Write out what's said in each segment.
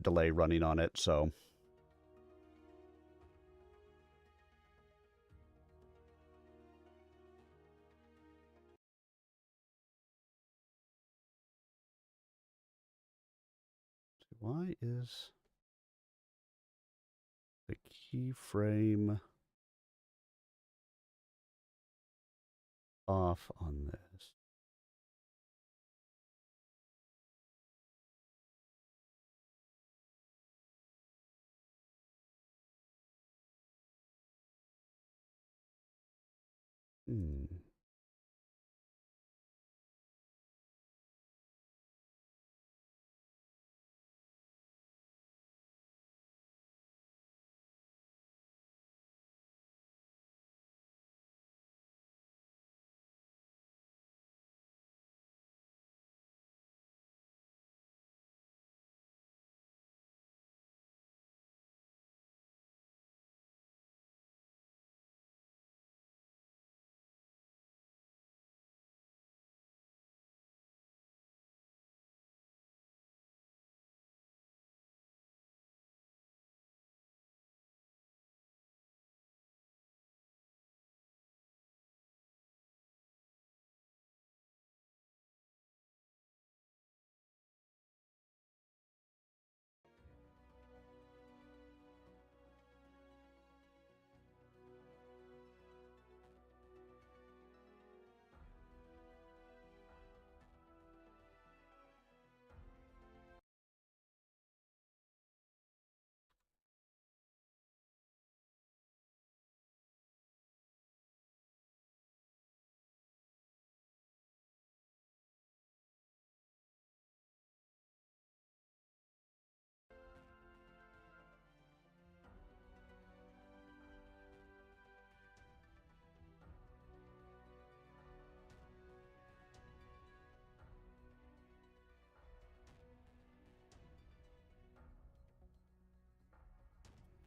delay running on it, so... Why is the keyframe off on this?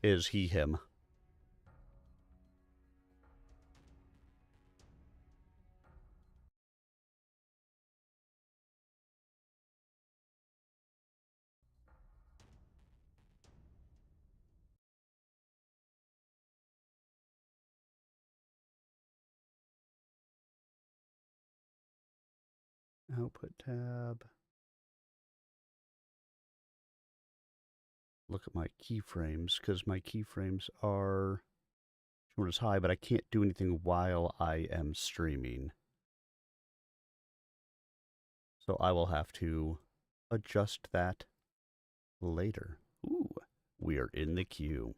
Is he him? Output tab. Look at my keyframes, because my keyframes are shown as high, but I can't do anything while I am streaming. So I will have to adjust that later. Ooh, we are in the queue.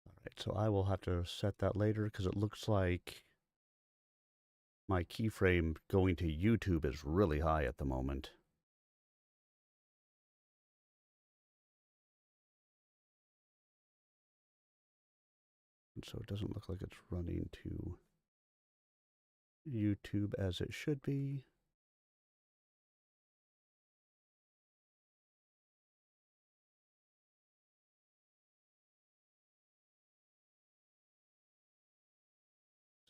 All right, so I will have to set that later because it looks like my keyframe going to YouTube is really high at the moment. And so it doesn't look like it's running to YouTube as it should be.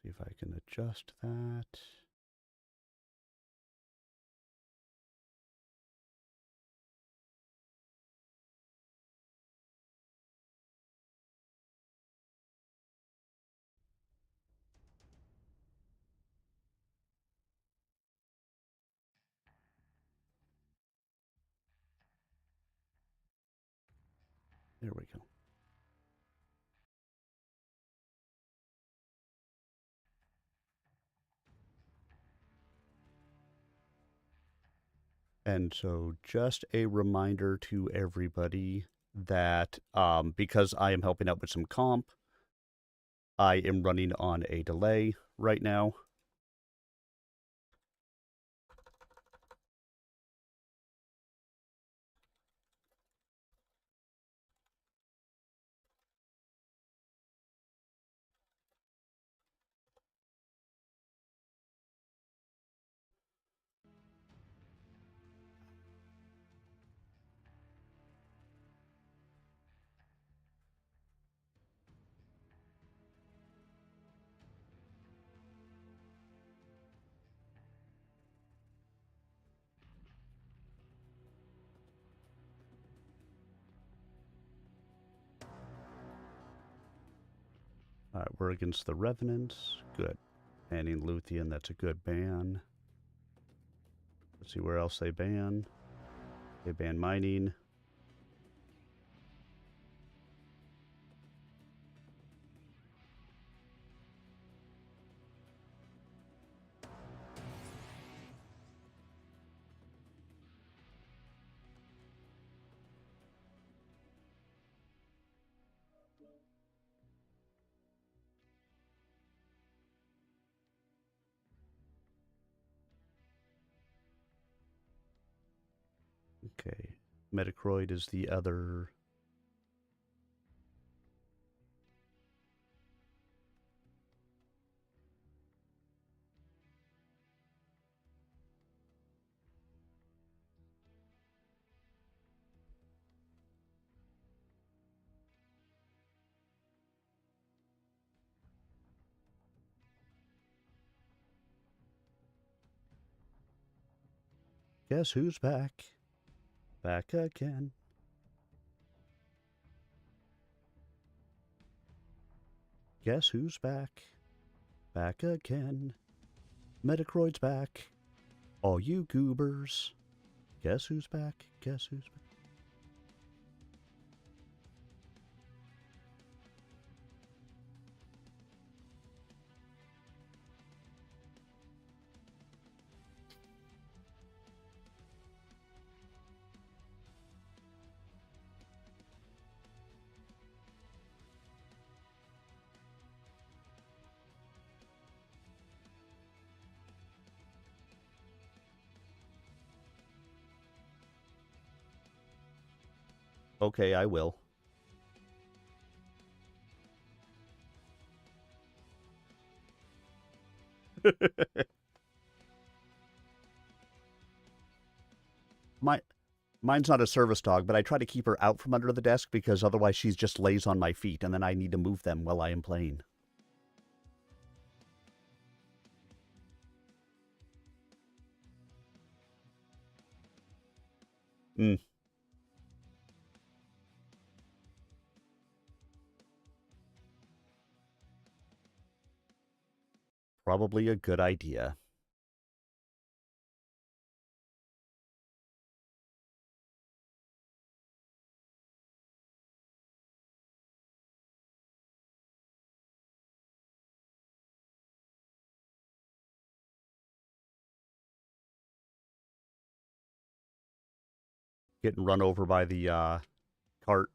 See if I can adjust that. There we go. And so just a reminder to everybody that because I am helping out with some comp, I am running on a delay right now. Alright, we're against the Revenants. Good. Banning Luthien, that's a good ban. Let's see where else they ban. They ban mining. Okay. Metacroid is the other. Guess who's back? Back again. Guess who's back? Back again. Metacroid's back. All you goobers. Guess who's back? Guess who's back? Okay, I will. Mine's not a service dog, but I try to keep her out from under the desk because otherwise she just lays on my feet and then I need to move them while I am playing. Hmm. Probably a good idea. Getting run over by the cart.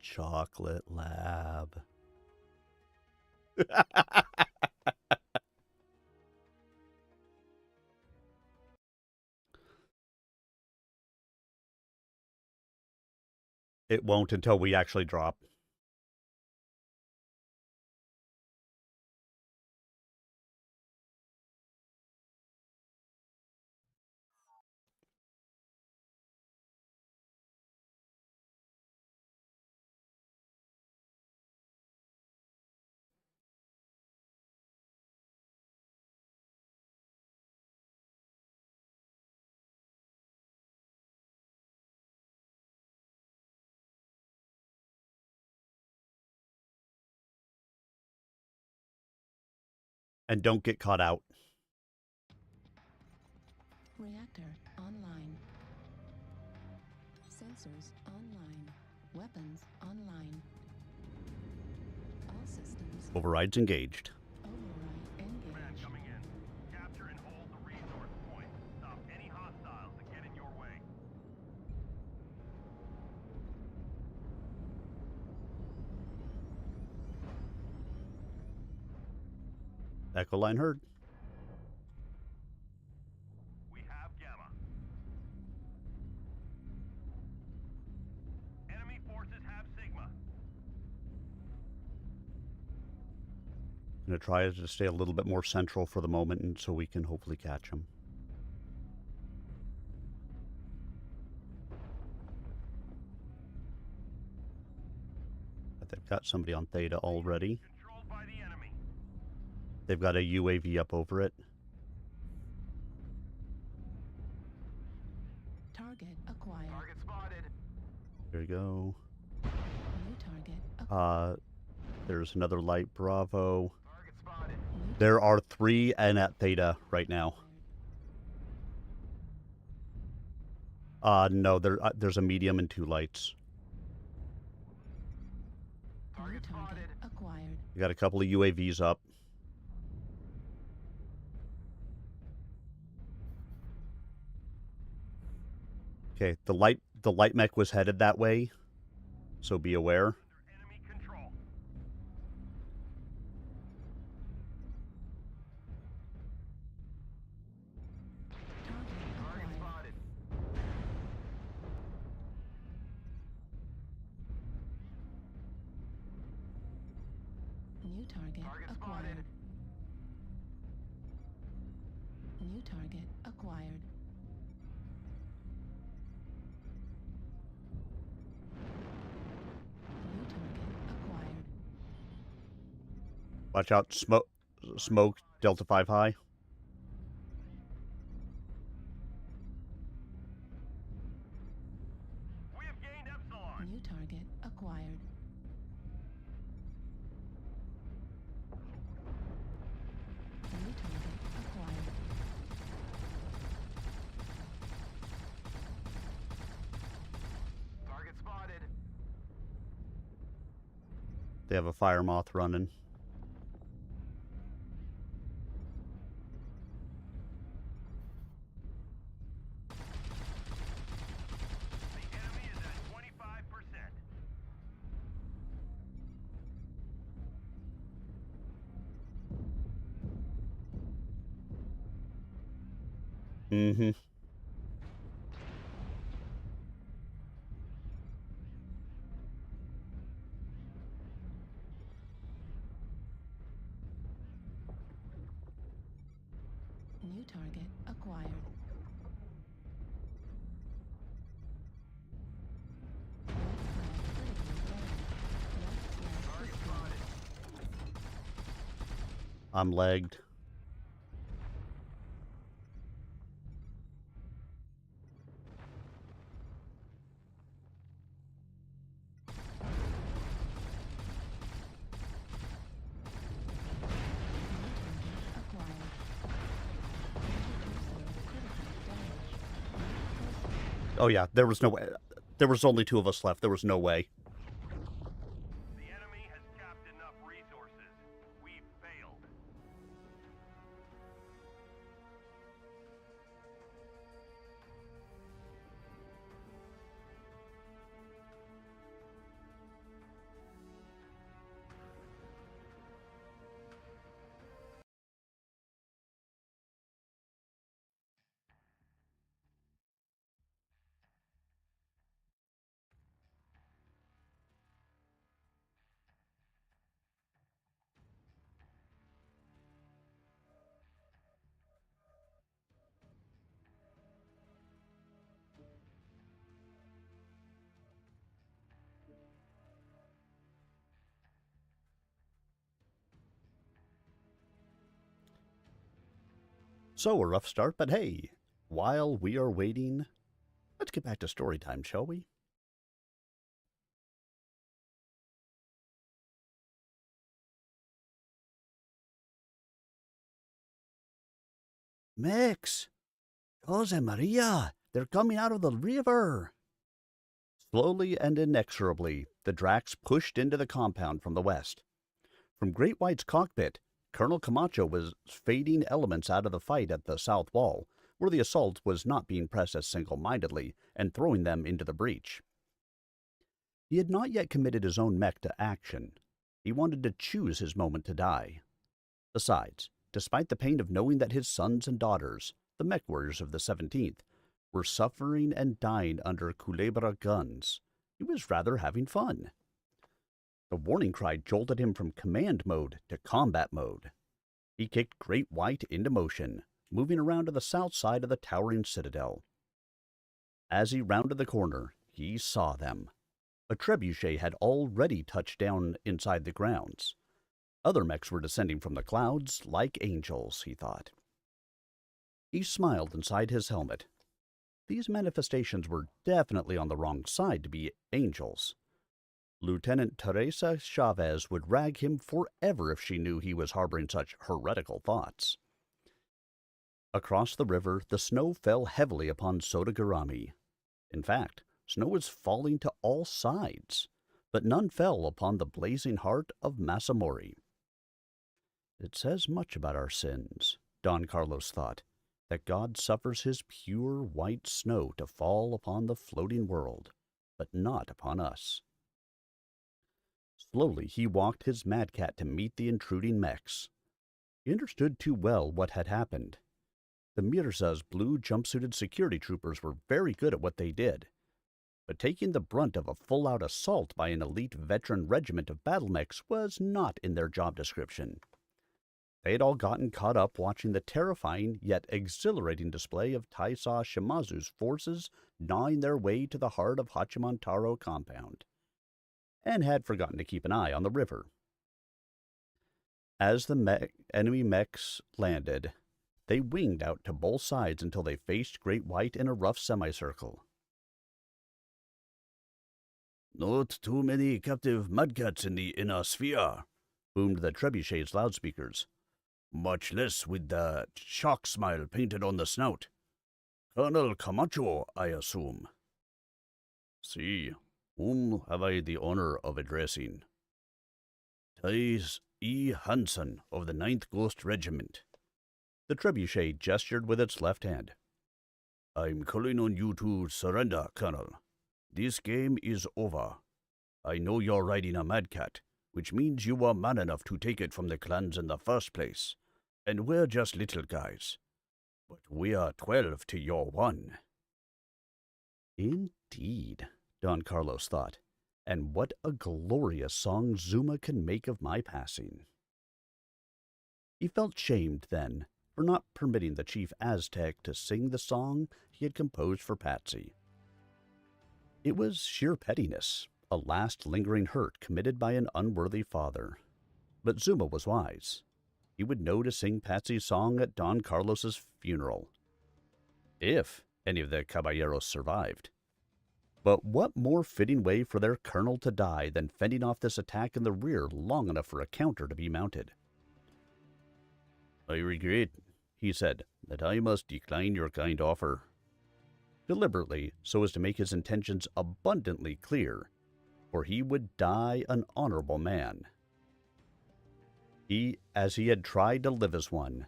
Chocolate lab. It won't until we actually drop. And don't get caught out. Reactor online. Sensors online. Weapons online. All systems. Overrides engaged. Override engaged. Command coming in. Capture and hold the resource point. Stop any hostiles that get in your way. Echo line heard. We have Gamma. Enemy forces have Sigma. I'm going to try to stay a little bit more central for the moment, and so we can hopefully catch him. But they've got somebody on Theta already. Controlled by the enemy. They've got a UAV up over it. Target acquired. Target spotted. There you go. New target acquired. There's another light Bravo. Target spotted. There are 3 and at Theta right now. No, there's a medium and 2 lights. Target New target spotted. acquired. You got a couple of UAVs up. Okay, the light mech was headed that way, so be aware. Under enemy control. Target Target acquired. spotted. New target Target acquired. spotted. New target acquired. New target acquired. Watch out, smoke, Delta 5 high. We have gained Epsilon. New target acquired. New target acquired. Target spotted. They have a fire moth running. The enemy is at 25%. Mm-hmm. New target acquired. Target spotted. I'm legged. Oh yeah, there was no way. There was only 2 of us left. There was no way. The enemy has capped enough resources. We've failed. So, a rough start, but hey, while we are waiting, let's get back to story time, shall we? Mechs! Jose Maria! They're coming out of the river! Slowly and inexorably, the Drax pushed into the compound from the west. From Great White's cockpit, Colonel Camacho was fading elements out of the fight at the south wall, where the assault was not being pressed as single-mindedly, and throwing them into the breach. He had not yet committed his own mech to action. He wanted to choose his moment to die. Besides, despite the pain of knowing that his sons and daughters, the mech warriors of the 17th, were suffering and dying under Culebra guns, he was rather having fun. The warning cry jolted him from command mode to combat mode. He kicked Great White into motion, moving around to the south side of the towering citadel. As he rounded the corner, he saw them. A trebuchet had already touched down inside the grounds. Other mechs were descending from the clouds like angels, he thought. He smiled inside his helmet. These manifestations were definitely on the wrong side to be angels. Lieutenant Teresa Chavez would rag him forever if she knew he was harboring such heretical thoughts. Across the river, the snow fell heavily upon Sodagarami. In fact, snow was falling to all sides, but none fell upon the blazing heart of Masamori. It says much about our sins, Don Carlos thought, that God suffers his pure white snow to fall upon the floating world, but not upon us. Slowly he walked his Mad Cat to meet the intruding mechs. He understood too well what had happened. The Mirza's blue jumpsuited security troopers were very good at what they did, but taking the brunt of a full-out assault by an elite veteran regiment of battle mechs was not in their job description. They had all gotten caught up watching the terrifying yet exhilarating display of Taisa Shimazu's forces gnawing their way to the heart of Hachimantaro compound, and had forgotten to keep an eye on the river. As the enemy mechs landed, they winged out to both sides until they faced Great White in a rough semicircle. "Not too many captive mudcats in the inner sphere," boomed the trebuchet's loudspeakers. "Much less with the shock smile painted on the snout. Colonel Camacho, I assume." "See, whom have I the honor of addressing?" "Thais E. Hansen of the 9th Ghost Regiment." The trebuchet gestured with its left hand. "I'm calling on you to surrender, Colonel. This game is over. I know you're riding a Mad Cat, which means you were man enough to take it from the clans in the first place, and we're just little guys. But we are 12 to your 1. Indeed, Don Carlos thought, and what a glorious song Zuma can make of my passing. He felt shamed then for not permitting the chief Aztec to sing the song he had composed for Patsy. It was sheer pettiness, a last lingering hurt committed by an unworthy father. But Zuma was wise. He would know to sing Patsy's song at Don Carlos's funeral, if any of the caballeros survived. But what more fitting way for their colonel to die than fending off this attack in the rear long enough for a counter to be mounted? "I regret," he said, "that I must decline your kind offer." Deliberately, so as to make his intentions abundantly clear, for he would die an honorable man. As he had tried to live as one.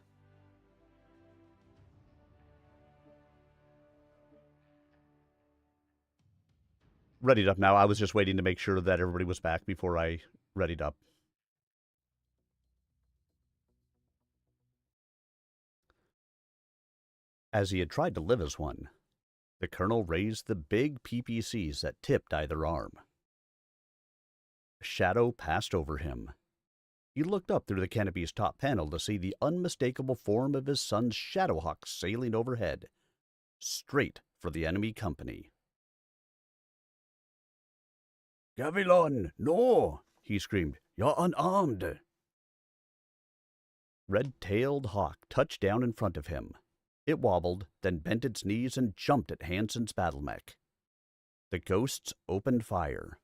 Readied up now. I was just waiting to make sure that everybody was back before I readied up. As he had tried to live as one, the colonel raised the big PPCs that tipped either arm. A shadow passed over him. He looked up through the canopy's top panel to see the unmistakable form of his son's Shadowhawk sailing overhead, straight for the enemy company. "Gavilon, no!" he screamed. "You're unarmed!" Red-tailed Hawk touched down in front of him. It wobbled, then bent its knees and jumped at Hansen's battle mech. The ghosts opened fire.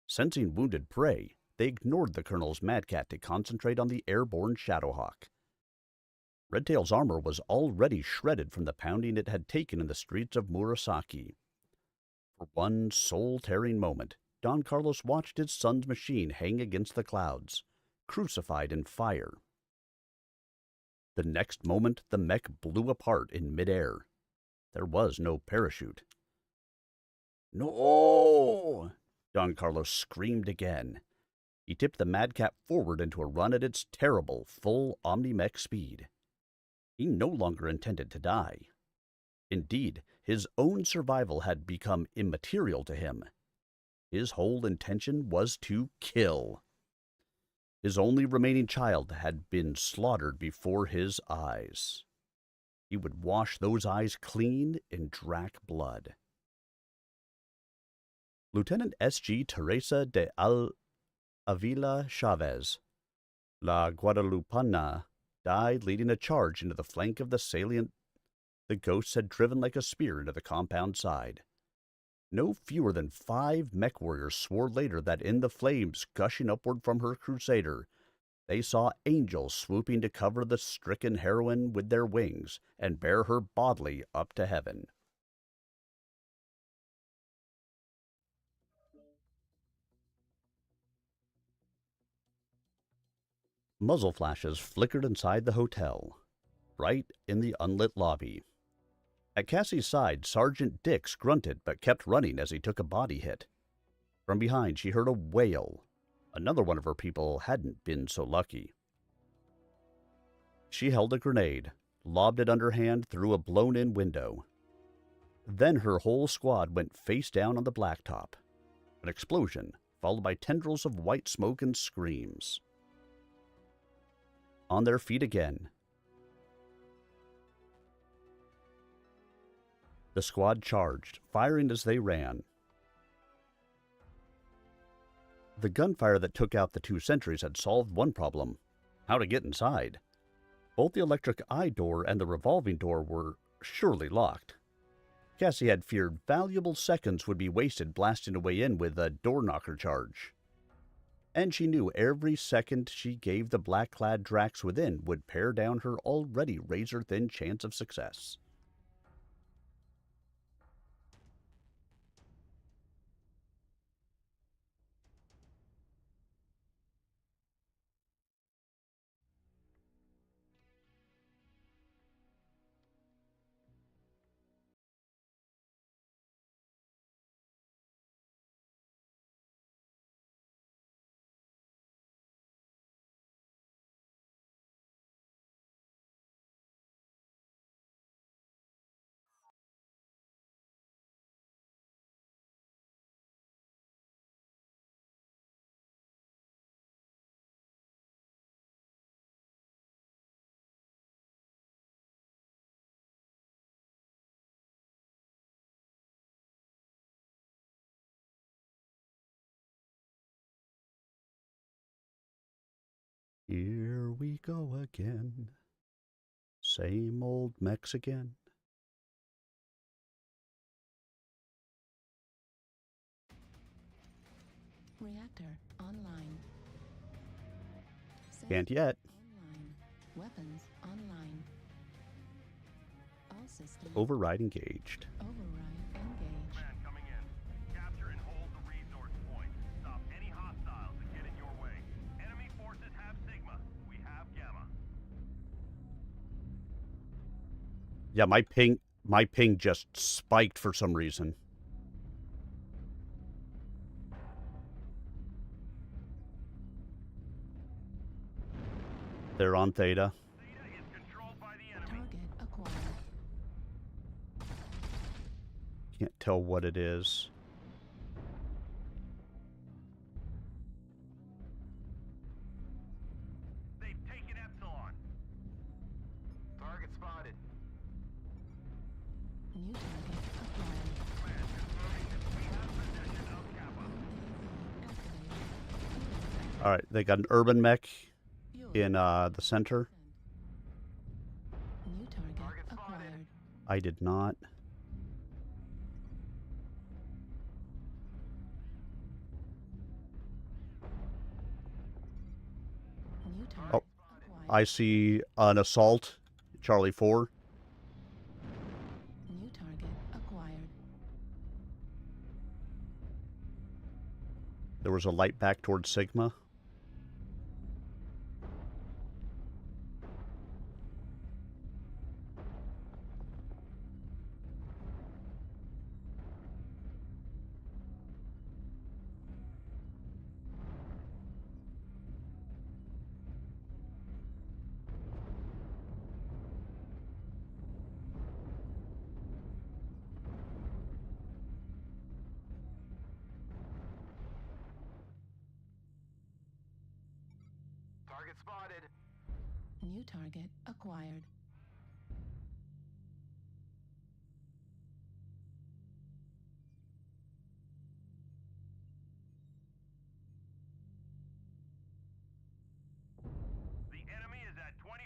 Sensing wounded prey, they ignored the colonel's Mad Cat to concentrate on the airborne Shadowhawk. Redtail's armor was already shredded from the pounding it had taken in the streets of Murasaki. For one soul-tearing moment, Don Carlos watched his son's machine hang against the clouds, crucified in fire. The next moment, the mech blew apart in midair. There was no parachute. "No!" Don Carlos screamed again. He tipped the Mad Cat forward into a run at its terrible, full omni-mech speed. He no longer intended to die. Indeed, his own survival had become immaterial to him. His whole intention was to kill. His only remaining child had been slaughtered before his eyes. He would wash those eyes clean in Drac blood. Lieutenant S.G. Teresa de Avila Chavez, La Guadalupana, died leading a charge into the flank of the salient the ghosts had driven like a spear into the compound side. No fewer than 5 mech warriors swore later that in the flames gushing upward from her crusader, they saw angels swooping to cover the stricken heroine with their wings and bear her bodily up to heaven. Muzzle flashes flickered inside the hotel, bright in the unlit lobby. At Cassie's side, Sergeant Dix grunted but kept running as he took a body hit. From behind, she heard a wail. Another one of her people hadn't been so lucky. She held a grenade, lobbed it underhand through a blown-in window. Then her whole squad went face down on the blacktop. An explosion, followed by tendrils of white smoke and screams. On their feet again, the squad charged, firing as they ran. The gunfire that took out the 2 sentries had solved one problem: how to get inside. Both the electric eye door and the revolving door were surely locked. Cassie had feared valuable seconds would be wasted blasting a way in with a door knocker charge. And she knew every second she gave the black-clad Dracs within would pare down her already razor-thin chance of success. Here we go again. Same old mechs again. Reactor online. Can't yet. Online. Weapons online. All systems. Override engaged. Override engaged. Man coming in. Capture and hold the resource point. Stop any hostiles that get in your way. Enemy forces have Sigma. We have Gamma. Yeah, my ping just spiked for some reason. They're on Theta. Theta is controlled by the enemy. Target acquired. Can't tell what it is. They've taken Epsilon. Target spotted. New target acquired. Command confirming that we have possession of Kappa. Activated. All right, they got an urban mech Fuel. in the center. New target Target spotted. acquired. I did not. New target Oh, acquired. I see an assault, Charlie 4. New target acquired. There was a light back towards Sigma. Target spotted. New target acquired. The enemy is at 25%.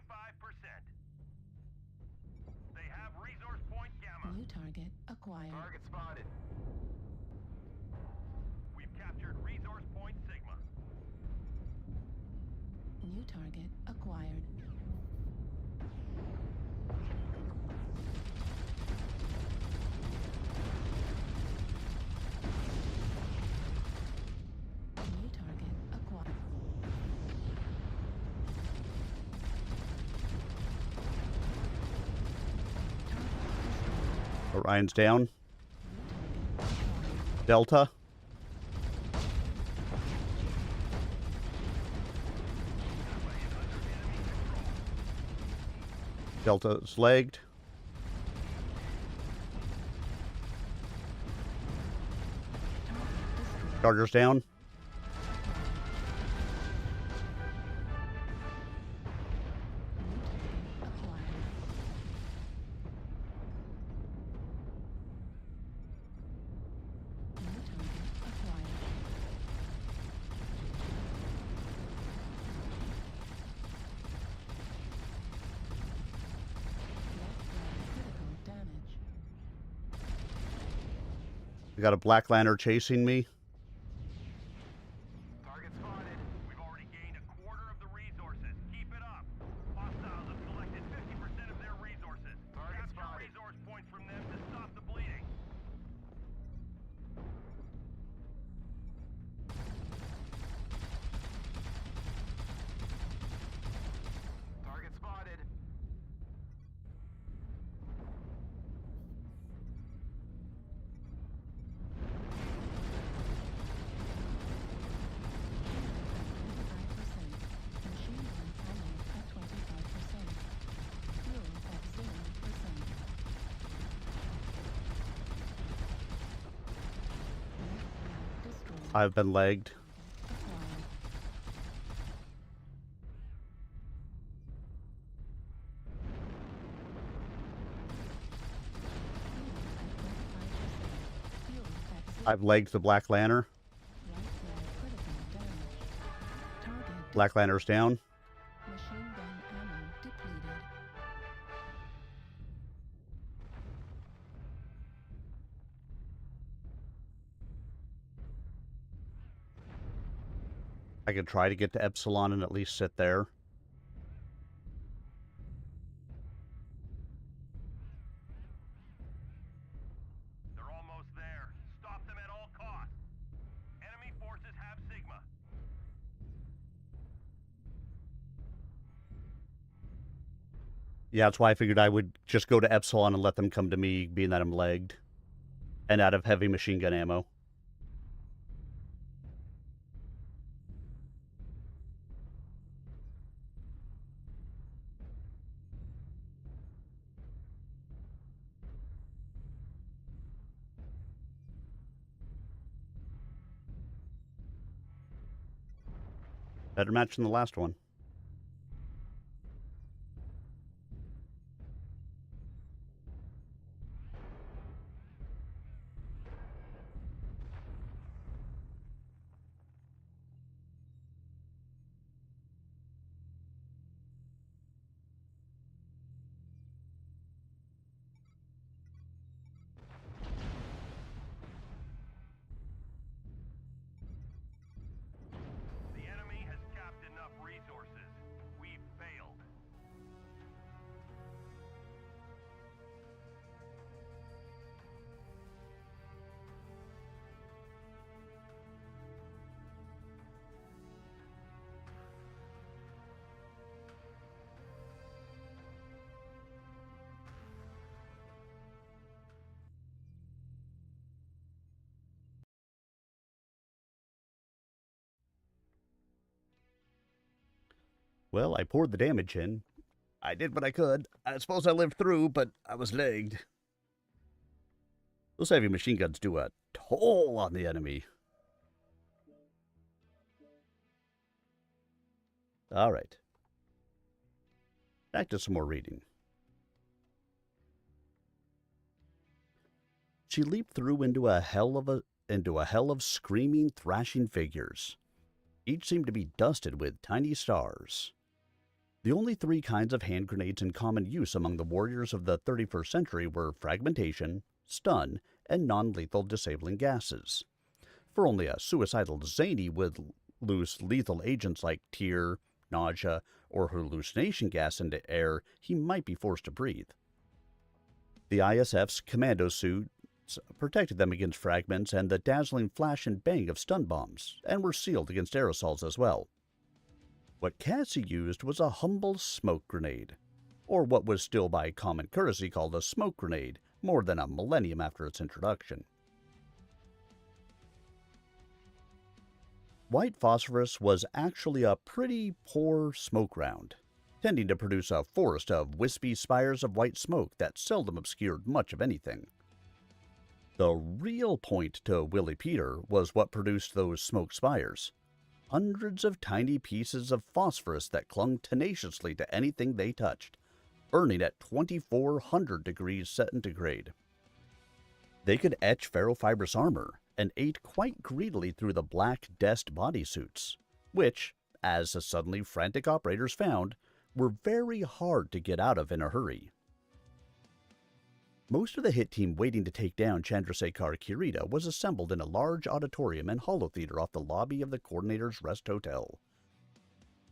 They have resource point Gamma. New target acquired. Target spotted. We've captured resource point Sigma. New target acquired. New target acquired. Orion's down. New target acquired. Delta. Delta's legged. Charger's down. New target acquired. New target acquired. Left flag critical damage. We got a Black Lantern chasing me. Target spotted. We've already gained a quarter of the resources. Keep it up. Hostiles have collected 50% of their resources. Target spotted. Resource points from them to stop the bleeding. Target spotted. Machine gun ammo at 25%. Fuel at 0%. Left flag destroyed. I've been legged. Acquired. Fuel at 25%. I've legged the Black Lantern. Right flag critical damage. Target Black Lantern's down. machine gun ammo depleted. I could try to get to Epsilon and at least sit there. They're almost there. Stop them at all costs. Enemy forces have Sigma. Yeah, that's why I figured I would just go to Epsilon and let them come to me, being that I'm legged. And out of heavy machine gun ammo. Better match than the last one. The enemy has capped enough resources. We've failed. Well, I poured the damage in. I did what I could. I suppose I lived through, but I was legged. Those heavy machine guns do a toll on the enemy. All right. Back to some more reading. She leaped through into a hell of screaming, thrashing figures. Each seemed to be dusted with tiny stars. The only three kinds of hand grenades in common use among the warriors of the 31st century were fragmentation, stun, and non-lethal disabling gases. For only a suicidal zany would loose lethal agents like tear, nausea, or hallucination gas into air he might be forced to breathe. The ISF's commando suits protected them against fragments and the dazzling flash and bang of stun bombs, and were sealed against aerosols as well. What Cassie used was a humble smoke grenade, or what was still by common courtesy called a smoke grenade, more than a millennium after its introduction. White phosphorus was actually a pretty poor smoke round, tending to produce a forest of wispy spires of white smoke that seldom obscured much of anything. The real point to Willie Peter was what produced those smoke spires. Hundreds of tiny pieces of phosphorus that clung tenaciously to anything they touched, burning at 2400 degrees centigrade. They could etch ferrofibrous armor and ate quite greedily through the black Dest bodysuits, which, as the suddenly frantic operators found, were very hard to get out of in a hurry. Most of the hit team waiting to take down Chandrasekhar Kirita was assembled in a large auditorium and holotheater off the lobby of the Coordinator's Rest Hotel.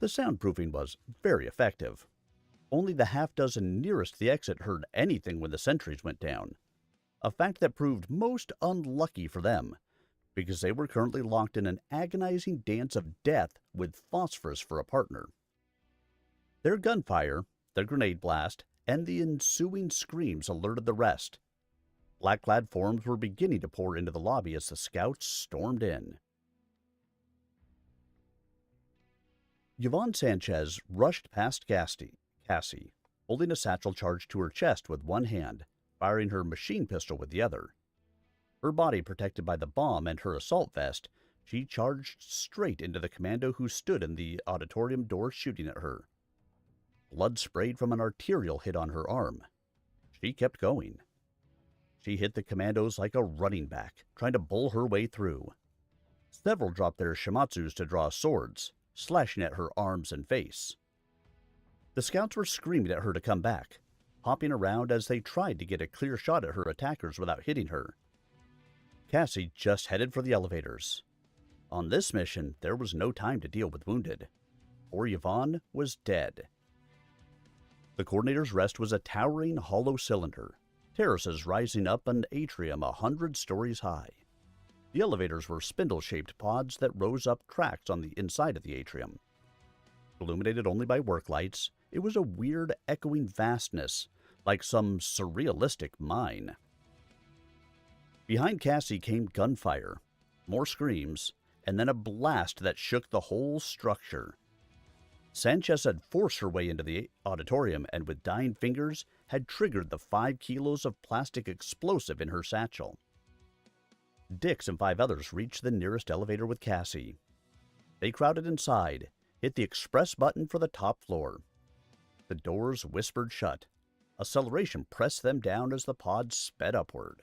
The soundproofing was very effective. Only the half-dozen nearest the exit heard anything when the sentries went down, a fact that proved most unlucky for them, because they were currently locked in an agonizing dance of death with phosphorus for a partner. Their gunfire, their grenade blast, and the ensuing screams alerted the rest. Black-clad forms were beginning to pour into the lobby as the scouts stormed in. Yvonne Sanchez rushed past Cassie, holding a satchel charged to her chest with one hand, firing her machine pistol with the other. Her body protected by the bomb and her assault vest, she charged straight into the commando who stood in the auditorium door shooting at her. Blood sprayed from an arterial hit on her arm. She kept going. She hit the commandos like a running back, trying to bull her way through. Several dropped their shimatsus to draw swords, slashing at her arms and face. The scouts were screaming at her to come back, hopping around as they tried to get a clear shot at her attackers without hitting her. Cassie just headed for the elevators. On this mission, there was no time to deal with wounded, for Yvonne was dead. The Coordinator's Rest was a towering hollow cylinder, terraces rising up an atrium 100 stories high. The elevators were spindle-shaped pods that rose up tracks on the inside of the atrium. Illuminated only by work lights, it was a weird, echoing vastness, like some surrealistic mine. Behind Cassie came gunfire, more screams, and then a blast that shook the whole structure. Sanchez had forced her way into the auditorium and with dying fingers had triggered the 5 kilos of plastic explosive in her satchel. Dix and 5 others reached the nearest elevator with Cassie. They crowded inside, hit the express button for the top floor. The doors whispered shut. Acceleration pressed them down as the pod sped upward.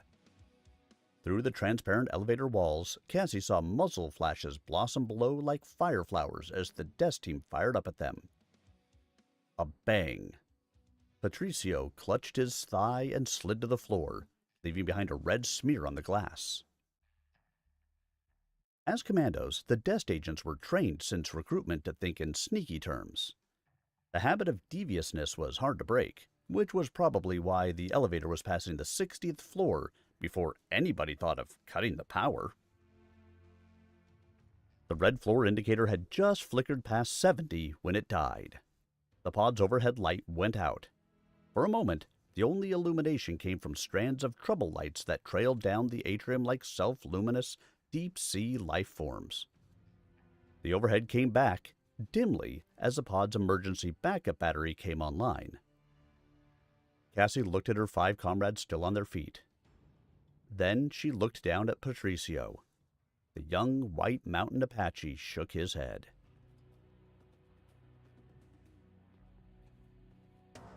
Through the transparent elevator walls, Cassie saw muzzle flashes blossom below like fire flowers as the desk team fired up at them. A bang. Patricio clutched his thigh and slid to the floor, leaving behind a red smear on the glass. As commandos, the desk agents were trained since recruitment to think in sneaky terms. The habit of deviousness was hard to break, which was probably why the elevator was passing the 60th floor before anybody thought of cutting the power. The red floor indicator had just flickered past 70 when it died. The pod's overhead light went out. For a moment, the only illumination came from strands of trouble lights that trailed down the atrium like self-luminous, deep-sea life forms. The overhead came back, dimly, as the pod's emergency backup battery came online. Cassie looked at her 5 comrades still on their feet. Then she looked down at Patricio. The young White Mountain Apache shook his head.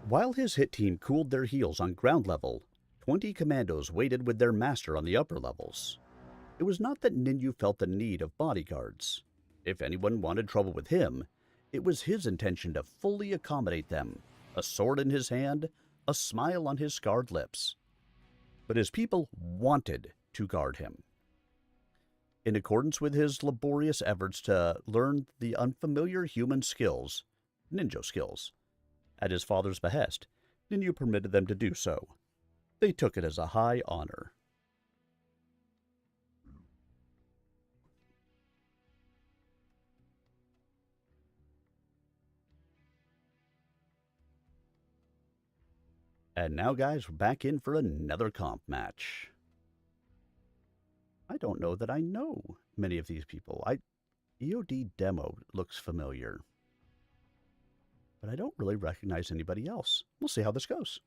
While his hit team cooled their heels on ground level, 20 commandos waited with their master on the upper levels. It was not that Ninyu felt the need of bodyguards. If anyone wanted trouble with him, it was his intention to fully accommodate them, a sword in his hand, a smile on his scarred lips. But his people wanted to guard him. In accordance with his laborious efforts to learn the unfamiliar human skills, ninja skills, at his father's behest, Ninyu permitted them to do so. They took it as a high honor. And now, guys, we're back in for another comp match. I don't know that I know many of these people. EOD demo looks familiar, but I don't really recognize anybody else. We'll see how this goes.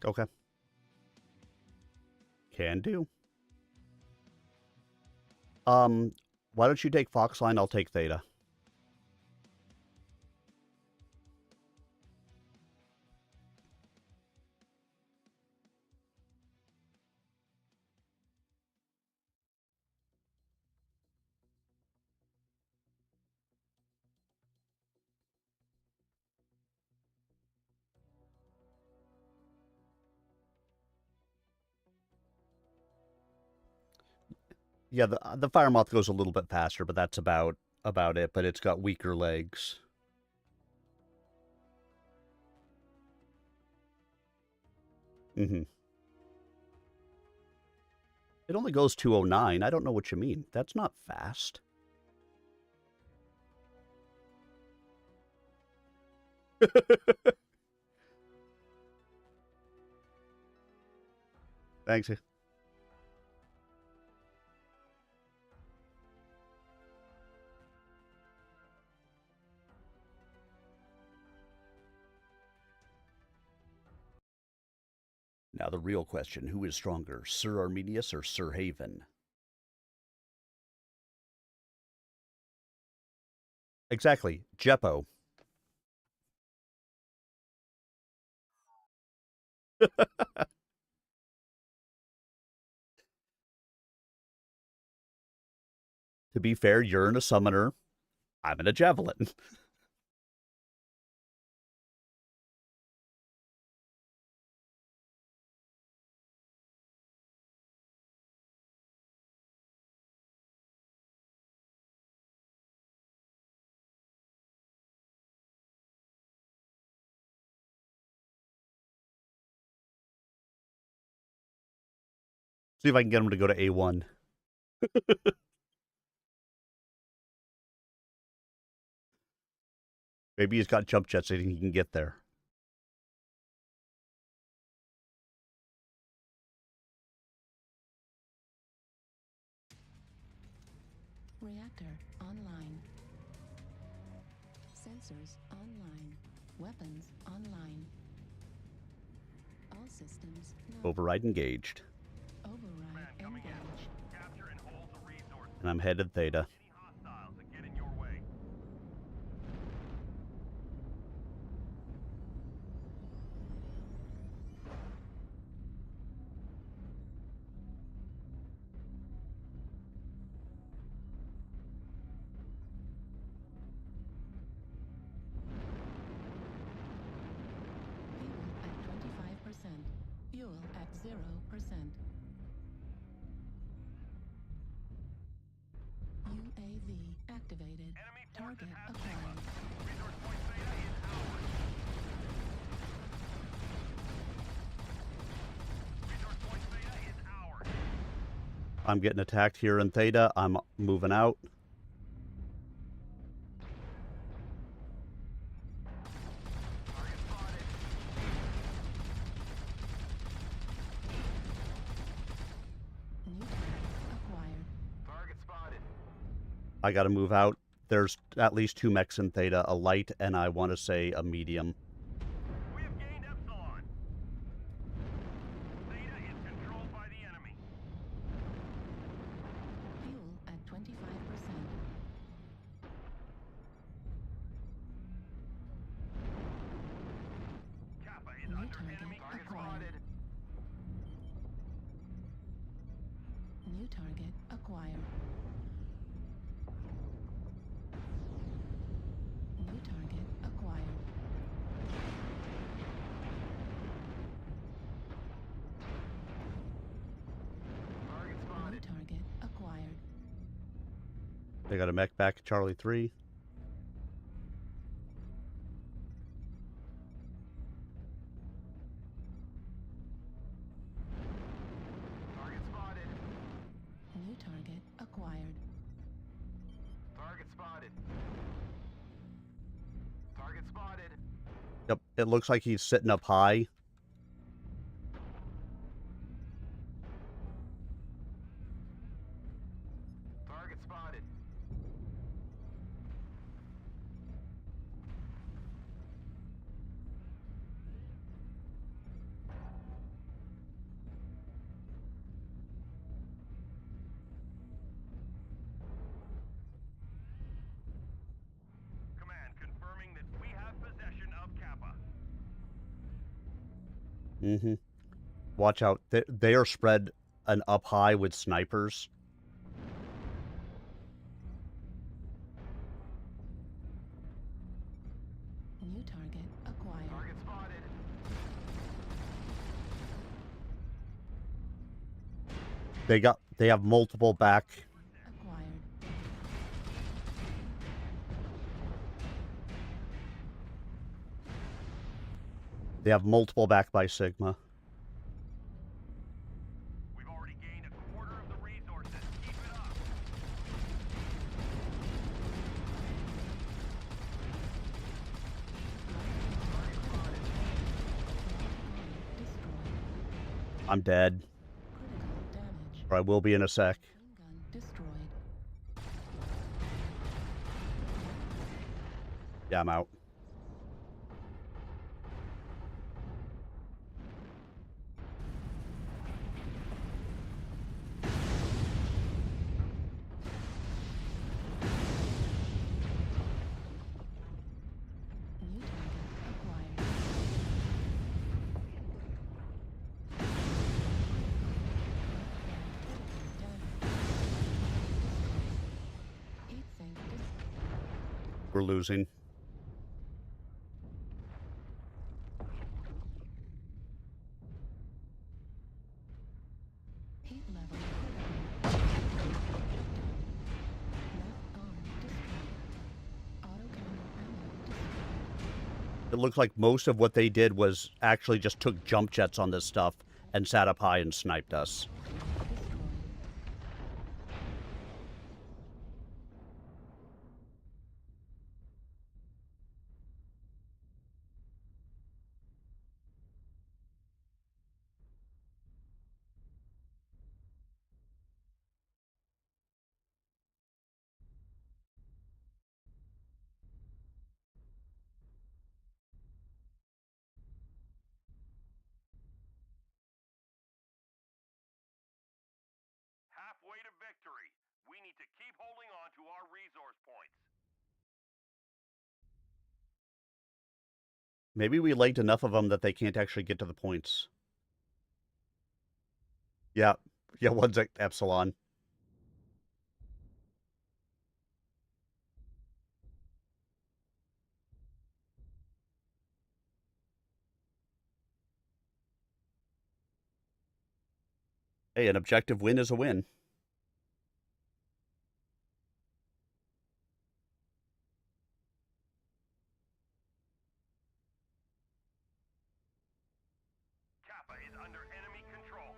Okay. Can do. Why don't you take Foxline? I'll take Theta. Yeah, the fire moth goes a little bit faster, but that's about it. But it's got weaker legs. Mm-hmm. It only goes 209. I don't know what you mean. That's not fast. Thanks. Now the real question, who is stronger, Sir Arminius or Sir Haven? Exactly, Jeppo. To be fair, you're in a summoner. I'm in a javelin. See if I can get him to go to A1. Maybe he's got jump jets so he can get there. Reactor online. Sensors online. Weapons online. All systems no. Override engaged. Override Coming in. engaged. Capture and hold the resources. And I'm headed Theta. Any hostiles that get in your way. UAV activated. Enemy forces Target have acquired. Sigma. Resource point Beta is ours. Resource point Beta is ours. I'm getting attacked here in Theta. I'm moving out. Target spotted. New target acquired. Target spotted. I gotta move out. There's at least 2 mechs in Theta, a light and I want to say a medium. We have gained Epsilon. Theta is controlled by the enemy. Fuel at 25%. Kappa is New under target enemy acquired. spotted. New target acquired. New target acquired. Target New spotted. target acquired. They got a mech back at Charlie 3. Target spotted. New target acquired. Target spotted. Target spotted. Yep, it looks like he's sitting up high. Target spotted. Command confirming that we have possession of Kappa. Mm-hmm. Watch out. They are spread an up high with snipers. New target acquired. Target spotted. They have multiple back. Acquired. They have multiple back by Sigma. We've already gained a quarter of the resources. Keep it up. Destroyed. I'm dead. Critical damage. Or I will be in a sec. Machine gun destroyed. Yeah, I'm out. New target acquired. Heat sink We're losing. heat level critical. Left arm destroyed. Autocannon ammo destroyed. It looked like most of what they did was actually just took jump jets on this stuff and sat up high and sniped us. Destroyed. Halfway to victory. We need to keep holding on to our resource points. Maybe we laid enough of them that they can't actually get to the points. Yeah. Yeah, one's at Epsilon. Hey, an objective win is a win. Kappa is under enemy control.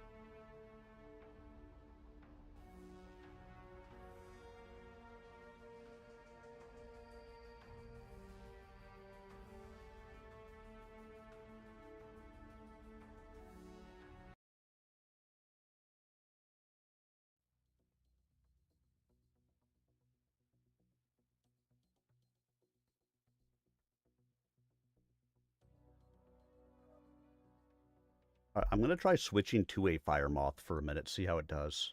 I'm going to try switching to a fire moth for a minute, see how it does.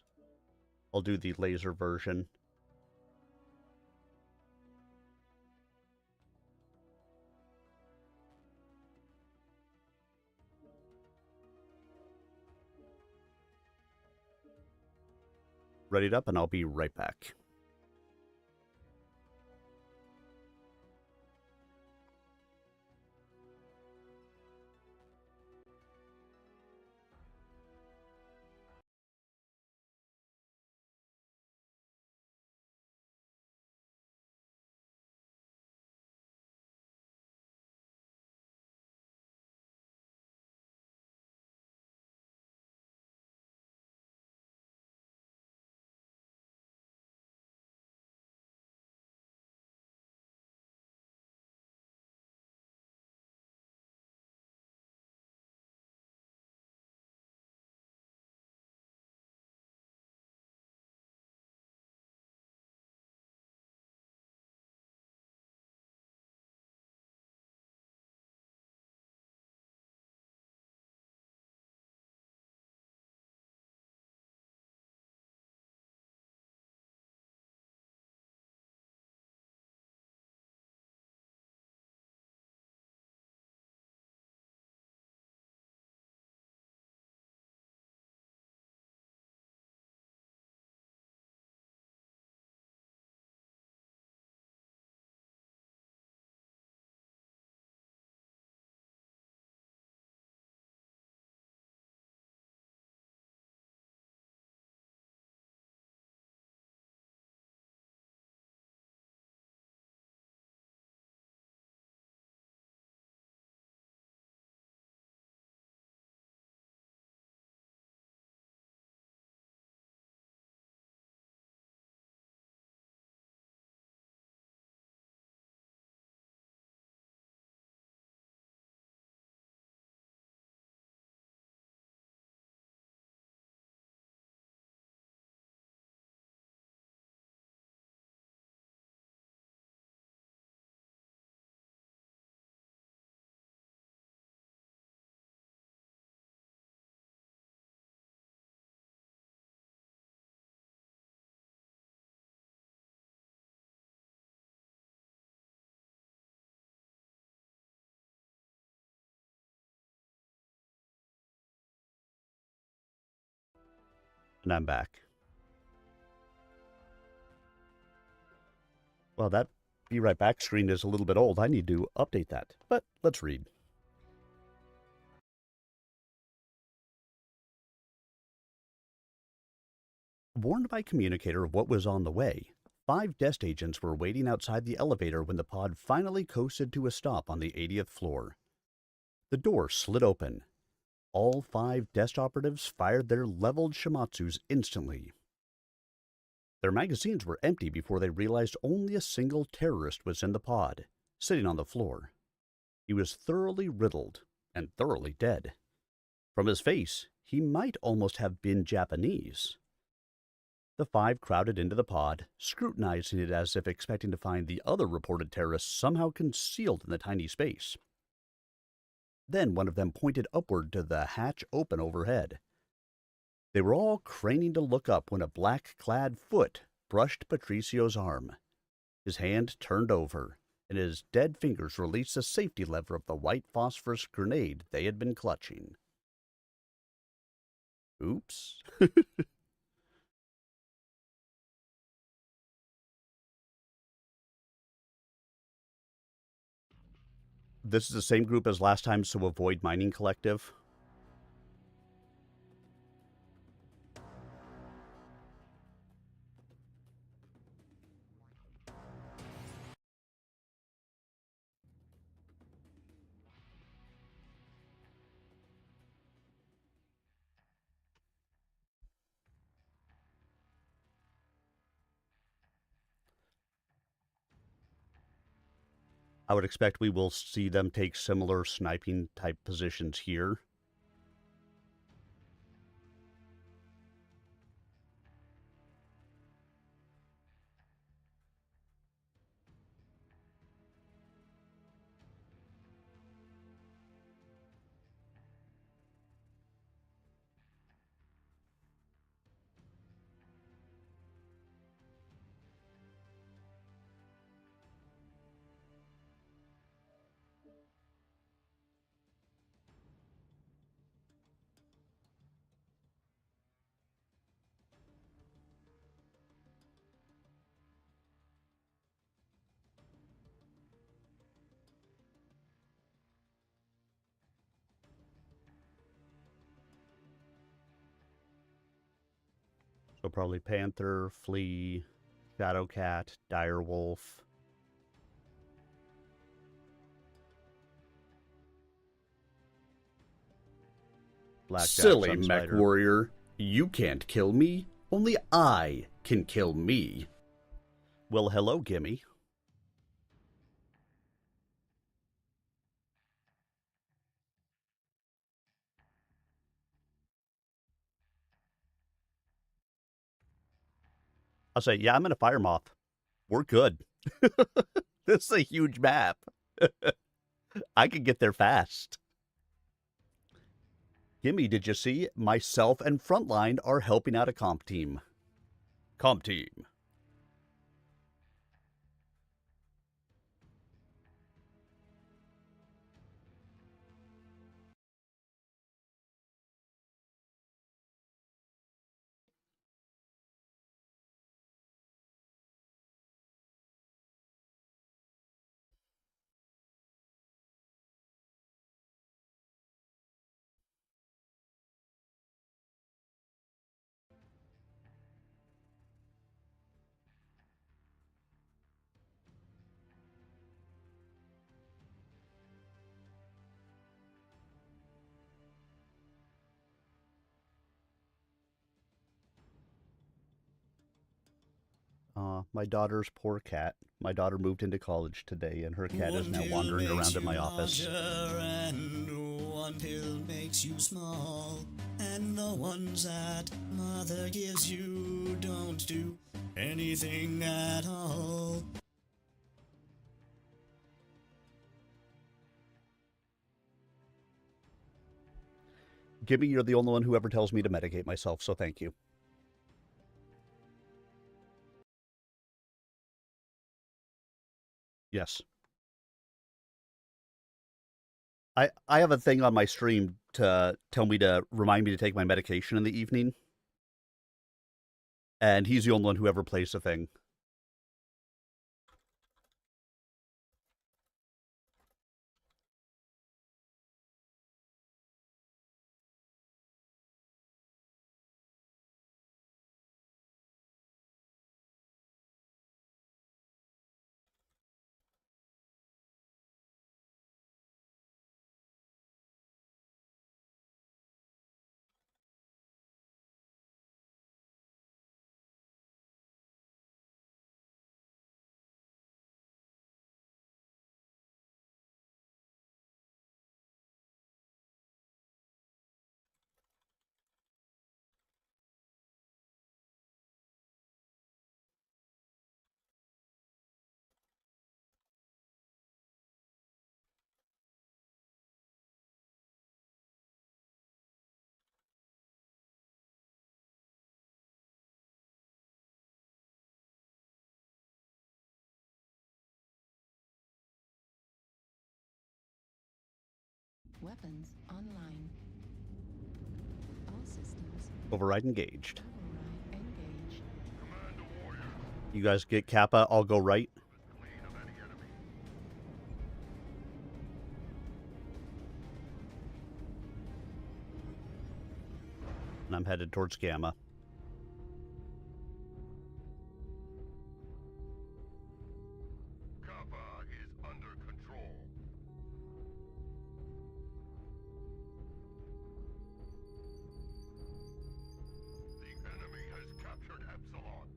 I'll do the laser version. Ready it up, and I'll be right back. And I'm back. Well, that be right back screen is a little bit old. I need to update that. But let's read. Warned by communicator of what was on the way, 5 desk agents were waiting outside the elevator when the pod finally coasted to a stop on the 80th floor. The door slid open. All 5 desk operatives fired their leveled Shimatsus instantly. Their magazines were empty before they realized only a single terrorist was in the pod, sitting on the floor. He was thoroughly riddled and thoroughly dead. From his face, he might almost have been Japanese. The 5 crowded into the pod, scrutinizing it as if expecting to find the other reported terrorists somehow concealed in the tiny space. Then one of them pointed upward to the hatch open overhead. They were all craning to look up when a black-clad foot brushed Patricio's arm. His hand turned over, and his dead fingers released the safety lever of the white phosphorus grenade they had been clutching. Oops. This is the same group as last time, so avoid Mining Collective. I would expect we will see them take similar sniping type positions here. So probably Panther, Flea, Shadowcat, Direwolf. Blackjack, Silly Sunspider. MechWarrior. You can't kill me. Only I can kill me. Well, hello, Gimme. I'll say, yeah, I'm in a fire moth. We're good. This is a huge map. I could get there fast. Gimme, did you see? Myself and Frontline are helping out a comp team. Comp team. My daughter's poor cat. My daughter moved into college today, and her cat is now wandering around in my office. And one pill makes you small, and the ones that mother gives you don't do anything at all. Gimme, you're the only one who ever tells me to medicate myself, so thank you. Yes. I have a thing on my stream to tell me to remind me to take my medication in the evening. And he's the only one who ever plays the thing. Weapons online. All systems Override engaged. override engaged. You guys get Kappa, I'll go right. And I'm headed towards Gamma. Kappa is under control. The enemy has captured Epsilon.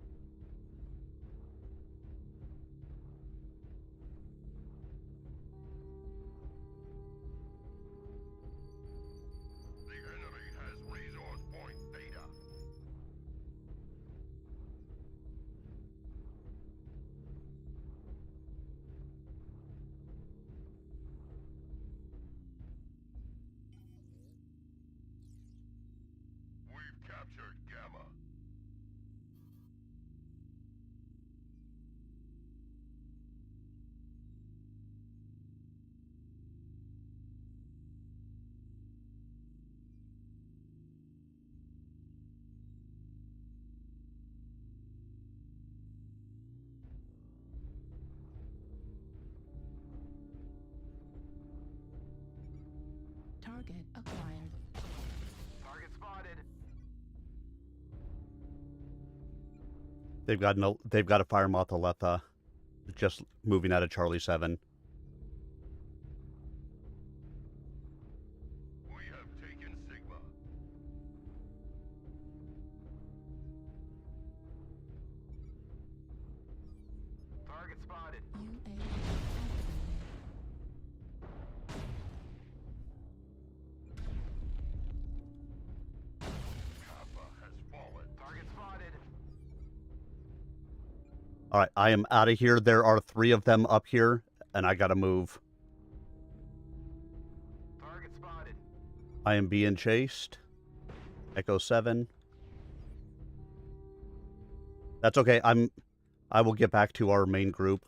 Target acquired. Target spotted. They've got a fire moth Aletha just moving out of Charlie 7. We have taken Sigma. Target spotted. UAV activated. Kappa has fallen. Target spotted. All right, I am out of here. There are 3 of them up here, and I gotta move. Target spotted. I am being chased. Echo 7. That's okay. I will get back to our main group.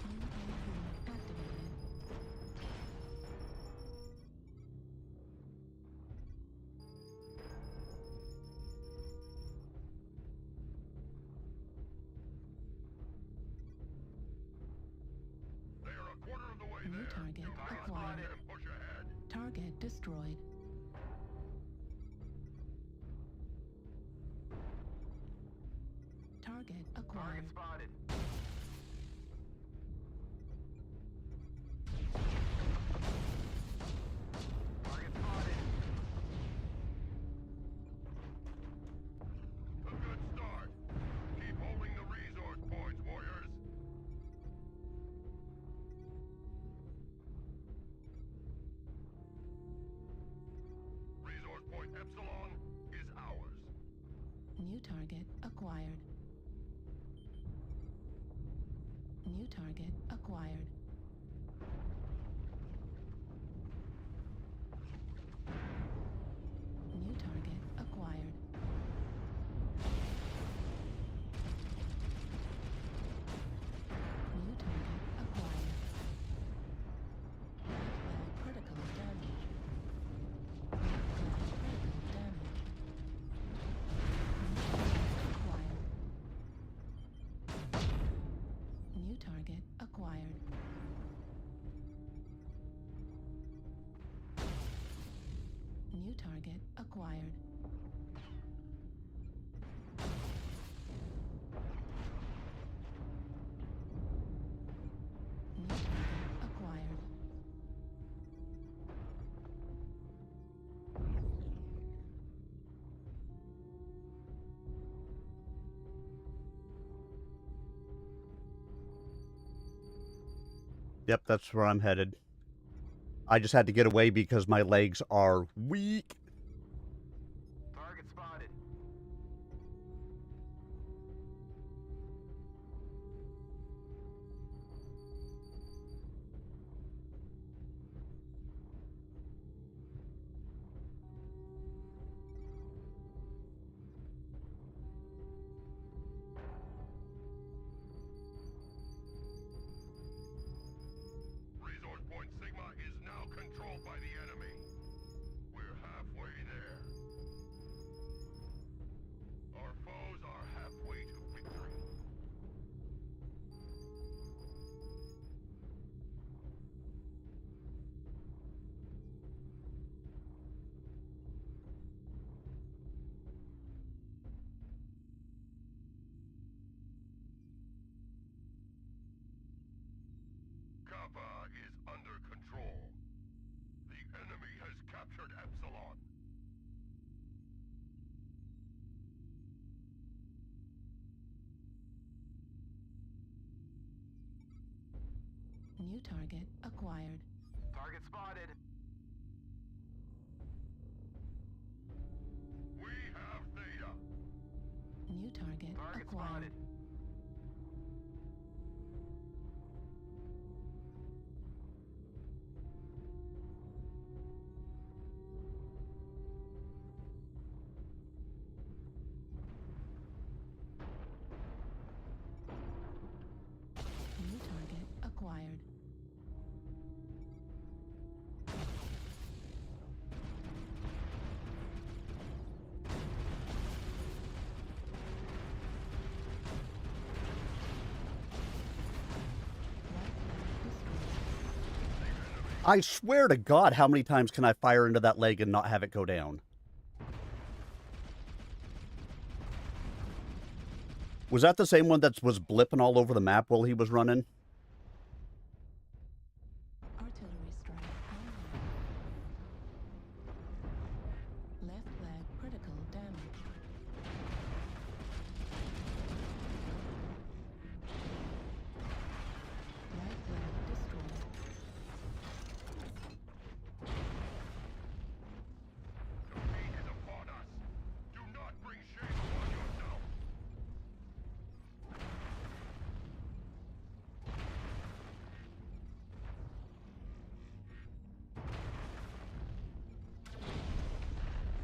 UAV activated. They are a quarter of the way New there. target Target acquired. spotted and push ahead. Target destroyed. Target acquired. Target spotted. Target spotted. A good start. Keep holding the resource points, warriors. Resource point Epsilon is ours. New target acquired. New target acquired. New target acquired. New target acquired. Well, critical damage. Well, critical damage. New target acquired. New target acquired. New target acquired. Yep, that's where I'm headed. I just had to get away because my legs are weak. Target spotted. Resource point Sigma is now controlled by the enemy. We're halfway there. Our foes are halfway to victory. Kappa is under control. The enemy has captured Epsilon. New target acquired. Target spotted. We have Theta. New target Target acquired. spotted. New target acquired. I swear to God, how many times can I fire into that leg and not have it go down? Was that the same one that was blipping all over the map while he was running? Artillery strike online. Left leg critical damage. Right leg destroyed. Defeat is upon us. Do not bring shame upon yourself.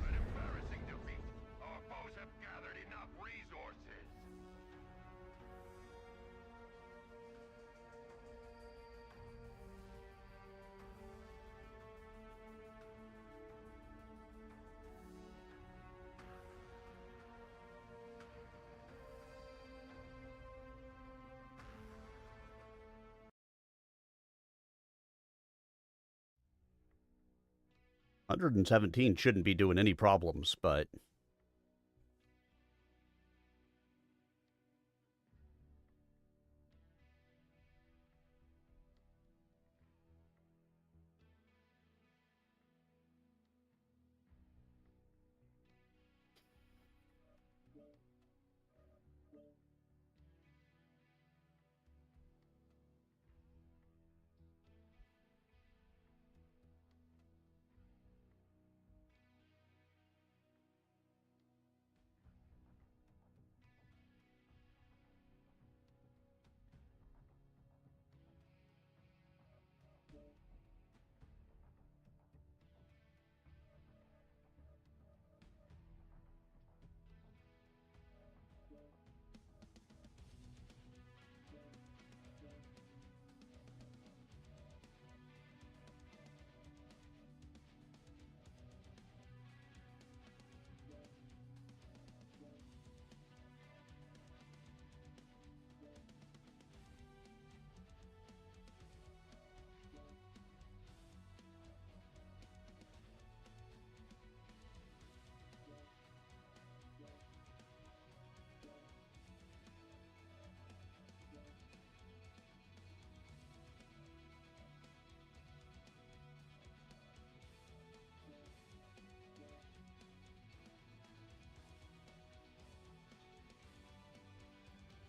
An embarrassing defeat. Our foes have gathered enough resources. $117 shouldn't be doing any problems, but...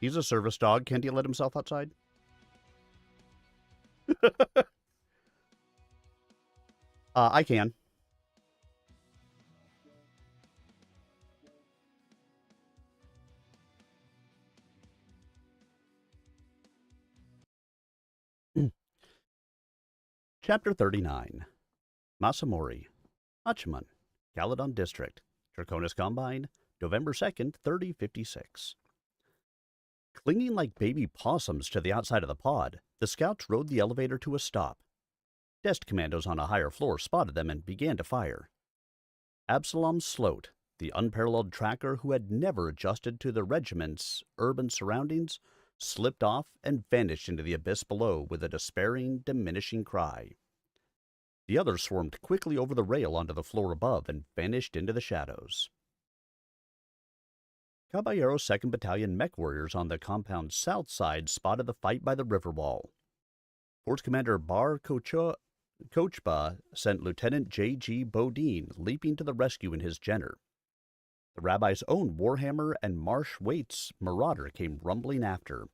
He's a service dog. Can't he let himself outside? I can. Chapter 39. Masamori, Hachiman, Caledon District, Draconis Combine, November 2nd, 3056. Clinging like baby possums to the outside of the pod, the scouts rode the elevator to a stop. Desk commandos on a higher floor spotted them and began to fire. Absalom Sloat, the unparalleled tracker who had never adjusted to the regiment's urban surroundings, slipped off and vanished into the abyss below with a despairing, diminishing cry. The others swarmed quickly over the rail onto the floor above and vanished into the shadows. Caballero's 2nd Battalion mech warriors on the compound's south side spotted the fight by the river wall. Force Commander Bar Kochba sent Lieutenant J.G. Bodine leaping to the rescue in his Jenner. The rabbi's own Warhammer and Marsh Waite's Marauder came rumbling after.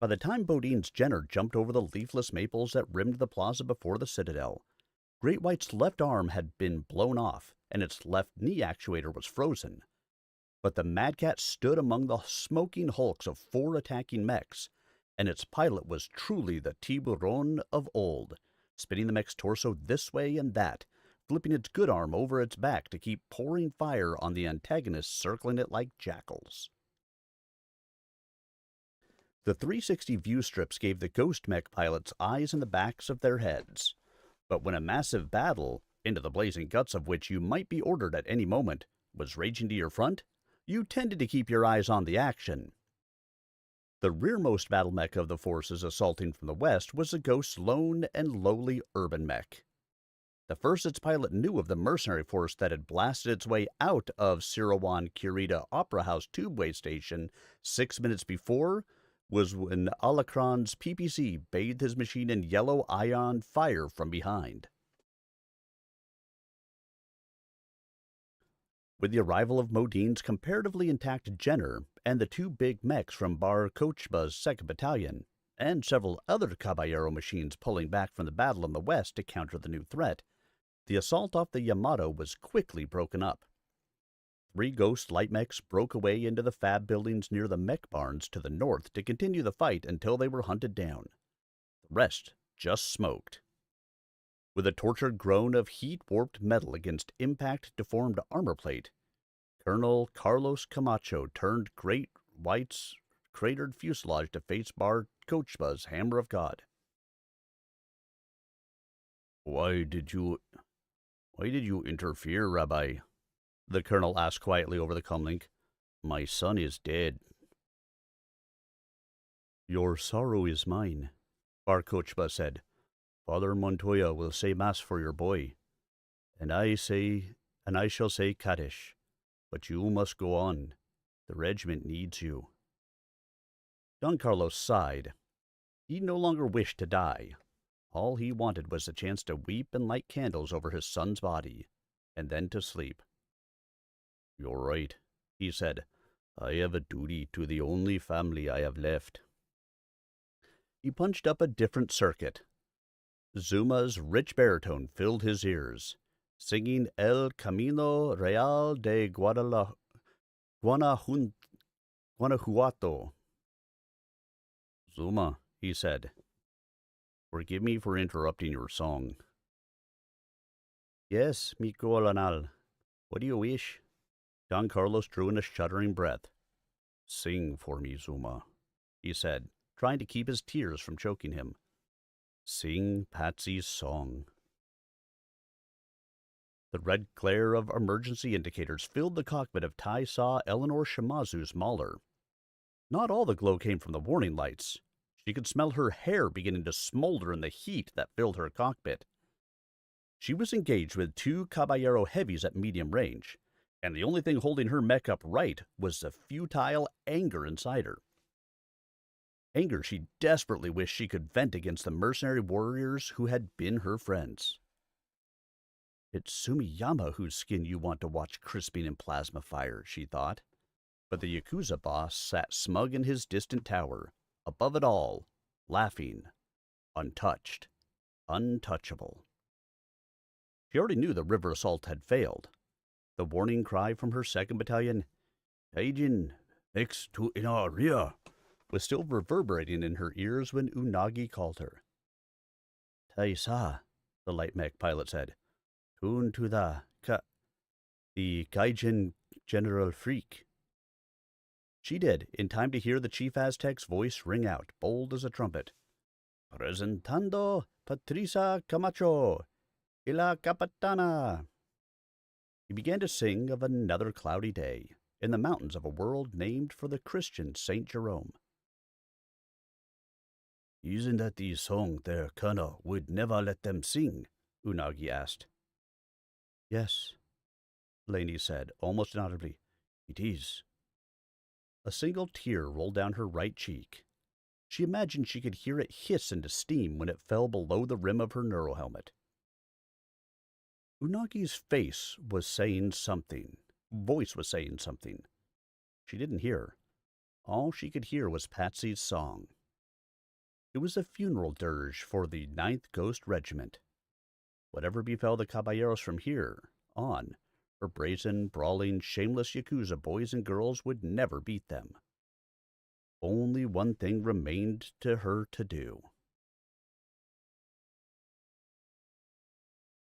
By the time Bodine's Jenner jumped over the leafless maples that rimmed the plaza before the Citadel, Great White's left arm had been blown off, and its left knee actuator was frozen. But the Mad Cat stood among the smoking hulks of 4 attacking mechs, and its pilot was truly the Tiburon of old, spinning the mech's torso this way and that, flipping its good arm over its back to keep pouring fire on the antagonists circling it like jackals. The 360 view strips gave the ghost mech pilots eyes in the backs of their heads. But when a massive battle, into the blazing guts of which you might be ordered at any moment, was raging to your front, you tended to keep your eyes on the action. The rearmost battle mech of the forces assaulting from the west was the Ghost's lone and lowly urban mech. The first its pilot knew of the mercenary force that had blasted its way out of Sirawan Kurita Opera House tubeway station 6 minutes before was when Alacron's PPC bathed his machine in yellow ion fire from behind. With the arrival of Modine's comparatively intact Jenner and the two big mechs from Bar Kochba's 2nd Battalion, and several other Caballero machines pulling back from the battle in the west to counter the new threat, the assault off the Yamato was quickly broken up. 3 Ghost light mechs broke away into the fab buildings near the mech barns to the north to continue the fight until they were hunted down. The rest just smoked. With a tortured groan of heat-warped metal against impact-deformed armor plate, Colonel Carlos Camacho turned Great White's cratered fuselage to face Bar Kochba's Hammer of God. Why did you interfere, Rabbi? The colonel asked quietly over the comlink. My son is dead. Your sorrow is mine, Bar Kochba said. Father Montoya will say mass for your boy, and I shall say Kaddish. But you must go on. The regiment needs you. Don Carlos sighed. He no longer wished to die. All he wanted was the chance to weep and light candles over his son's body, and then to sleep. You're right, he said. I have a duty to the only family I have left. He punched up a different circuit. Zuma's rich baritone filled his ears, singing El Camino Real de Guanajuato. Zuma, he said, forgive me for interrupting your song. Yes, mi coronel. What do you wish? Don Carlos drew in a shuddering breath. Sing for me, Zuma, he said, trying to keep his tears from choking him. Sing Patsy's song. The red glare of emergency indicators filled the cockpit of Tai-Sa Eleanor Shimazu's Mauler. Not all the glow came from the warning lights. She could smell her hair beginning to smolder in the heat that filled her cockpit. She was engaged with 2 Caballero heavies at medium range, and the only thing holding her mech upright was the futile anger inside her. Anger she desperately wished she could vent against the mercenary warriors who had been her friends. It's Sumiyama whose skin you want to watch crisping in plasma fire, she thought. But the Yakuza boss sat smug in his distant tower, above it all, laughing, untouched, untouchable. She already knew the river assault had failed. The warning cry from her 2nd Battalion, Taijin, mechs to in our rear, was still reverberating in her ears when Unagi called her. Tai-Sa, the light mech pilot said. Tune to the Gaijin General Freak. She did, in time to hear the Chief Aztec's voice ring out, bold as a trumpet. Presentando Patricia Camacho, y la Capitana. He began to sing of another cloudy day in the mountains of a world named for the Christian Saint Jerome. Isn't that the song their colonel would never let them sing? Unagi asked. Yes, Lainey said, almost inaudibly. It is. A single tear rolled down her right cheek. She imagined she could hear it hiss into steam when it fell below the rim of her neurohelmet. Unagi's face was saying something. Voice was saying something. She didn't hear. All she could hear was Patsy's song. It was a funeral dirge for the 9th Ghost Regiment. Whatever befell the Caballeros from here on, her brazen, brawling, shameless Yakuza boys and girls would never beat them. Only one thing remained to her to do.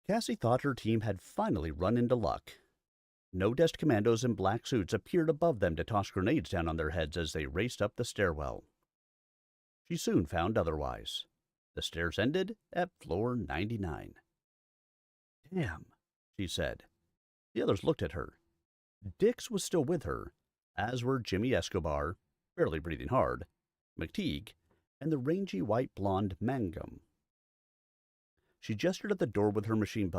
Cassie thought her team had finally run into luck. No desk commandos in black suits appeared above them to toss grenades down on their heads as they raced up the stairwell. She soon found otherwise. The stairs ended at floor 99. Damn, she said. The others looked at her. Dix was still with her, as were Jimmy Escobar, barely breathing hard, McTeague, and the rangy white blonde Mangum. She gestured at the door with her machine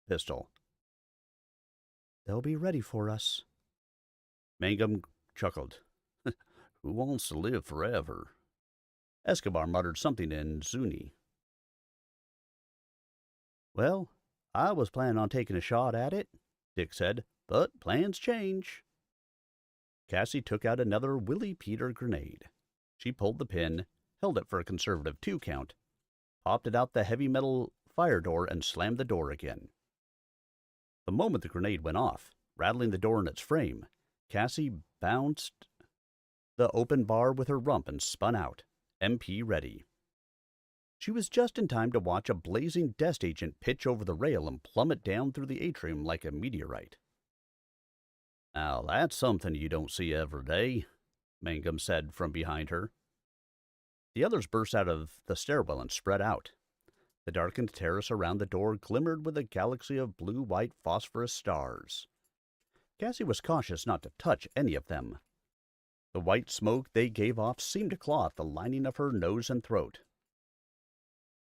pistol. "They'll be ready for us." Mangum chuckled. "Who wants to live forever?" Escobar muttered something in Zuni. "Well, I was planning on taking a shot at it," Dick said, "but plans change." Cassie took out another Willie Peter grenade. She pulled the pin, held it for a conservative 2 count, popped it out the heavy metal fire door, and slammed the door again. The moment the grenade went off, rattling the door in its frame, Cassie bounced the open bar with her rump and spun out, MP ready. She was just in time to watch a blazing desk agent pitch over the rail and plummet down through the atrium like a meteorite. "Now that's something you don't see every day," Mangum said from behind her. The others burst out of the stairwell and spread out. The darkened terrace around the door glimmered with a galaxy of blue-white phosphorus stars. Cassie was cautious not to touch any of them. The white smoke they gave off seemed to clot the lining of her nose and throat.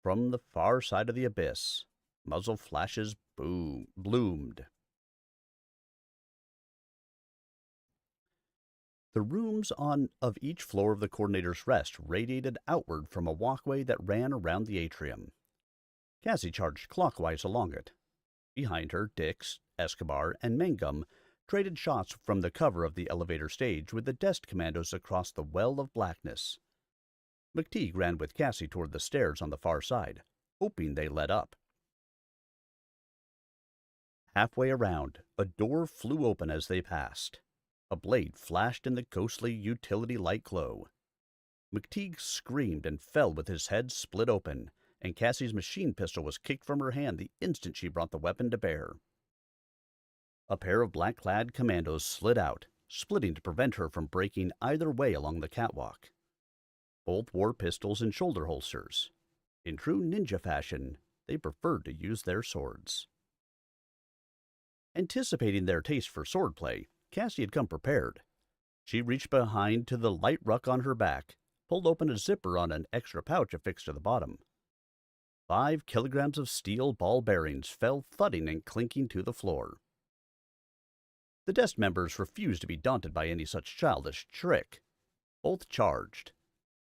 From the far side of the abyss, muzzle flashes bloomed. The rooms of each floor of the Coordinator's Rest radiated outward from a walkway that ran around the atrium. Cassie charged clockwise along it. Behind her, Dix, Escobar, and Mangum traded shots from the cover of the elevator stage with the desk commandos across the well of blackness. McTeague ran with Cassie toward the stairs on the far side, hoping they led up. Halfway around, a door flew open as they passed. A blade flashed in the ghostly utility light glow. McTeague screamed and fell with his head split open, and Cassie's machine pistol was kicked from her hand the instant she brought the weapon to bear. A pair of black-clad commandos slid out, splitting to prevent her from breaking either way along the catwalk. Both wore pistols and shoulder holsters. In true ninja fashion, they preferred to use their swords. Anticipating their taste for swordplay, Cassie had come prepared. She reached behind to the light ruck on her back, pulled open a zipper on an extra pouch affixed to the bottom. 5 kilograms of steel ball bearings fell thudding and clinking to the floor. The desk members refused to be daunted by any such childish trick. Both charged.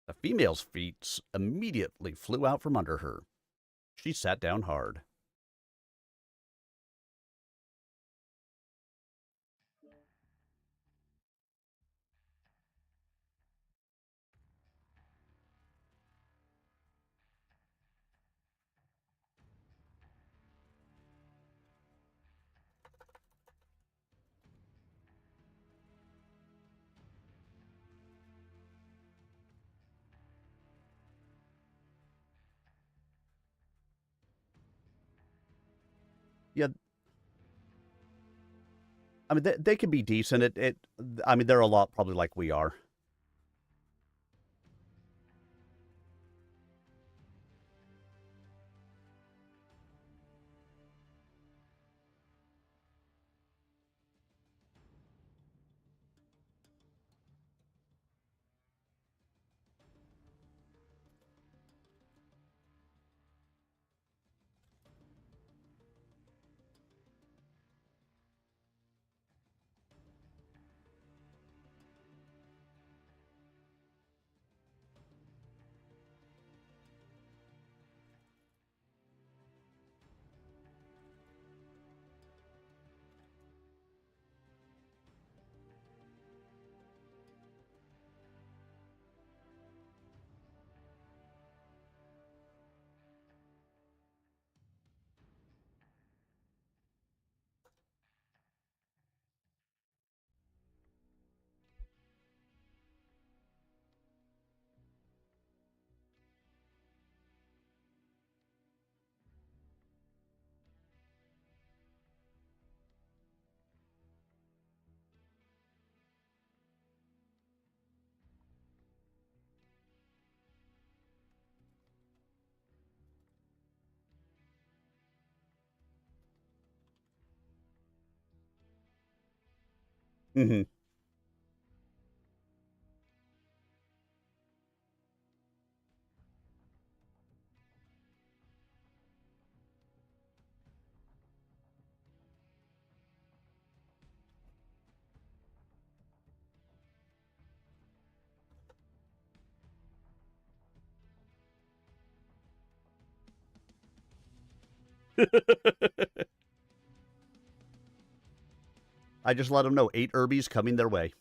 The female's feet immediately flew out from under her. She sat down hard. Yeah, I mean, they can be decent. I mean, they're a lot probably like we are. Mm-hmm. I just let them know 8 Irbies coming their way.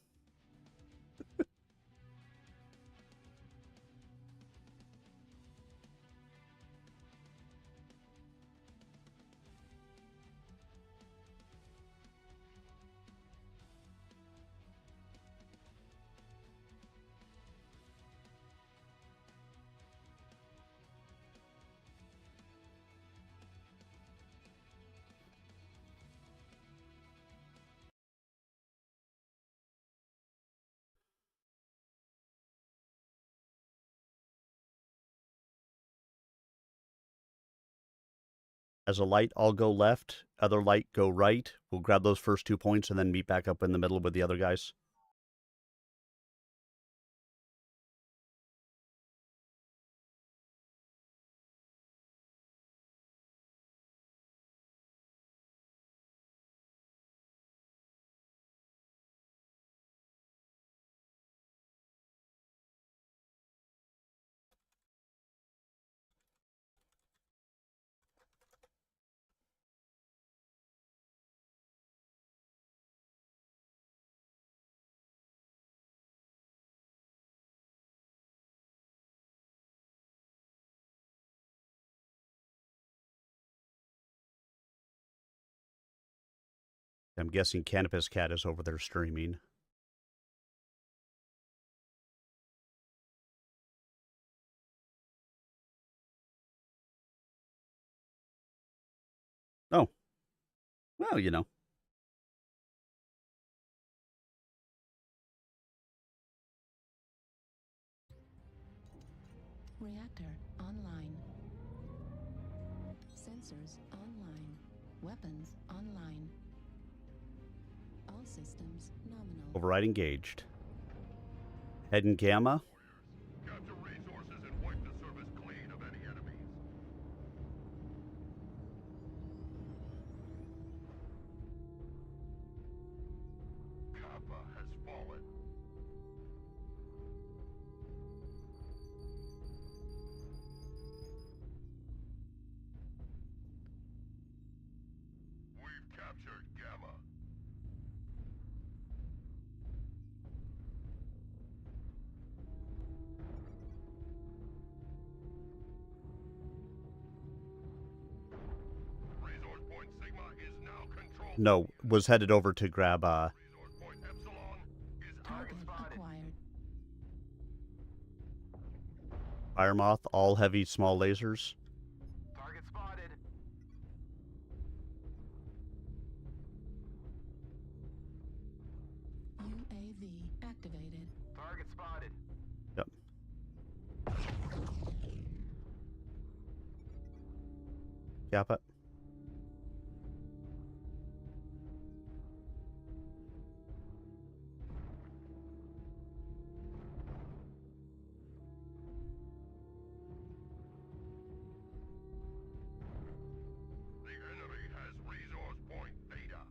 As a light, I'll go left. Other light, go right. We'll grab those first 2 points and then meet back up in the middle with the other guys. I'm guessing Canopus Cat is over there streaming. Oh. Well, you know. Reactor online. Sensors online. Weapons online. All systems nominal. Override engaged. Head and Gamma. Capture resources and wipe the surface clean of any enemies. Kappa has fallen. We've captured Gamma. Resource point Sigma is now controlled. No, was headed over to grab Resource point Epsilon is Target spotted. acquired. Fire Moth, all heavy, small lasers. Target spotted. UAV activated. Target spotted. Yep. Kappa. The enemy has resource point Theta.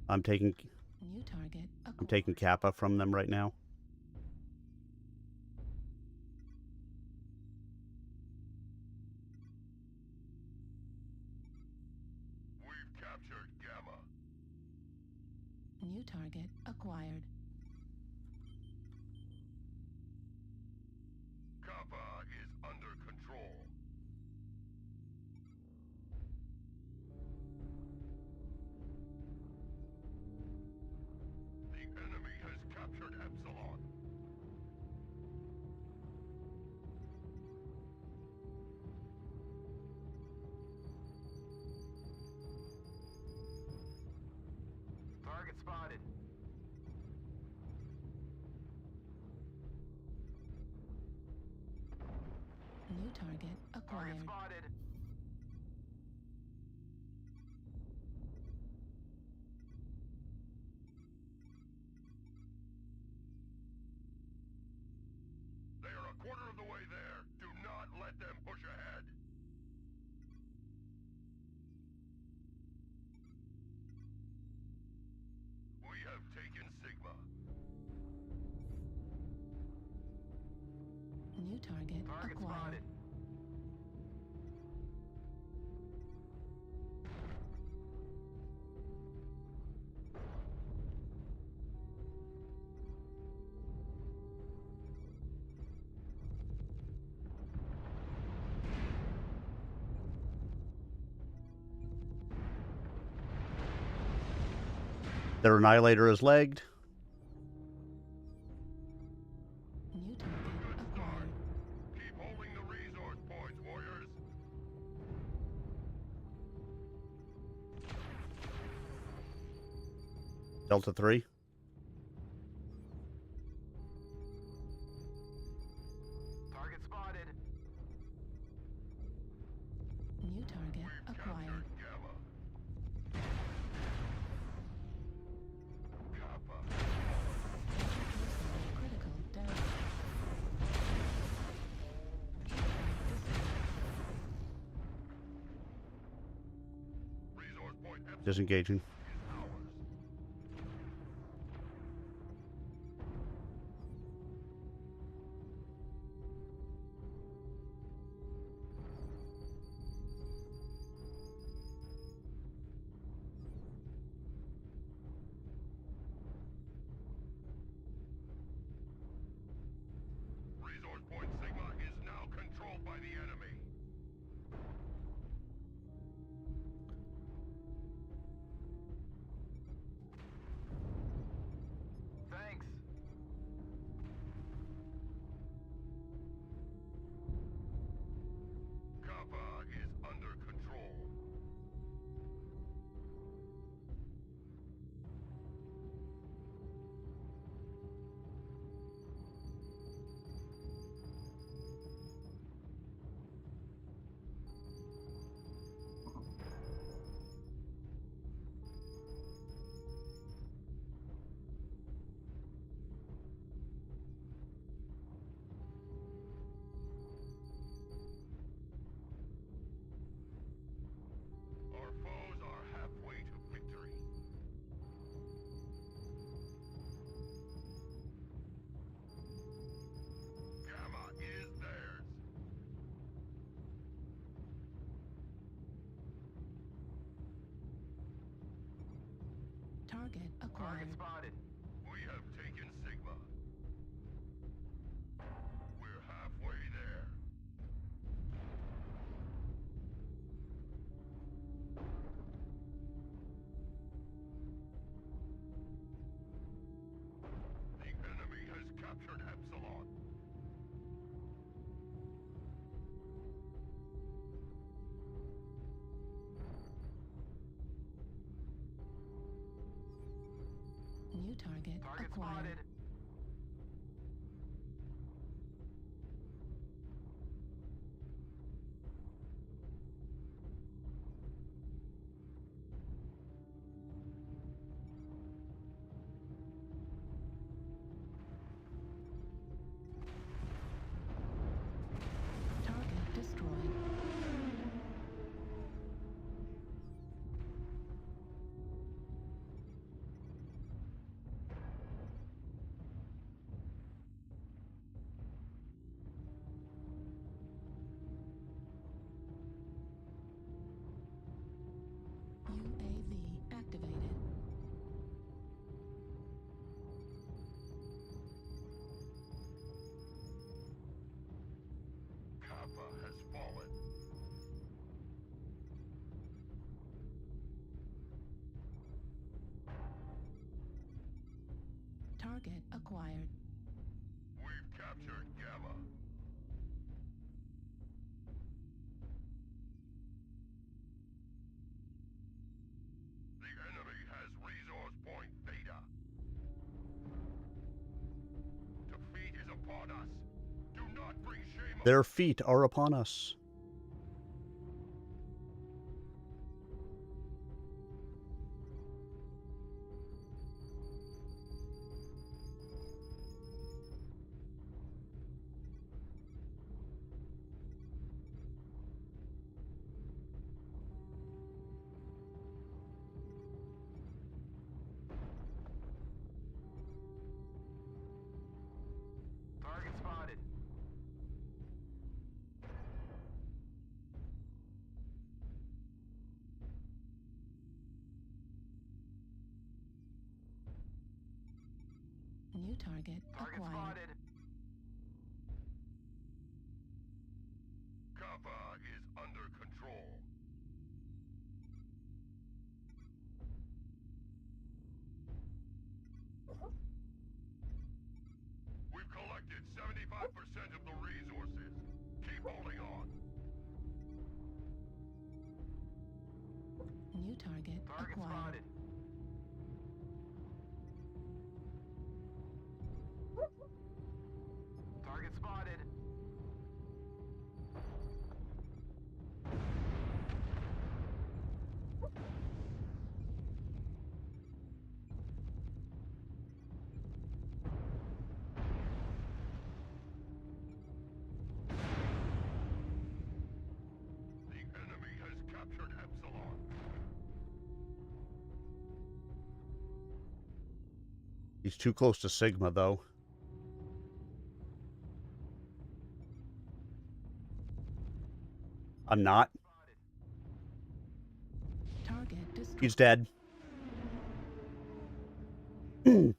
I'm taking New target acquired. I'm taking Kappa from them right now. We've captured Gamma. New target acquired. Kappa is under control. The enemy has captured Epsilon. Target spotted. New target acquired. Spotted. They are a quarter of the way there. Do not let them push ahead. We have taken Sigma. New New target acquired. Their Annihilator is legged. New target acquired. Keep holding the resource points, warriors. Delta 3. Target spotted. New target acquired. Gamma. Kappa. Critical damage. Resource point Epsilon Disengaging. is ours. Resource point Sigma is now controlled by the enemy. Thanks. Kappa is under control. Our foes are halfway to victory. Gamma is theirs. Target acquired. Spotted. We have taken Sigma. We're halfway there. The enemy has captured Epsilon. New target acquired. Target destroyed. UAV activated. Kappa has fallen. Target acquired. We've captured Gamma. The enemy has resource point Theta. Defeat is upon us. Do not bring shame on Their feet are upon us. Target spotted. New target acquired. Kappa is under control. We've collected 75% of the resources. Keep holding on. New target acquired. Target spotted. The enemy has captured Epsilon. He's too close to Sigma, though. I'm not. Target destroyed. He's dead. Target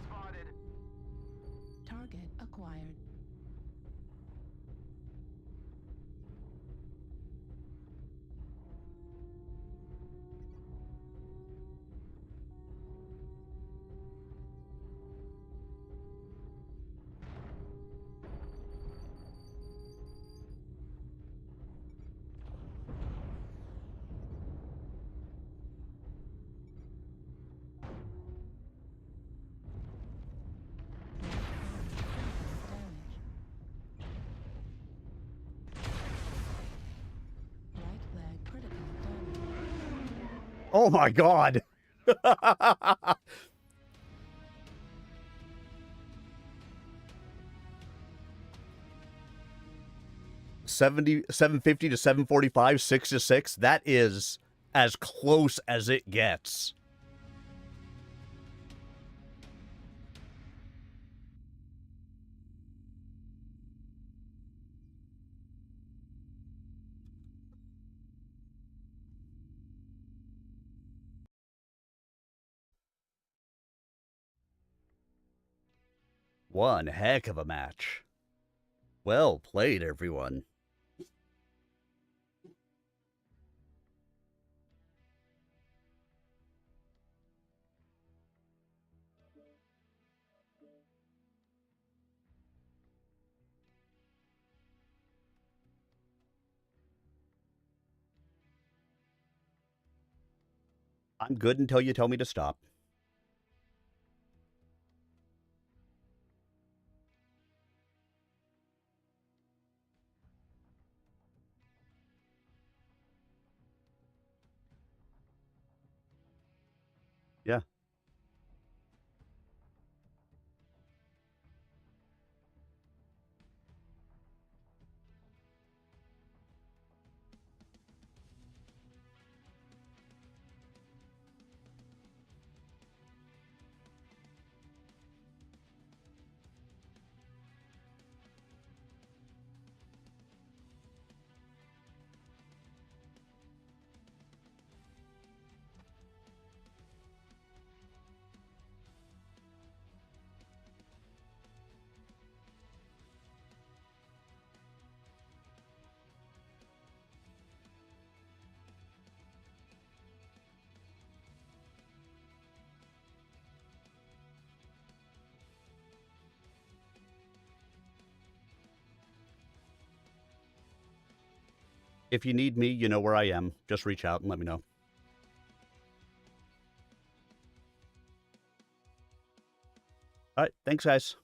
spotted. Target acquired. Right leg critical damage. Oh my god! 750 to 745, 6 to 6. That is as close as it gets. One heck of a match. Well played, everyone. I'm good until you tell me to stop. Yeah. If you need me, you know where I am. Just reach out and let me know. All right. Thanks, guys.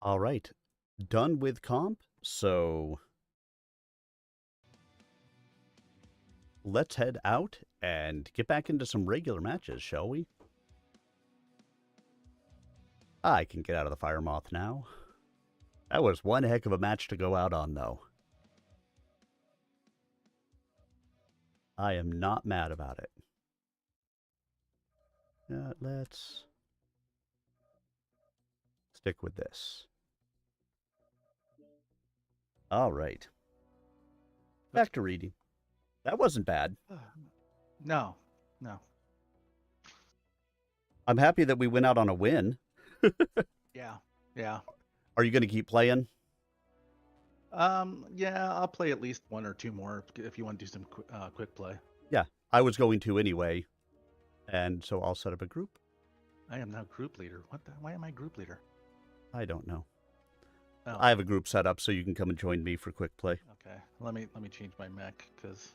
All right. Done with comp, so let's head out and get back into some regular matches, shall we? I can get out of the Fire Moth now. That was one heck of a match to go out on, though. I am not mad about it. Let's stick with this. All right. Back to reading. That wasn't bad. No, no. I'm happy that we went out on a win. Yeah, yeah. Are you going to keep playing? Yeah, I'll play at least one or two more if you want to do some quick play. Yeah, I was going to anyway. And so I'll set up a group. I am now group leader. Why am I group leader? I don't know. Oh, I have a group set up so you can come and join me for quick play. okay. Let me change my mech because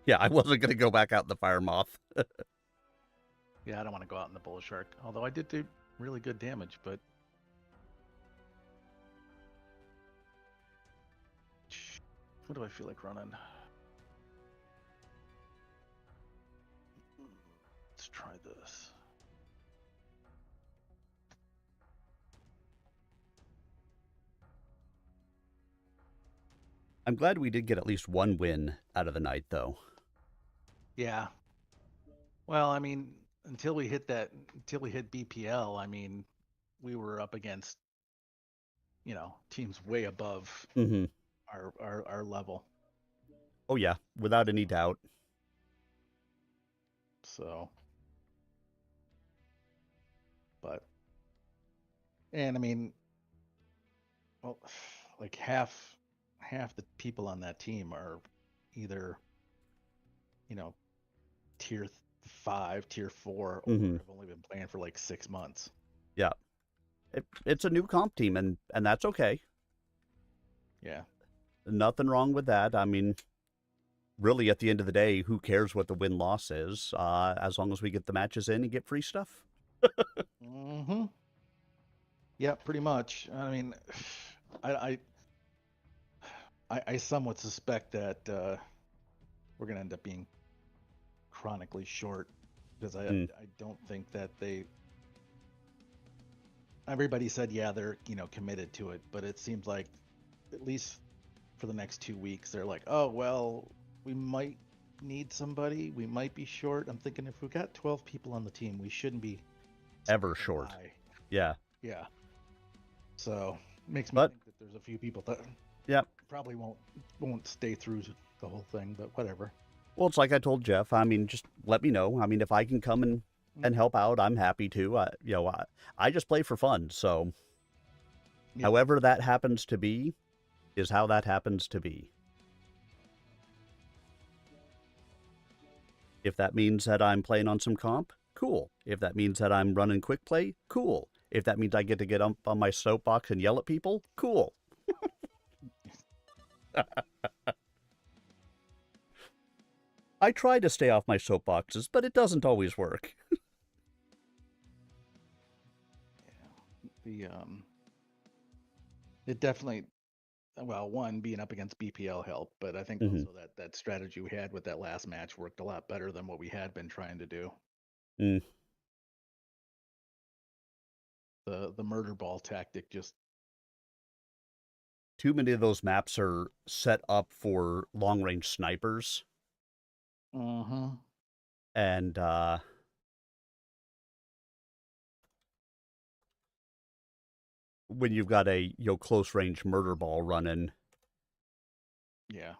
Yeah, I wasn't going to go back out in the fire moth. yeah, I don't want to go out in the bull shark. Although I did do really good damage, but what do I feel like running? Let's try this. I'm glad we did get at least one win out of the night, though. Yeah. Well, I mean, until we hit BPL, I mean, we were up against, teams way above Mm-hmm. our level. Oh, yeah, without any doubt. So, and I mean, well, like half the people on that team are either, tier 5, tier 4, or Mhm. have only been playing for like 6 months. Yeah. It's a new comp team, and that's okay. Yeah. Nothing wrong with that. I mean, really, at the end of the day, who cares what the win-loss is, as long as we get the matches in and get free stuff? Mm-hmm. Yeah, pretty much. I mean, I somewhat suspect that we're gonna end up being chronically short because I don't think that everybody said they're committed to it, but it seems like at least for the next 2 weeks they're like, oh well, we might need somebody, we might be short. I'm thinking if we got 12 people on the team, we shouldn't be Ever short. high. Yeah. Yeah. So makes me But- think that there's a few people that Yep. probably won't stay through the whole thing, but whatever. Well, it's like I told Jeff. I mean, just let me know. I mean, if I can come and help out, I'm happy to. I just play for fun. So, Yeah. however that happens to be, is how that happens to be. If that means that I'm playing on some comp, cool. If that means that I'm running quick play, cool. If that means I get to get up on my soapbox and yell at people, cool. I try to stay off my soapboxes, but it doesn't always work. It definitely, well, one, being up against BPL helped, but I think Mhm. also that strategy we had with that last match worked a lot better than what we had been trying to do. Mm. The murder ball tactic just Too many of those maps are set up for long-range snipers, and when you've got a close-range murder ball running, yeah,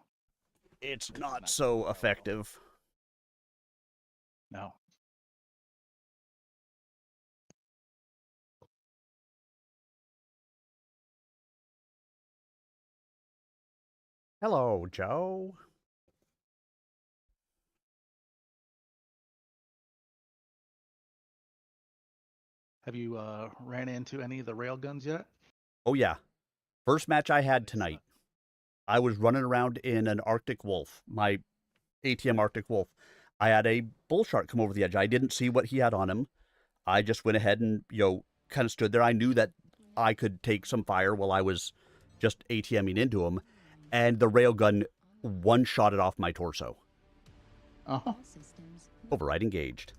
it's not not gonna so go well. effective. no. Hello, Joe. Have you ran into any of the railguns yet? Oh, yeah. First match I had Nice. tonight. I was running around in an Arctic Wolf, my ATM Arctic Wolf. I had a bull shark come over the edge. I didn't see what he had on him. I just went ahead and, kind of stood there. I knew that I could take some fire while I was just ATMing into him. And the railgun one-shotted off my torso. Uh-huh. All systems. Override engaged.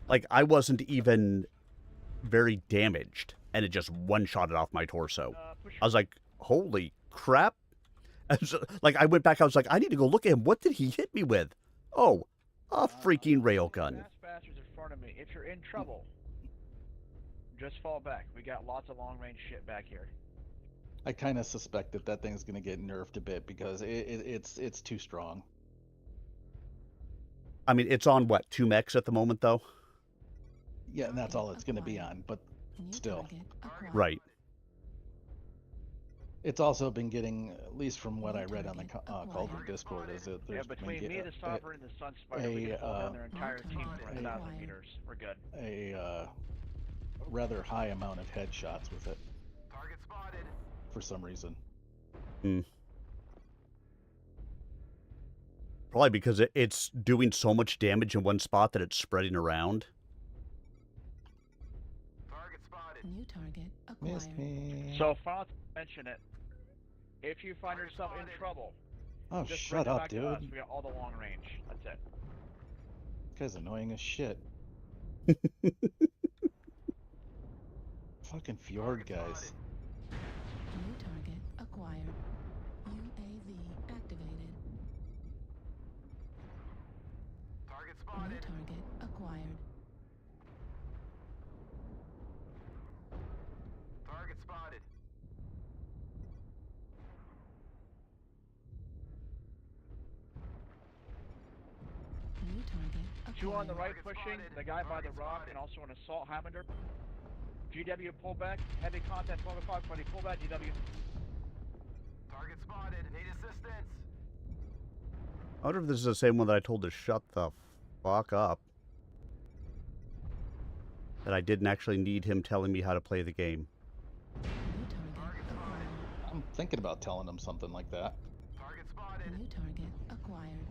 Like, I wasn't even very damaged, and it just one-shotted off my torso. I was like, holy crap. And so, like, I went back, I was like, I need to go look at him. What did he hit me with? Oh, a freaking railgun. Fast bastards in front of me. If you're in trouble, just fall back. We got lots of long-range shit back here. I kind of suspect that that thing's gonna get nerfed a bit because it's too strong. I mean, it's on what, 2 mechs at the moment, though? Yeah, and that's all it's gonna be on. But New still. target acquired. Right. it's also been getting, at least from what New I read on the target Cauldron acquired. Discord, is that Yeah, there's been between me, the Sovereign, and the Sun Spider, we can hold down their entire team for target 1,000 acquired. meters. We're good. a rather high amount of headshots with it Target spotted. for some reason. Probably because it's doing so much damage in one spot that it's spreading around. Target spotted. New target Missed acquired. me. So, final to mention it. If you find yourself in trouble, Oh, just shut bring it up, back dude. to us. We got all the long range. That's it. This guy's annoying as shit. Fucking Fjord guys. New target acquired. UAV activated. Target New spotted. target acquired. Target spotted. New target acquired. Two on the right Target pushing, spotted. the guy by the Target rock, spotted. and also an assault Highlander. GW pull back, heavy contact 12 o'clock, buddy, pull back, GW. Target spotted. Need assistance. I wonder if this is the same one that I told to shut the fuck up. That I didn't actually need him telling me how to play the game. New target acquired. I'm thinking about telling him something like that. Target spotted. New target acquired.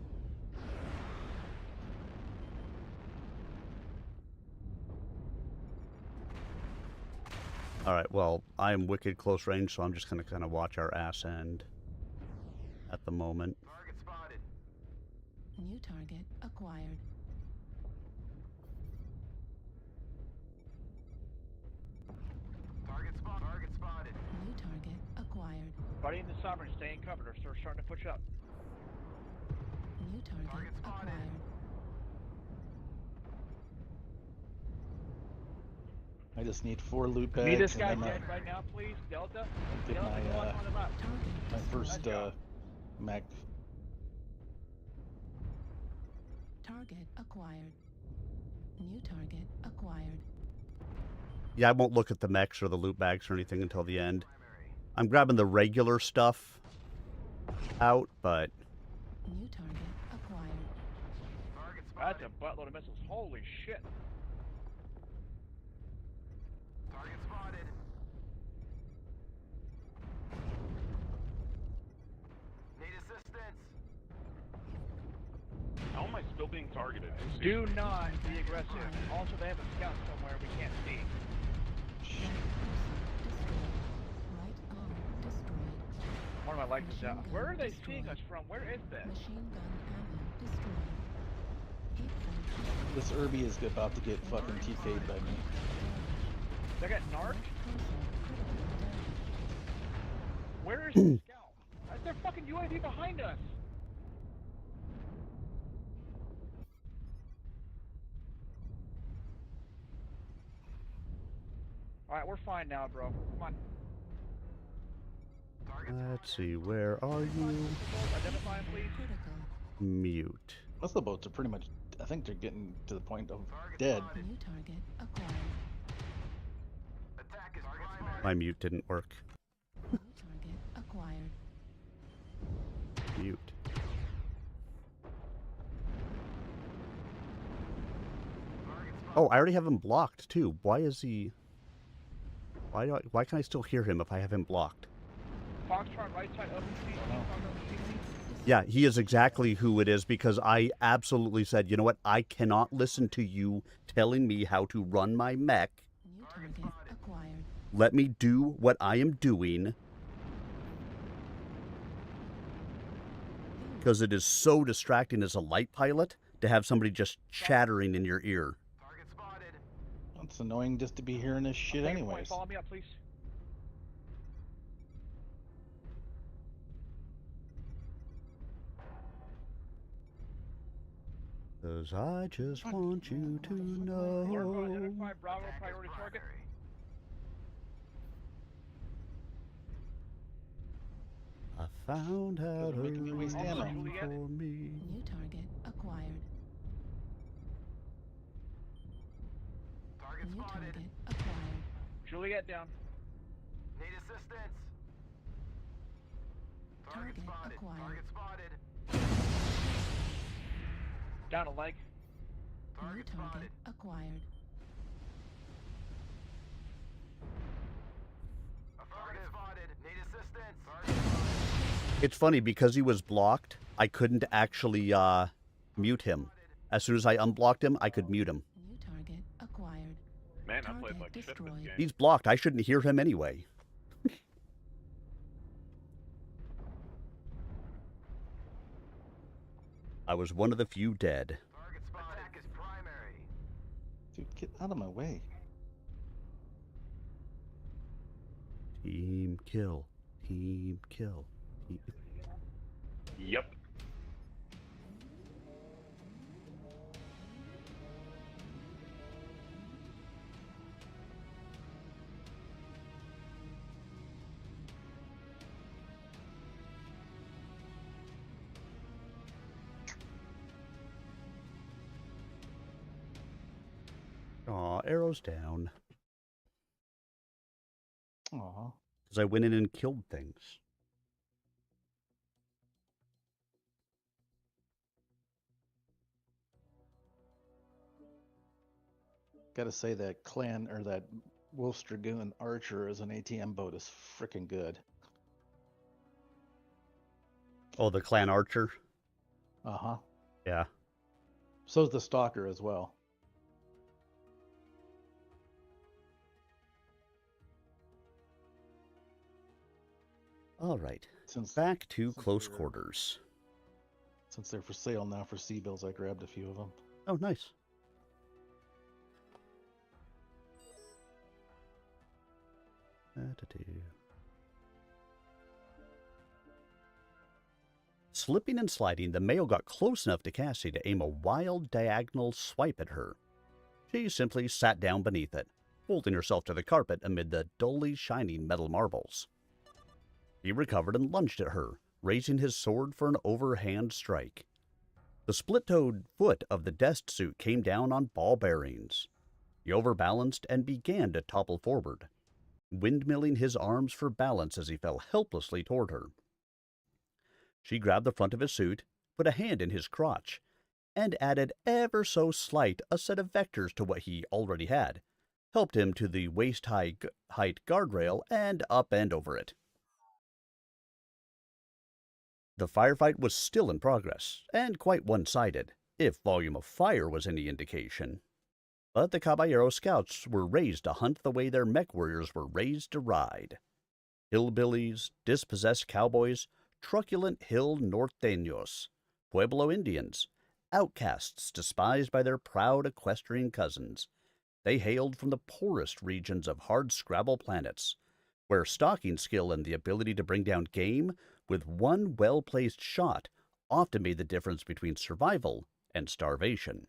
Alright, well, I am wicked close range, so I'm just going to kind of watch our ass end at the moment. Target spotted. New target acquired. Target spotted. New target acquired. Buddy and the Sovereign, stay in cover, they're starting to push up. New target Target spotted. acquired. I just need 4 loot bags Need this and guy then dead right now, please, Delta. get Delta, my, go on the map. Target my destroyed. first go. mech. Target acquired. New target acquired. Yeah, I won't look at the mechs or the loot bags or anything until the end. I'm grabbing the regular stuff out, but New target acquired. Target That's spotted. a buttload of missiles, holy shit. Target spotted. Need assistance. How am I still being targeted? Do not be aggressive. Also, they have a scout somewhere we can't see. Right arm destroyed. One of my legs is out. Machine Where gun are they seeing destroyed. us from? Where is this? Machine gun ammo destroyed. Hit point This Irby is about to get fucking TK'd by me. They got narc? right cursor critical damage. Where is the scout? That's their fucking UAV behind us. Alright, we're fine now, bro. Come on. let's see, where are you? Identify him, please. Critical. Mute. Most of the boats are pretty much, I think they're getting to the point of dead. New target acquired. Attack is primary. My mute didn't work. New target acquired. Mute. Oh, I already have him blocked too. Why is he? Why can I still hear him if I have him blocked? Foxtrot, right side, open seat. Yeah, he is exactly who it is because I absolutely said, you know what? I cannot listen to you telling me how to run my mech. New target acquired. Let me do what I am doing. Because it is so distracting as a light pilot to have somebody just chattering in your ear. Target spotted. It's annoying just to be hearing this shit Take a point. anyways. Follow me up, please. 'Cause I just want you to Alert, know. identify Bravo priority target. I found out Doesn't a make me waste reason ammo. for me. New target acquired. Target New spotted. target acquired. Juliet down. Need assistance. Target Target spotted. acquired. Target spotted. Down a leg. New Target target spotted. acquired. Target spotted. Need assistance. Target spotted. It's funny because he was blocked. I couldn't actually mute him. As soon as I unblocked him, I could mute him. New target acquired. Man, I played Target like shit this destroyed. game. He's blocked. I shouldn't hear him anyway. I was one of the few dead. Target spotted. Attack is primary. Dude, get out of my way. Team kill. Team kill. Yep. Aw, arrows down. Aw. Because I went in and killed things. Gotta say that clan or that Wolf's Dragoon Archer as an ATM boat is freaking good. Oh, the clan archer? Uh-huh. Yeah. So's the Stalker as well. All right. Since Back to Since close they're- quarters. since they're for sale now for C-bills, I grabbed a few of them. Oh, nice. Slipping and sliding, the male got close enough to Cassie to aim a wild diagonal swipe at her. She simply sat down beneath it, holding herself to the carpet amid the dully shining metal marbles. He recovered and lunged at her, raising his sword for an overhand strike. The split-toed foot of the desk suit came down on ball bearings. He overbalanced and began to topple forward, windmilling his arms for balance as he fell helplessly toward her. She grabbed the front of his suit, put a hand in his crotch, and added ever so slight a set of vectors to what he already had, helped him to the waist-height guardrail and upend over it. The firefight was still in progress, and quite one-sided, if volume of fire was any indication. But the Caballero scouts were raised to hunt the way their mech warriors were raised to ride. Hillbillies, dispossessed cowboys, truculent hill norteños, Pueblo Indians, outcasts despised by their proud equestrian cousins. They hailed from the poorest regions of hard-scrabble planets, where stalking skill and the ability to bring down game with one well-placed shot often made the difference between survival and starvation.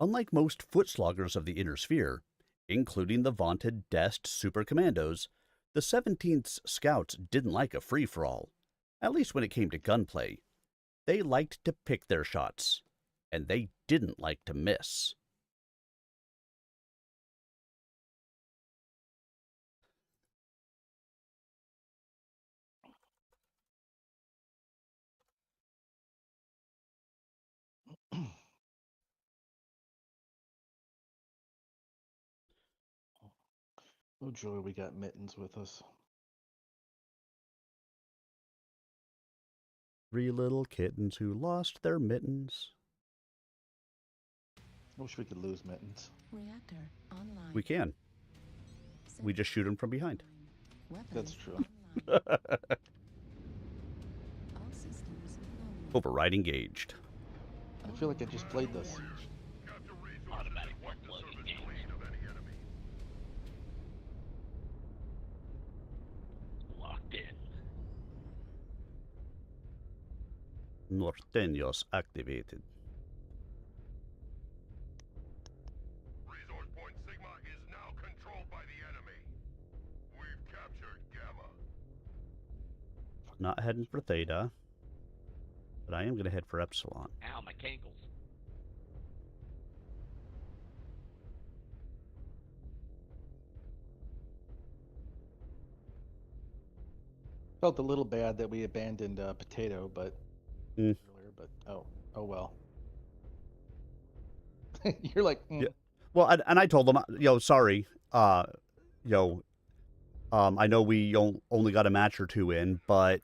Unlike most foot sloggers of the inner sphere, including the vaunted Dest Super Commandos, the 17th Scouts didn't like a free-for-all, at least when it came to gunplay. They liked to pick their shots, and they didn't like to miss. Oh joy, we got Mittens with us. 3 little kittens who lost their mittens. I wish we could lose Mittens. Reactor online. We can. We just shoot them from behind. Weapons That's true. online. All systems nominal. Override engaged. I feel like I just played this. Automatic workload engaged. Locked in. Norteños activated. Not heading for Theta. But I am going to head for Epsilon. Ow, my cankles. Felt a little bad that we abandoned Potato, but Mm. earlier, but oh well. You're like, Yeah. Well, and I told them, sorry, I know we only got a match or two in, but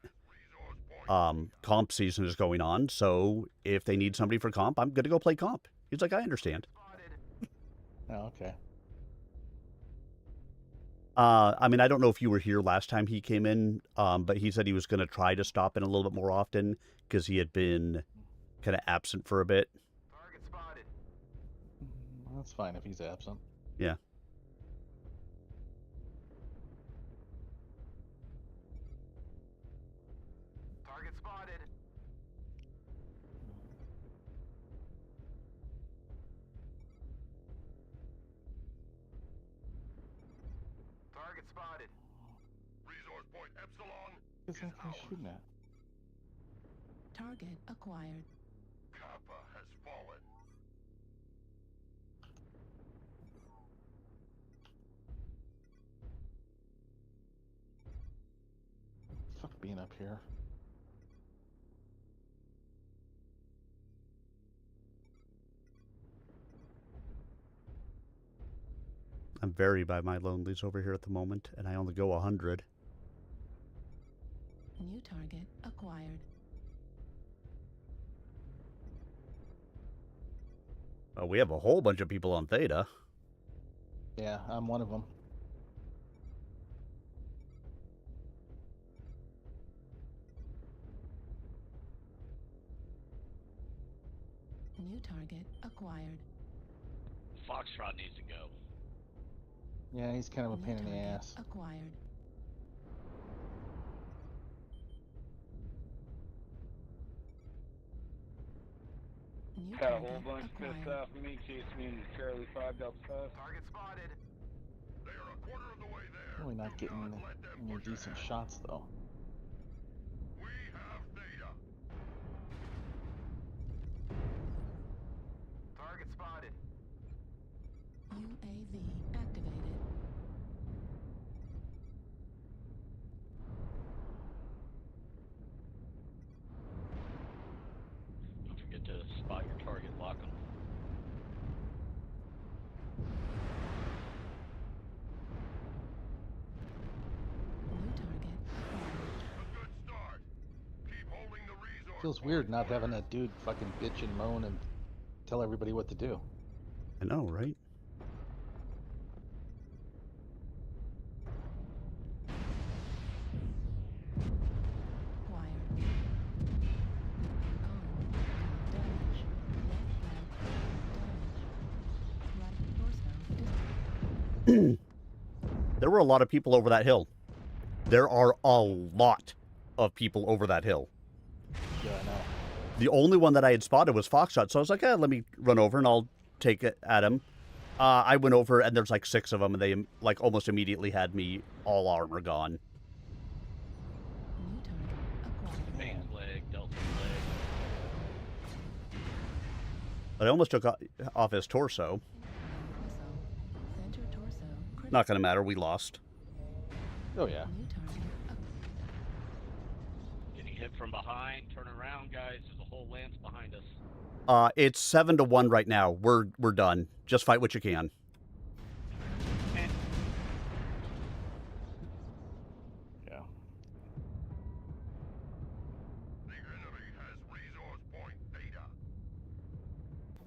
comp season is going on, so if they need somebody for comp, I'm going to go play comp. He's like, I understand. Oh, okay. I mean, I don't know if you were here last time he came in, but he said he was going to try to stop in a little bit more often because he had been kind of absent for a bit. Target spotted. That's fine if he's absent. Yeah. Target spotted. Target spotted. Resource point Epsilon. What's that thing shooting at? Target acquired. Kappa has fallen. Fuck being up here. I'm very by my lonelies over here at the moment, and I only go 100. New target acquired. Oh, we have a whole bunch of people on Theta. Yeah, I'm one of them. New target acquired. Foxtrot needs to go. Yeah, he's kind of a New pain in the target ass. acquired. New Got a target whole bunch pissed acquired. off of me, chasing me into Charlie 5 Delta 5. Target spotted. They are a quarter of the way there. Really not Do getting not let them any push decent ahead. shots though. We have Theta. Target spotted. UAV activated. Don't forget to spot your target, lock them. New target acquired. A good start. Keep holding the resource. Feels weird not having that dude fucking bitch and moan and tell everybody what to do. I know, right? Acquired. Arm. Damage. Left leg. Damage. Right torso. There were a lot of people over that hill. There are a lot of people over that hill. Yeah, I know. The only one that I had spotted was Foxtrot, so I was like, let me run over and I'll take it at him. I went over and there's like 6 of them, and they like almost immediately had me all armor gone. New target acquired. Main leg, Delta leg. But I almost took off his torso. Center torso. Critical. Not gonna matter, we lost. Oh yeah. New target Getting hit from behind. Turn around, guys. There's a whole lance behind us. It's 7-1 right now. We're done. Just fight what you can. Yeah. The enemy has resource point Theta.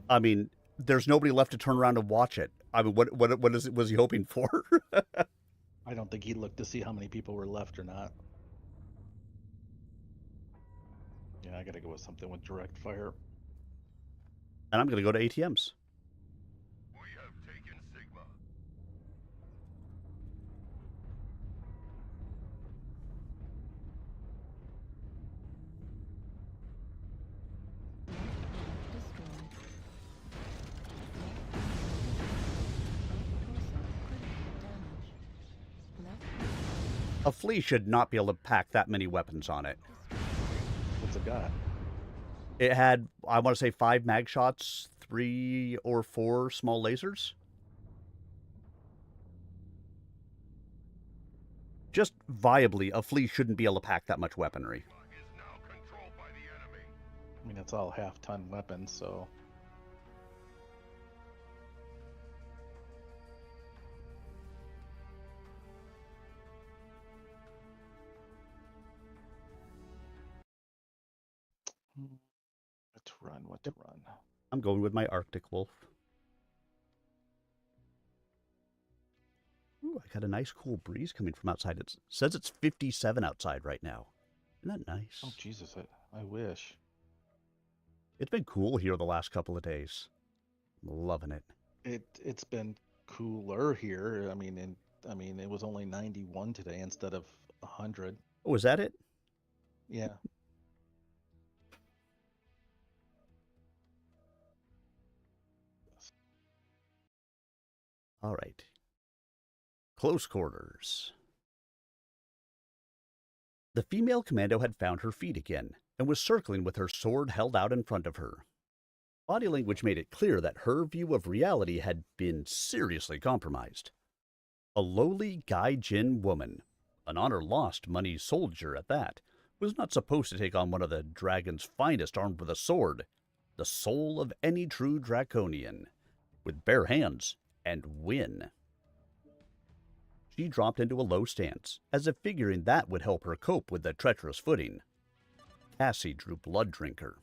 I mean, there's nobody left to turn around and watch it. I mean, what was he hoping for? I don't think he looked to see how many people were left or not. Yeah, I gotta go with something with direct fire. And I'm gonna go to ATMs. We have taken Sigma. destroyed. Torso critical damage. Left A flea should not be able to pack that many weapons on it. What's it got? It had, I want to say, 5 mag shots, 3 or 4 small lasers. Just viably, a flea shouldn't be able to pack that much weaponry. I mean, it's all half-ton weapons, so... What to run? I'm going with my Arctic Wolf. Ooh, I got a nice cool breeze coming from outside. It says it's 57 outside right now. Isn't that nice? Oh, Jesus, I wish. It's been cool here the last couple of days. Loving it. It's been cooler here. I mean, it was only 91 today instead of 100. Oh, is that it? Yeah. All right. Close quarters. The female commando had found her feet again and was circling with her sword held out in front of her. Body language made it clear that her view of reality had been seriously compromised. A lowly Gaijin woman, an honor-lost money soldier at that, was not supposed to take on one of the dragon's finest armed with a sword, the soul of any true draconian, with bare hands, and win. She dropped into a low stance, as if figuring that would help her cope with the treacherous footing. Cassie drew Blood Drinker.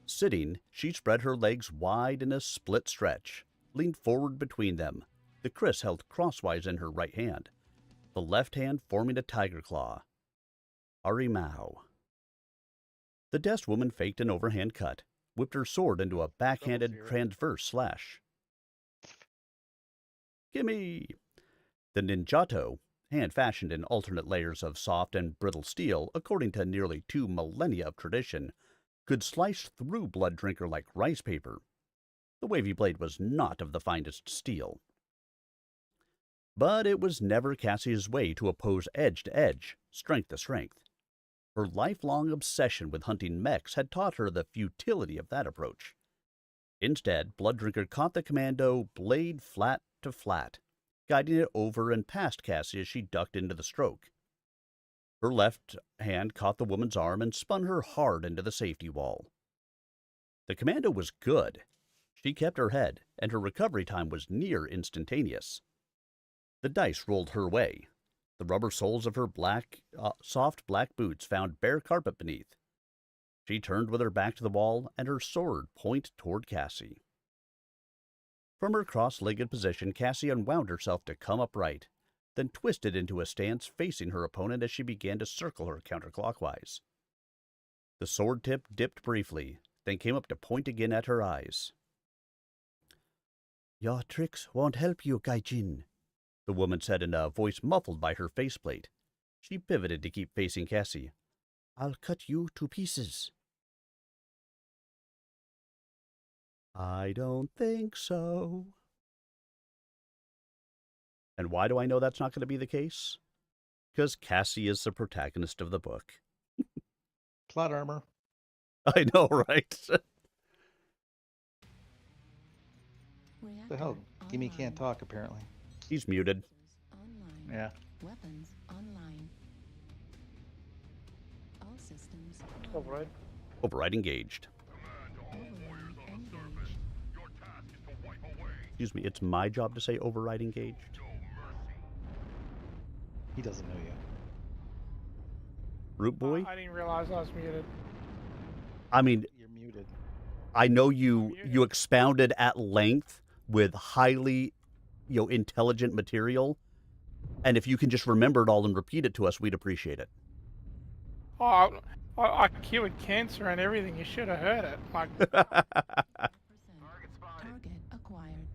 Sitting, she spread her legs wide in a split stretch, leaned forward between them, the kris held crosswise in her right hand, the left hand forming a tiger claw. Arimau. The desk woman faked an overhand cut, whipped her sword into a backhanded transverse slash. Gimme! The ninjato, hand-fashioned in alternate layers of soft and brittle steel according to nearly 2 millennia of tradition, could slice through Blood Drinker like rice paper. The wavy blade was not of the finest steel. But it was never Cassie's way to oppose edge to edge, strength to strength. Her lifelong obsession with hunting mechs had taught her the futility of that approach. Instead, Blood Drinker caught the commando blade flat to flat, guiding it over and past Cassie as she ducked into the stroke. Her left hand caught the woman's arm and spun her hard into the safety wall. The commando was good. She kept her head, and her recovery time was near instantaneous. The dice rolled her way. The rubber soles of her soft black boots found bare carpet beneath. She turned with her back to the wall and her sword point toward Cassie. From her cross-legged position, Cassie unwound herself to come upright, then twisted into a stance facing her opponent as she began to circle her counterclockwise. The sword tip dipped briefly, then came up to point again at her eyes. "Your tricks won't help you, Gaijin," the woman said in a voice muffled by her faceplate. She pivoted to keep facing Cassie. "I'll cut you to pieces." "I don't think so." And why do I know that's not going to be the case? Because Cassie is the protagonist of the book. Plot armor. I know, right? The hell? Gimme can't talk, apparently. He's muted. Online. Yeah. Weapons online. All systems. Override. Override engaged. Override engaged. Excuse me, it's my job to say override engaged. He doesn't know you. Root boy? I didn't realize I was muted. I mean, You're muted. I know you expounded at length with highly, intelligent material. And if you can just remember it all and repeat it to us, we'd appreciate it. Oh, I cured cancer and everything. You should have heard it. Like, 100%. Target acquired.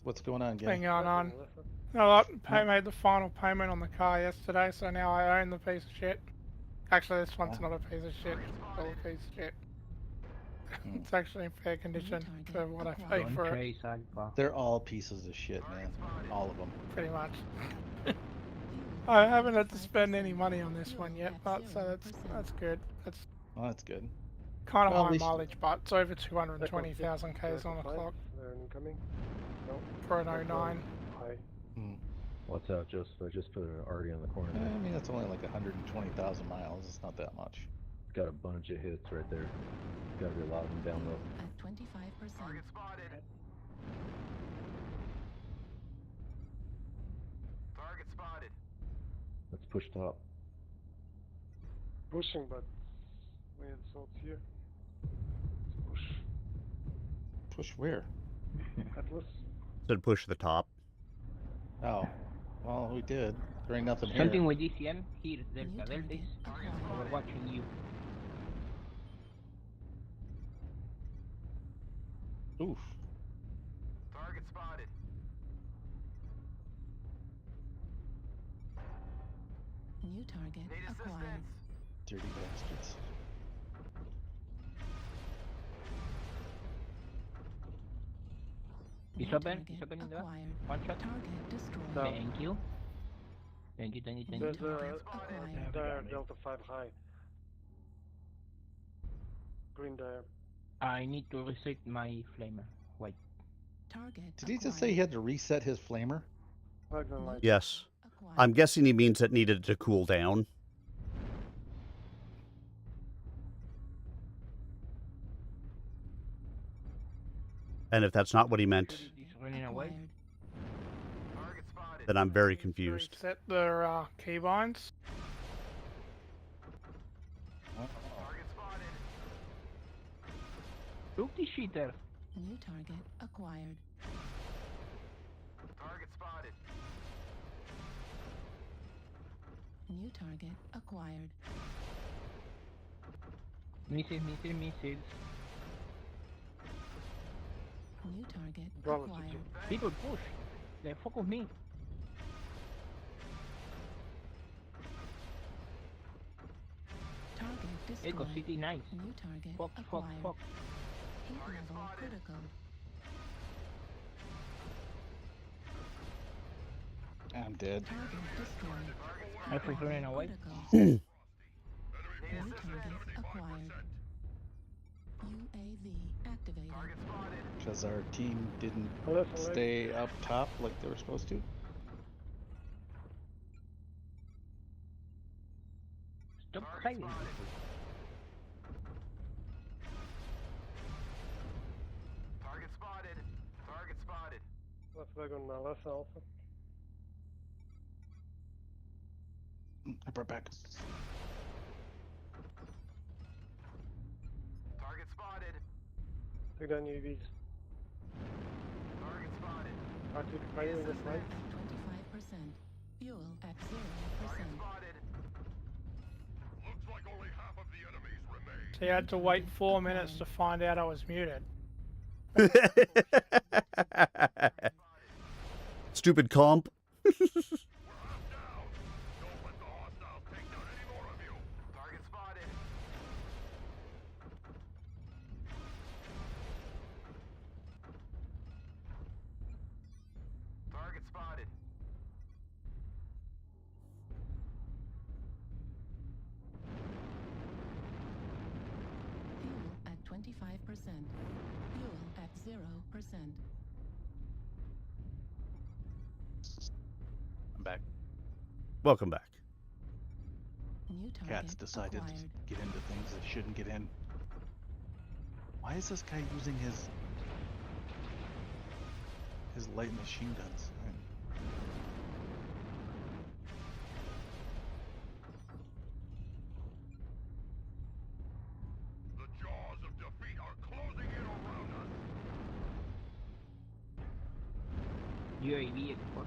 What's going on, thing gang? going on. No, I made the final payment on the car yesterday, so now I own the piece of shit. Actually, this one's not a piece of shit. It's all a piece of shit. It's actually in fair condition for what I paid for it, They're all pieces of shit, man. All of them. pretty much. I haven't had to spend any money on this one yet, but so that's good. That's Well, that's good. kind of Well, at high least- mileage, but it's over 220,000 k's on the clock for an 09. What's out, Joseph? I just put an Artie on the corner I there. mean, that's only like 120,000 miles. It's not that much. Got a bunch of hits right there. Gotta be a lot of them down low. At 25%. Target spotted. Target spotted. Let's push top. Pushing, but we had assaults here. Push. Push where? Atlas. Said push the top. Oh, well, we did. There ain't nothing here. Something with DCM here, New Delta, target Delta. acquired. We're watching you. Oof. Target spotted. New target Need acquired. assistance. Dirty bastards. He's New open, target he's open in there. acquired. One shot. Target destroyed. Thank you. Thank you, thank you, thank New you. target acquired. Dire Delta 5 high. Green dire. I need to reset my flamer. Wait. Target Did he just say he had to reset his flamer? Magnum light. Yes. acquired. I'm guessing he means it needed to cool down. And if that's not what he meant, He's running away. Acquired. Target spotted. then I'm very confused. Set their keybinds. Target spotted. Look the cheater. New target acquired. Target spotted. New target acquired. Missiles, missiles, missiles. New target Bravo, acquired. People push. They focus me. Target Echo destroyed. City nice. New target Fuck, fuck, acquired. fuck. Heat level critical. I'm dead. Target destroyed. Everything's running away. Critical. New target acquired. UAV activated. Because our team didn't Left and right. stay up top like they were supposed to. Stop hiding. Target spotted. Target spotted. Left leg on my left alpha. I brought back. Target spotted. Take down UAVs. Target spotted. Arctic fire in the flank. 25%. Fuel at 0%. Spotted. Looks like only half of the enemies remain. So you had to wait 4 minutes to find out I was muted. Stupid comp. Target spotted. Target spotted. Fuel at 25%. Fuel at 0%. I'm back. Welcome back. New target Cats decided acquired. to get into things that shouldn't get in. Why is this guy using his light machine guns? The jaws of defeat are closing in around us. UAV at the port.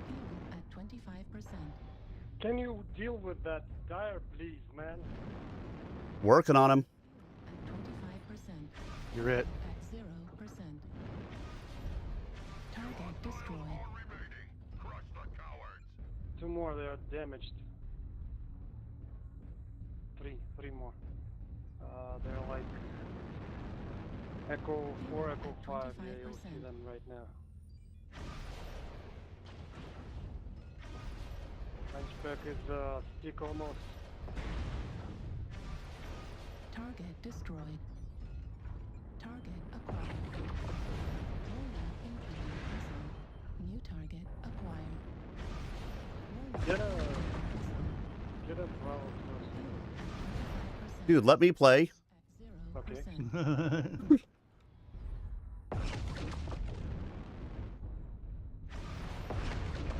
Fuel at 25%. Can you deal with that dire, please, man? Working on him. At 25%. You're it. At 0%. Target destroyed. Remaining. Crush the cowards. 2 more, they are damaged. 3 more. They're like Echo 4, Echo 5. Yeah, you'll see 25%. them right now. Hunchback is stick almost. Target destroyed. Target acquired. Warning incoming missile. New target acquired. Warning Get a missile. get a Bravo first. Dude, let me play. At 0%. Okay.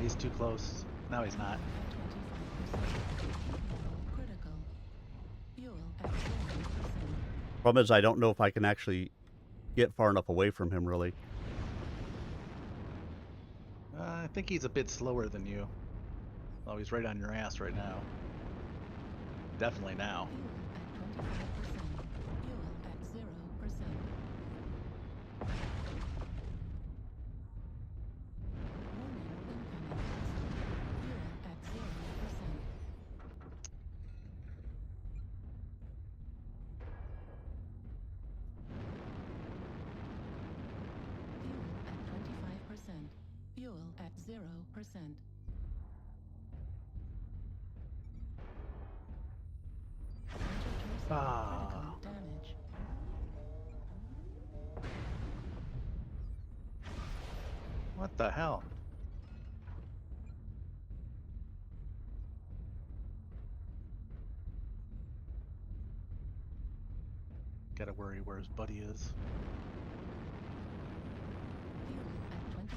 He's too close. No, he's not. 25%. Critical. Fuel at 0%. Problem is, I don't know if I can actually get far enough away from him, really. I think he's a bit slower than you. Oh, he's right on your ass right now. Definitely now. Fuel at 25%. Fuel at 0%. Warning incoming missile. Fuel at 0%. Fuel at 25%. Fuel at 0%. Ah. Critical damage. What the hell? Gotta worry where his buddy is. Fuel at 25%.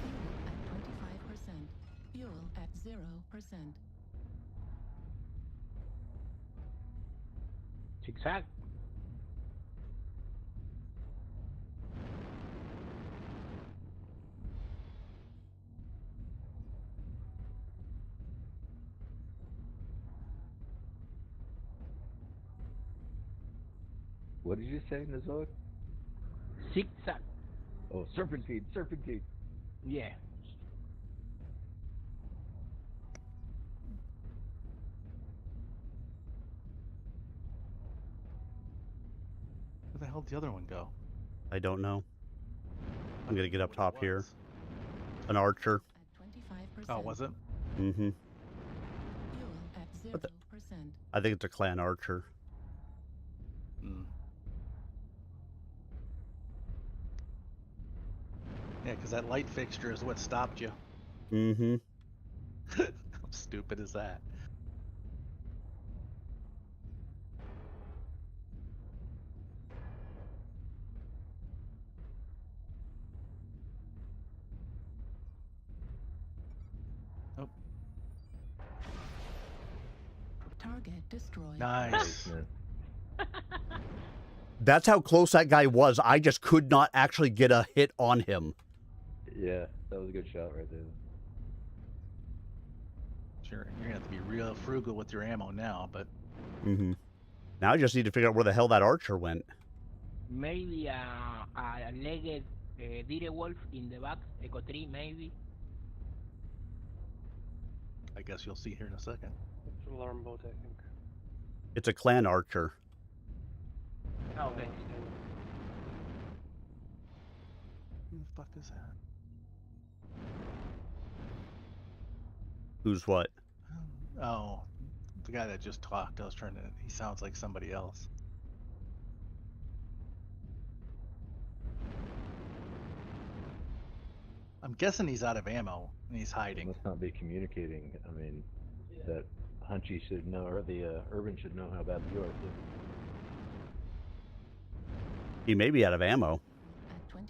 Fuel at 25%. Fuel at 0%. Zigzag. What did you say, Nazoa? Zigzag. Oh, serpentine, serpentine. Yeah. Where the hell did the other one go? I don't know. I'm gonna get up What it top here. was. An archer. At 25%. Oh, was it? Mm-hmm. Fuel at What the- 0%. I think it's a clan archer. Mm. Yeah, because that light fixture is what stopped you. Mm-hmm. How stupid is that? Oh, Target destroyed. nice. Man. That's how close that guy was. I just could not actually get a hit on him. Yeah, that was a good shot right there. Sure, you're gonna have to be real frugal with your ammo now, but Mm-hmm. Now I just need to figure out where the hell that archer went. Maybe a legged dire wolf in the back. Echo 3 maybe. I guess you'll see here in a second. It's alarm boat, I think. It's a clan archer. Oh, okay. Who the fuck is that? Who's what? Oh, the guy that just talked. I was trying to. He sounds like somebody else. I'm guessing he's out of ammo and he's He hiding. must not be communicating. I mean, that Hunchy should know, or the Urban should know how bad you are, too. He may be out of ammo. At 25%.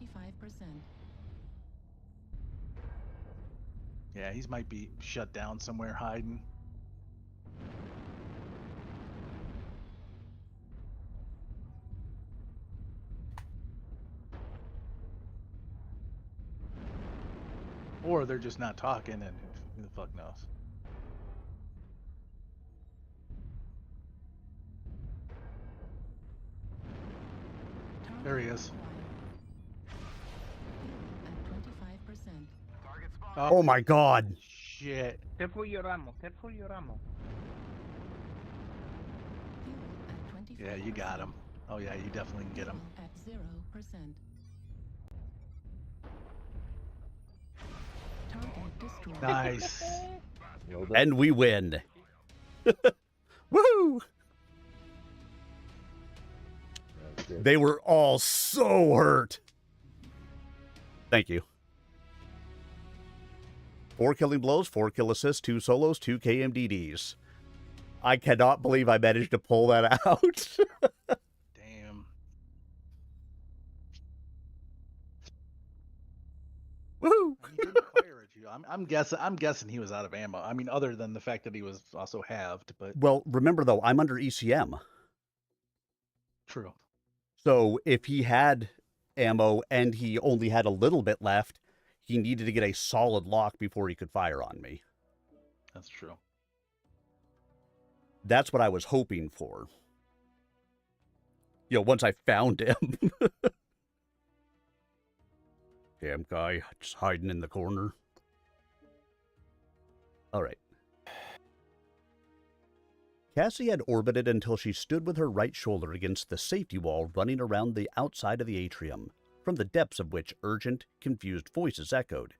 Yeah, he might be shut down somewhere hiding. Or they're just not talking and who the fuck knows. There he is. At 25%. Oh my god. Shit. Careful your ammo. Careful your ammo. Yeah, you got him. Oh yeah, you definitely can get him. At 0%. Target destroyed. Nice. And we win. Woo! They were all so hurt. Thank you. 4 killing blows, 4 kill assists, 2 solos, 2 KMDDs. I cannot believe I managed to pull that out. Damn. Woo! He didn't fire at you. I'm guessing he was out of ammo. I mean, other than the fact that he was also halved, but Well, remember though, I'm under ECM. true. So if he had ammo and he only had a little bit left, he needed to get a solid lock before he could fire on me. That's true. That's what I was hoping for. You know, once I found him. Damn guy, just hiding in the corner. All right. Cassie had orbited until she stood with her right shoulder against the safety wall running around the outside of the atrium, from the depths of which urgent, confused voices echoed.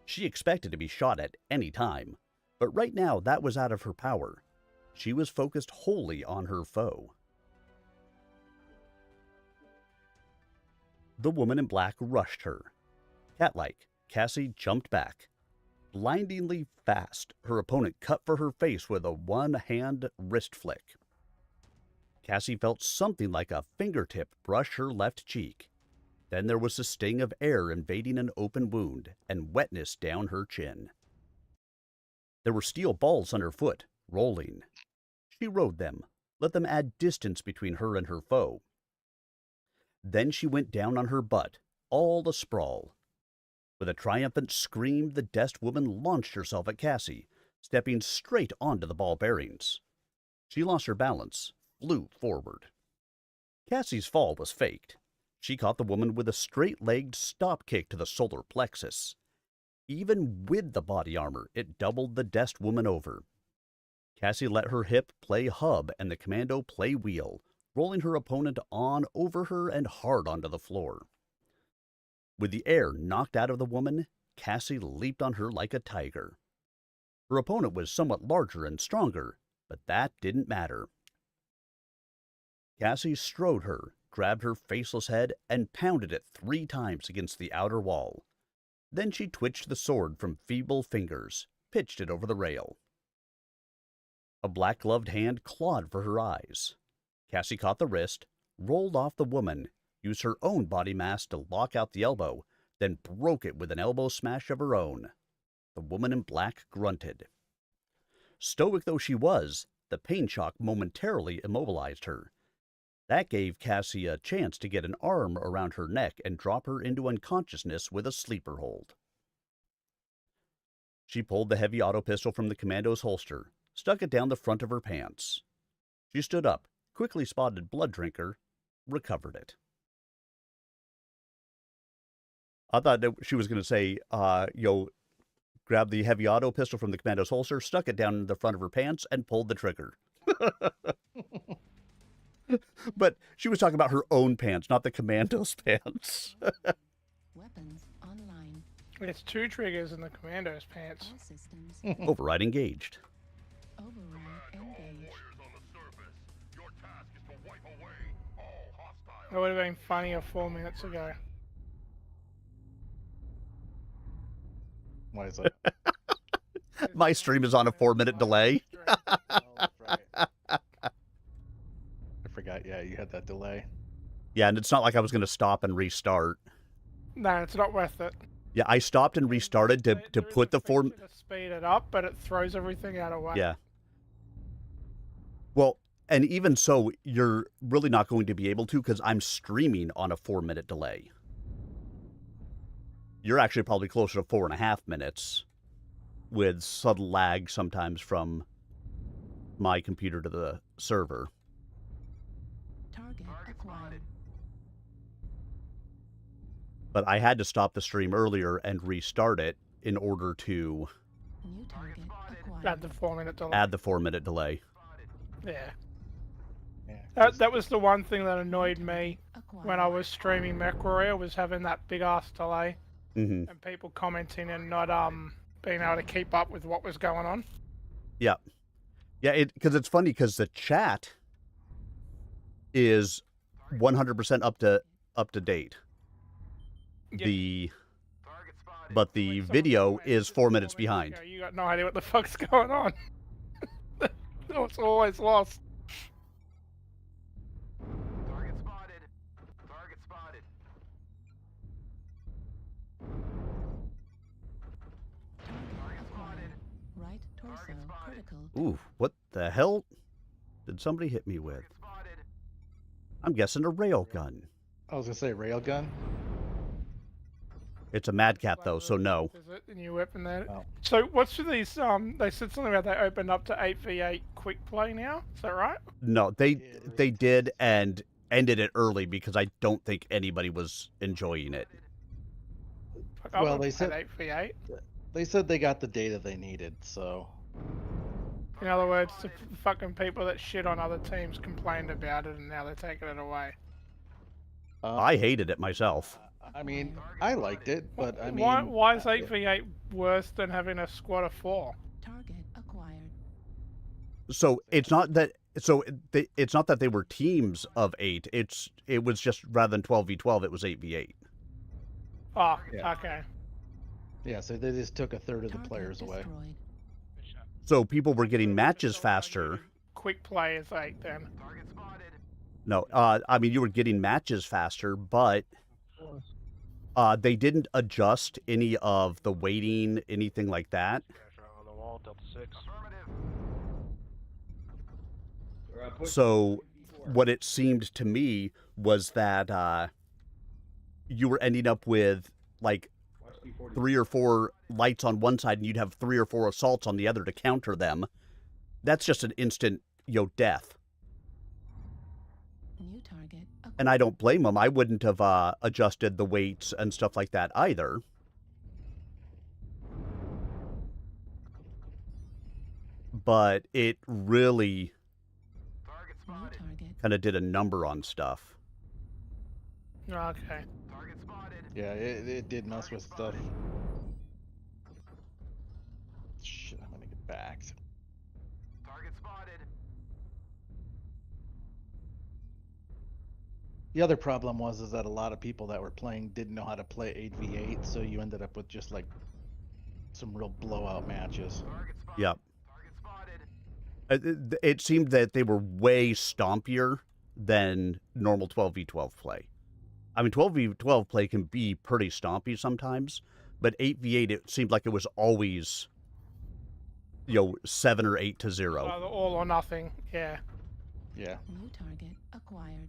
She expected to be shot at any time, but right now that was out of her power. She was focused wholly on her foe. The woman in black rushed her. Cat-like, Cassie jumped back. Blindingly fast, her opponent cut for her face with a one-hand wrist flick. Cassie felt something like a fingertip brush her left cheek. Then there was the sting of air invading an open wound and wetness down her chin. There were steel balls underfoot, rolling. She rode them, let them add distance between her and her foe. Then she went down on her butt, all asprawl. With a triumphant scream, the dest woman launched herself at Cassie, stepping straight onto the ball bearings. She lost her balance, flew forward. Cassie's fall was faked. She caught the woman with a straight-legged stop kick to the solar plexus. Even with the body armor, it doubled the dest woman over. Cassie let her hip play hub and the commando play wheel, rolling her opponent on over her and hard onto the floor. With the air knocked out of the woman, Cassie leaped on her like a tiger. Her opponent was somewhat larger and stronger, but that didn't matter. Cassie strode her, grabbed her faceless head, and pounded it 3 times against the outer wall. Then she twitched the sword from feeble fingers, pitched it over the rail. A black-gloved hand clawed for her eyes. Cassie caught the wrist, rolled off the woman, used her own body mass to lock out the elbow, then broke it with an elbow smash of her own. The woman in black grunted. Stoic though she was, the pain shock momentarily immobilized her. That gave Cassie a chance to get an arm around her neck and drop her into unconsciousness with a sleeper hold. She pulled the heavy auto pistol from the commando's holster, stuck it down the front of her pants. She stood up, quickly spotted Blood Drinker, recovered it. I thought that she was going to say, grab the heavy auto pistol from the commando's holster, stuck it down in the front of her pants, and pulled the trigger. But she was talking about her own pants, not the commando's pants. Weapons online. It's 2 triggers in the commando's pants. All systems. Override engaged. Override engaged. That would have been funnier 4 minutes ago. Why is that? My stream is on a 4-minute delay. Oh, that's right. I forgot. Yeah, you had that delay. Yeah, and it's not like I was going to stop and restart. No, it's not worth it. Yeah, I stopped and restarted to put the 4... To speed it up, but it throws everything out of whack. Yeah. Well, and even so, you're really not going to be able to because I'm streaming on a 4-minute delay. You're actually probably closer to 4.5 minutes with subtle lag sometimes from my computer to the server. Target acquired. But I had to stop the stream earlier and restart it in order to New target acquired. Add the 4-minute delay. add the 4-minute delay. Yeah. Yeah, That was the one thing that annoyed me when I was streaming MechWarrior, was having that big ass delay Mm-hmm. and people commenting and not being able to keep up with what was going on. Yeah. Yeah, because it's funny because the chat is 100% up to date. Yeah. But the video is 4 minutes behind. You got no idea what the fuck's going on. It's always lost. Target spotted. Target spotted. Target spotted. Right torso critical. Ooh, what the hell did somebody hit me with? I'm guessing a railgun. I was gonna say railgun. It's a Mad Cat though, so no. Is it a new weapon there? Oh. So what's with these? They said something about they opened up to 8v8 quick play now. Is that right? No, they did and ended it early because I don't think anybody was enjoying it. Well, they said 8v8. They said they got the data they needed, so. In other words, the fucking people that shit on other teams complained about it, and now they're taking it away. I hated it myself. I mean, I liked it, but I mean, why is 8v8 worse than having a squad of 4? Target acquired. So it's not that. So it's not that they were teams of 8. It was just rather than 12v12, it was 8v8. Oh, Yeah. okay. Yeah, so they just took a third of the players away. So people were getting matches faster. Quick play is 8 then. No, I mean you were getting matches faster, but they didn't adjust any of the weighting, anything like that. On the wall, Delta 6. So what it seemed to me was that you were ending up with like 3 or 4 lights on one side and you'd have 3 or 4 assaults on the other to counter them. That's just an instant, death. New target. And I don't blame them. I wouldn't have adjusted the weights and stuff like that either. But it really kind of did a number on stuff. Okay. Yeah, it did mess with stuff. Shit, I'm gonna get backed. Target spotted. The other problem is that a lot of people that were playing didn't know how to play 8v8, so you ended up with just like some real blowout matches. Yep. It seemed that they were way stompier than normal 12v12 play. I mean, 12v12 play can be pretty stompy sometimes, but 8v8, it seemed like it was always, 7 or 8 to 0. Either all or nothing, yeah. Yeah. New target acquired.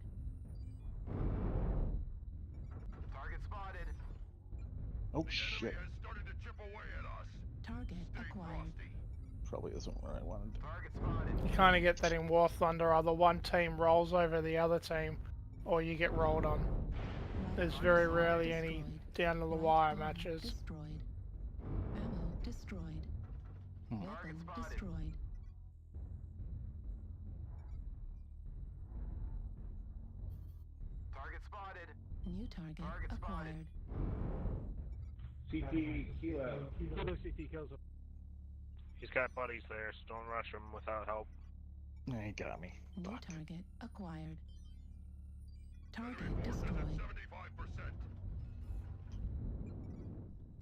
Target spotted. Oh shit. Target acquired. Probably isn't where I wanted. You kind of get that in War Thunder. Either one team rolls over the other team, or you get rolled on. There's very rarely any down to the wire matches. Destroyed. Ammo destroyed. Weapon destroyed. Target spotted. New target acquired. CT kilo. CT kills him. He's got buddies there, so don't rush him without help. He got me. New target acquired. Target destroyed.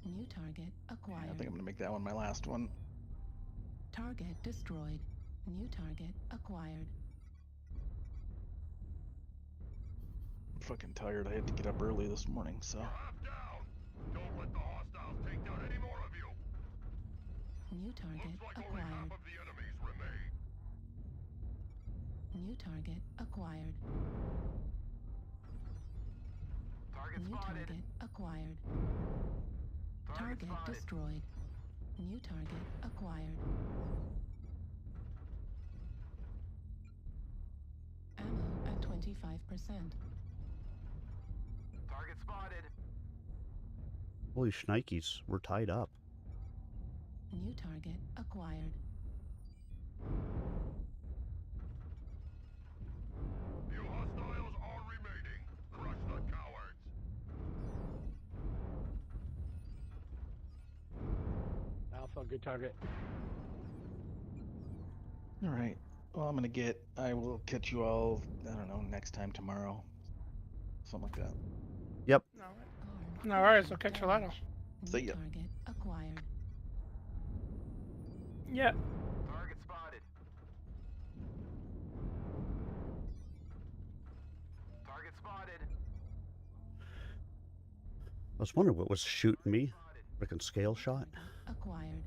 New target acquired. I think I'm gonna make that one my last one. Target destroyed. New target acquired. I'm fucking tired. I had to get up early this morning, so. Don't let the hostiles take down any more of you. New target Looks like only half acquired. of the enemies remain. New target acquired. Target New spotted. target acquired. Target spotted. destroyed. New target acquired. Ammo at 25%. Target spotted. Holy shnikes, we're tied up. New target acquired. good target. All right. Well, I will catch you all, I don't know, next time tomorrow. Something like that. Yep. No worries, I'll catch you later. See ya. Target acquired. Yeah. Target spotted. Target spotted. I was wondering what was shooting me. Frickin' scale shot. Acquired.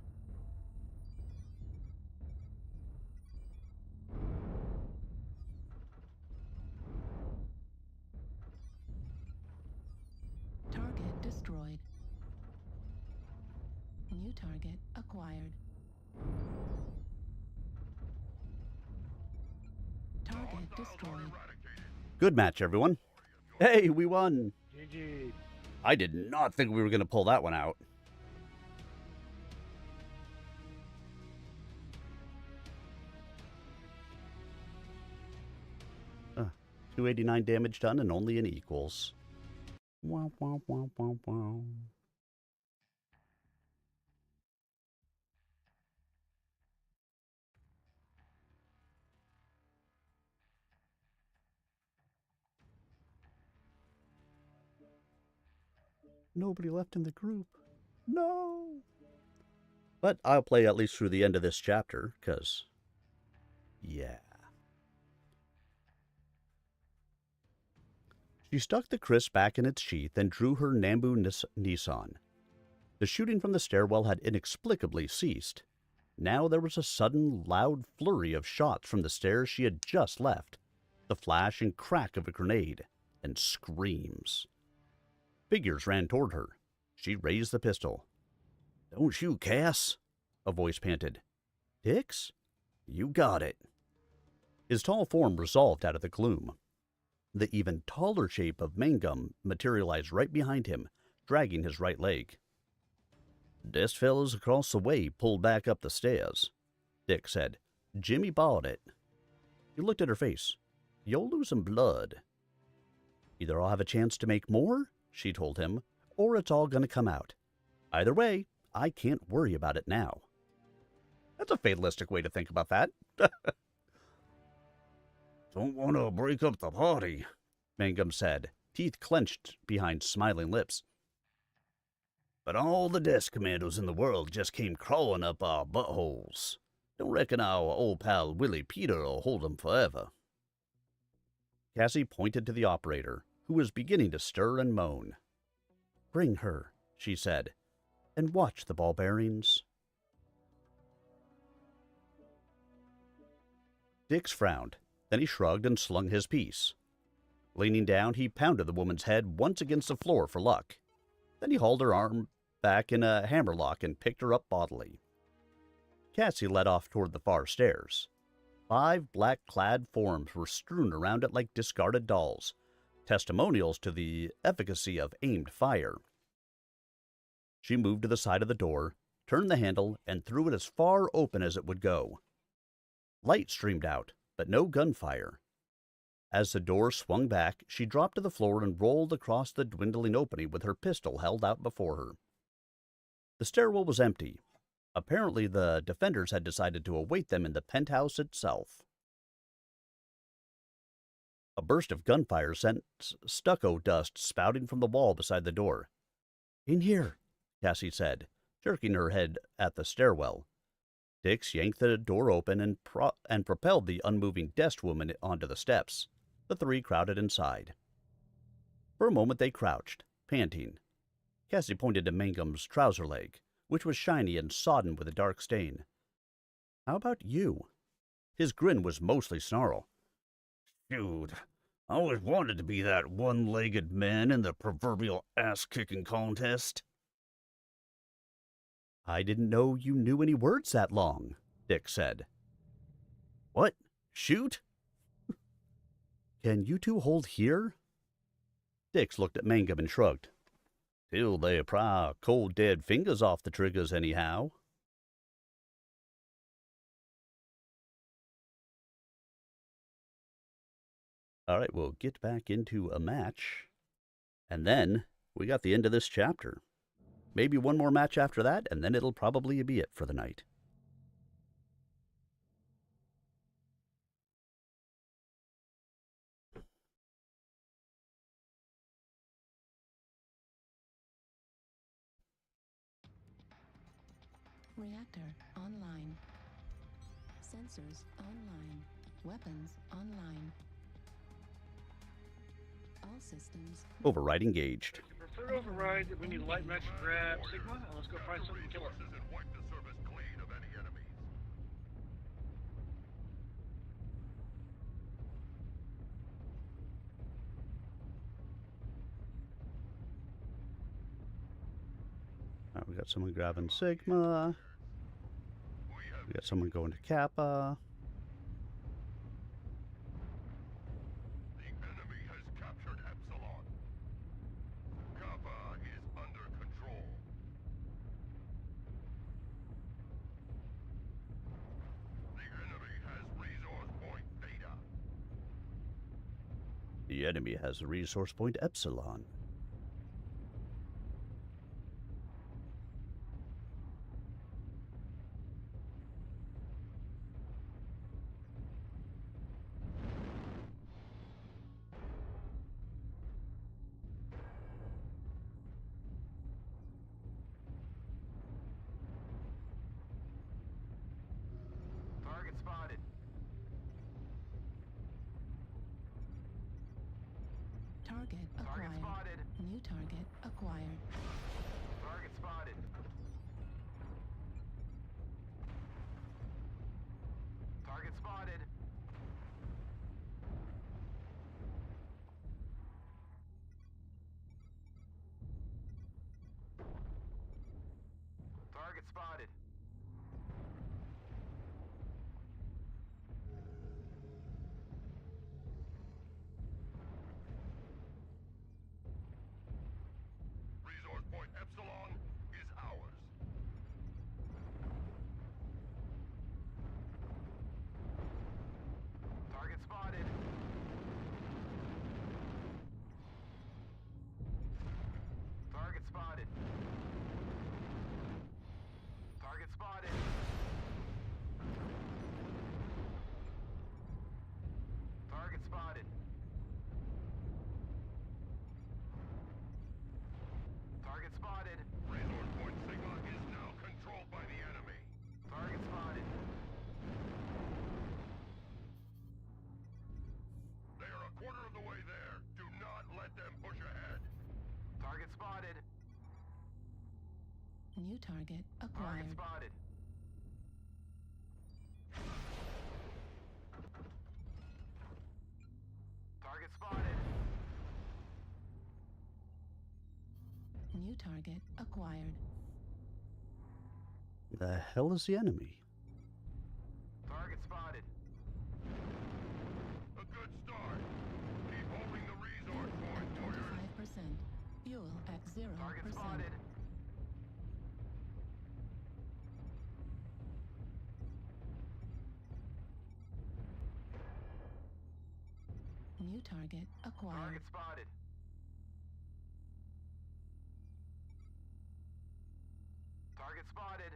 Target destroyed. New target acquired. Target destroyed. Good match, everyone. Hey, we won. GG. I did not think we were going to pull that one out. Uh, 289 damage done and only an equals. Wow, wow, wow, wow, wow. Nobody left in the group. No. But I'll play at least through the end of this chapter, because, yeah. She stuck the crisp back in its sheath and drew her Nambu Nissan. The shooting from the stairwell had inexplicably ceased. Now there was a sudden, loud flurry of shots from the stairs she had just left, the flash and crack of a grenade, and screams. Figures ran toward her. She raised the pistol. "Don't shoot, Cass," a voice panted. "Dix? You got it." His tall form resolved out of the gloom. The even taller shape of Mangum materialized right behind him, dragging his right leg. "This fella's across the way pulled back up the stairs," Dick said. "Jimmy bought it." He looked at her face. "You're losing blood." "Either I'll have a chance to make more," she told him, "or it's all going to come out. Either way, I can't worry about it now." That's a fatalistic way to think about that. "Don't want to break up the party," Mangum said, teeth clenched behind smiling lips. "But all the desk commandos in the world just came crawling up our buttholes. Don't reckon our old pal Willie Peter will hold 'em forever." Cassie pointed to the operator, who was beginning to stir and moan. "Bring her," she said, "and watch the ball bearings." Dix frowned. Then he shrugged and slung his piece. Leaning down, he pounded the woman's head once against the floor for luck. Then he hauled her arm back in a hammerlock and picked her up bodily. Cassie led off toward the far stairs. 5 black-clad forms were strewn around it like discarded dolls, testimonials to the efficacy of aimed fire. She moved to the side of the door, turned the handle, and threw it as far open as it would go. Light streamed out, but no gunfire. As the door swung back, she dropped to the floor and rolled across the dwindling opening with her pistol held out before her. The stairwell was empty. Apparently, the defenders had decided to await them in the penthouse itself. A burst of gunfire sent stucco dust spouting from the wall beside the door. "In here," Cassie said, jerking her head at the stairwell. Dix yanked the door open and propelled the unmoving desk woman onto the steps. The 3 crowded inside. For a moment they crouched, panting. Cassie pointed to Mangum's trouser leg, which was shiny and sodden with a dark stain. "How about you?" His grin was mostly snarl. "Shoot, I always wanted to be that one-legged man in the proverbial ass-kicking contest." "I didn't know you knew any words that long," Dick said. "What? Shoot?" "Can you 2 hold here?" Dix looked at Mangum and shrugged. "Till they pry cold dead fingers off the triggers anyhow." All right, we'll get back into a match. And then we got the end of this chapter. Maybe one more match after that, and then it'll probably be it for the night. Reactor online. Sensors online. Weapons online. All systems. Override engaged. Prefer to override. We need light mechs to grab Sigma, and let's go find something to kill it. And wipe the surface clean of any enemies. We got someone grabbing Sigma. We got someone going to Kappa. The enemy has captured Epsilon. Kappa is under control. The enemy has resource point Theta. The enemy has resource point Epsilon. Target spotted. Target acquired. Target spotted. New target acquired. Target spotted. Target spotted. Target spotted. Resource point Epsilon is ours. Target spotted. Target spotted. Target spotted. Target spotted. Target spotted. Resource point Sigma is now controlled by the enemy. Target spotted. They are a quarter of the way there. Do not let them push ahead. Target spotted. New target Target acquired. spotted. Target spotted. New target acquired. The hell is the enemy? Target spotted. A good start. Keep holding the resource point, warriors. 25%. Fuel at 0%. Target spotted. New target acquired. Target spotted. Target spotted.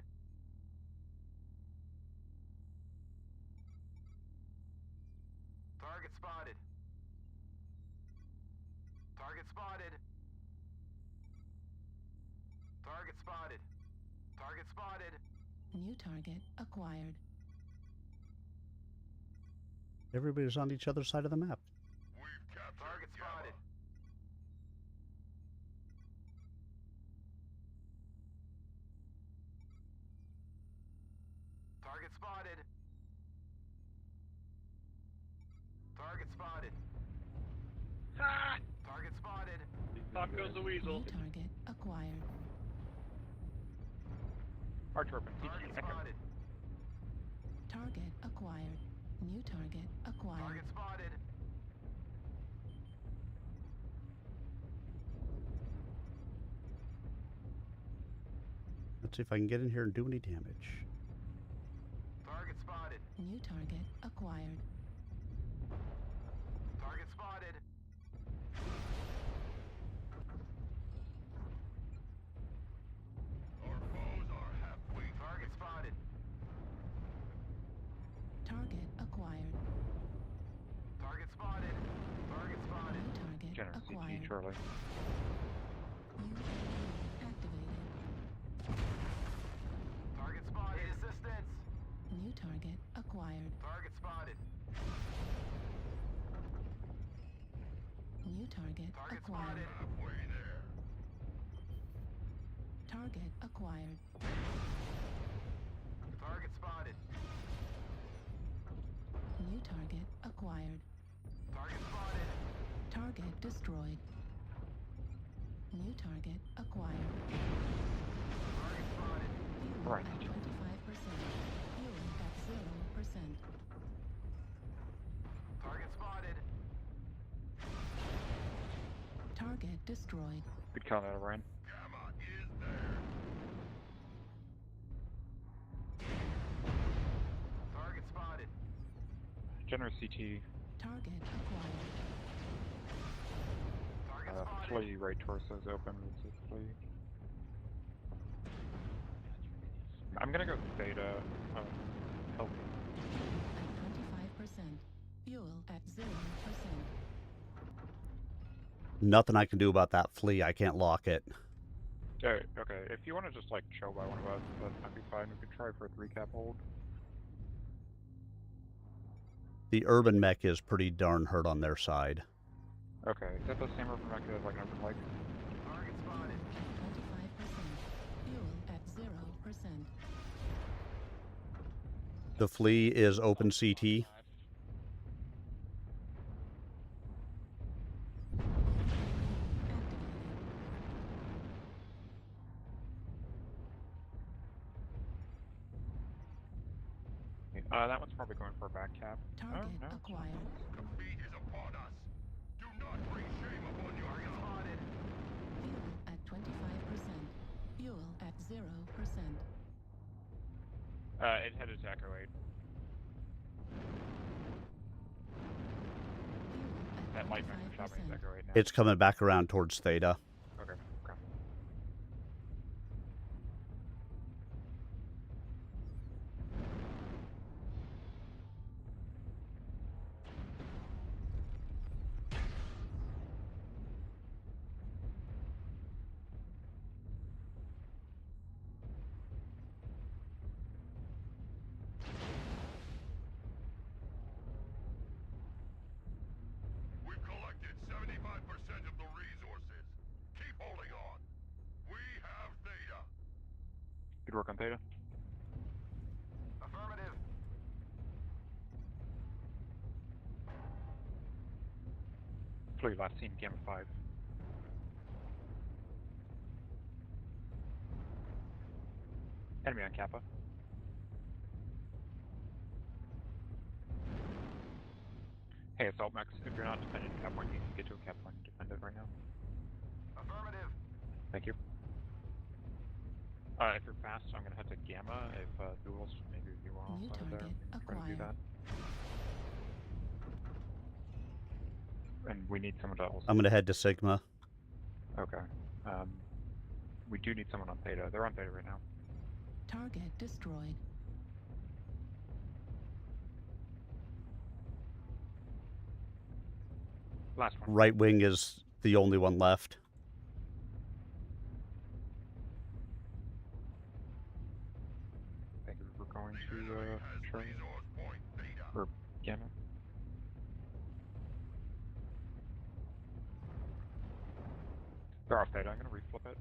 Target spotted. Target spotted. Target spotted. Target spotted. New target acquired. Everybody's on each other's side of the map. We've captured target spotted. Target spotted. Target spotted. Ah! Target spotted. Pop goes the weasel. New target acquired. Arch weapon. Target Echo. spotted. Target acquired. New target acquired. Target spotted. Let's see if I can get in here and do any damage. Target spotted. New target acquired. Target spotted. acquired. Charlie. Target spotted. Need assistance. New target acquired. Target spotted. New target Target acquired. spotted. Halfway there. Target acquired. Target spotted. New target acquired. Target spotted. Target destroyed. New target acquired. Target spotted. Fuel Right. at 25%. Fuel at 0%. Target spotted. Target destroyed. Good call out, Ryan. Gamma is there. Target spotted. General CT. Target acquired. Target spotted. Flea right torso's open. It's a flea. I'm gonna go theta. Helping. At 25%. Fuel at 0%. Nothing I can do about that flea. I can't lock it. Okay, if you want to just like chill by one of us, that might be fine. We could try for a 3-cap hold. The urban mech is pretty darn hurt on their side. Okay, is that the same urban mech as like an open leg? Target spotted. At 25%. Fuel at 0%. The flea is open CT. That one's probably going for a back cap. Target Oh, no. acquired. Defeat is upon us. Do not bring shame upon your target spotted. Fuel at 25%. Fuel at 0%. It headed to Echo 8. Fuel at That light mech from shopping is 25%. Echo 8 now. It's coming back around towards theta. Okay. We've collected 75% of the resources. Keep holding on. We have theta. Good work on theta. Affirmative. Flea last seen Gamma 5. Enemy on Kappa. Hey, Assault Max, if you're not defending a cap point, you can get to a cap point and defend it right now. Affirmative. Thank you. If you're fast, I'm gonna head to Gamma. If duels, maybe you all New there. target Try to do acquired. that. And we need someone to also. I'm going to head to Sigma. Okay. We do need someone on Theta. They're on Theta right now. Target destroyed. Last one. Right wing is the only one left. Thank you for going to Charlie. Or Gamma. They're off Theta. I'm gonna reflip it.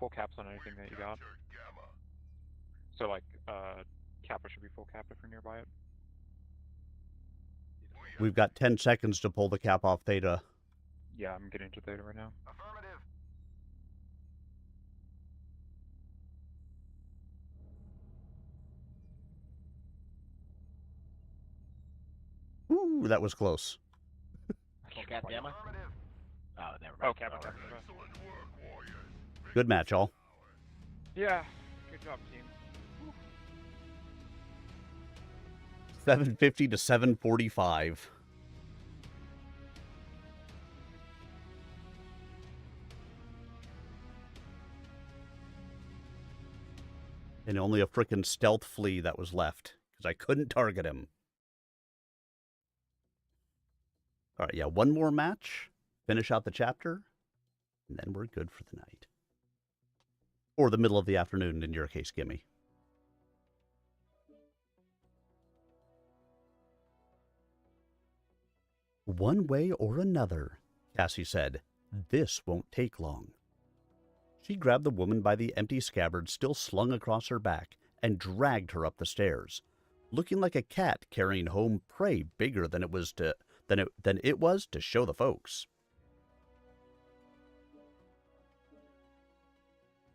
Full caps on anything that you got. So like, Kappa should be full cap if you're nearby it. We've got 10 seconds to pull the cap off theta. Yeah, I'm getting to Theta right now. Affirmative. Ooh, that was close. Full cap Gamma? Affirmative. Oh, never mind. Oh, Kappa, Kappa. Excellent work, warriors. Good match, all. Yeah, good job, team. 750 to 745. And only a frickin' stealth flea that was left, because I couldn't target him. All right, yeah, one more match, finish out the chapter, and then we're good for the night. Or the middle of the afternoon, in your case, Gimme. One way or another, Cassie said, this won't take long. She grabbed the woman by the empty scabbard still slung across her back and dragged her up the stairs, looking like a cat carrying home prey bigger than it was to show the folks.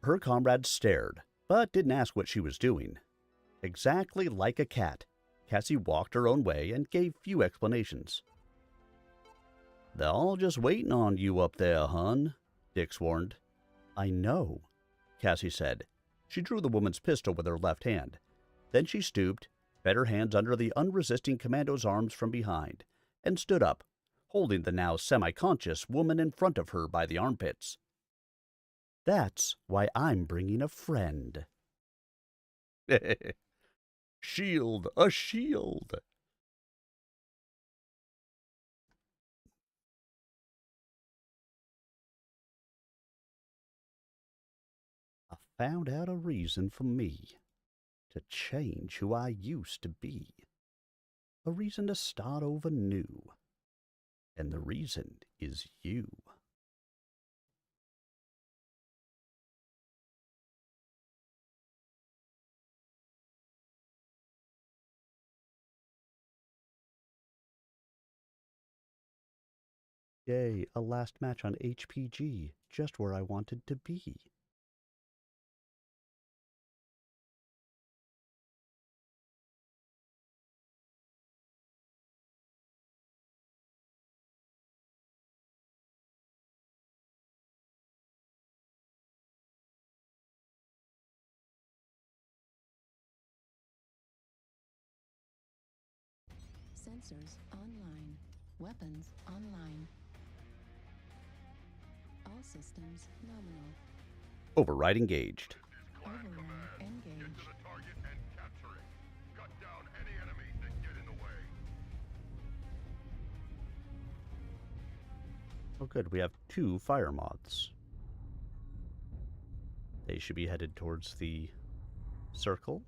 Her comrades stared, but didn't ask what she was doing. Exactly like a cat, Cassie walked her own way and gave few explanations. "They're all just waiting on you up there, hun," Dix warned. "I know," Cassie said. She drew the woman's pistol with her left hand. Then she stooped, fed her hands under the unresisting commando's arms from behind, and stood up, holding the now semi-conscious woman in front of her by the armpits. "That's why I'm bringing a friend." Shield, a shield. I found out a reason for me to change who I used to be. A reason to start over new. And the reason is you. Yay, a last match on HPG, just where I wanted to be. Sensors online. Weapons online. All systems nominal. Override engaged. Override engaged. Get to the target and capture it. Cut down any enemies that get in the way. Oh good, we have 2 fire moths. They should be headed towards the circle.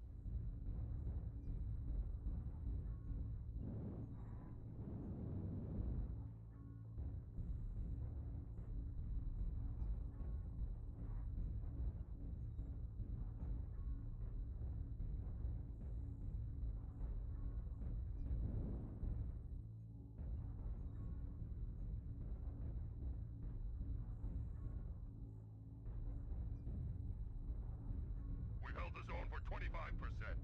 We held the zone for 25%.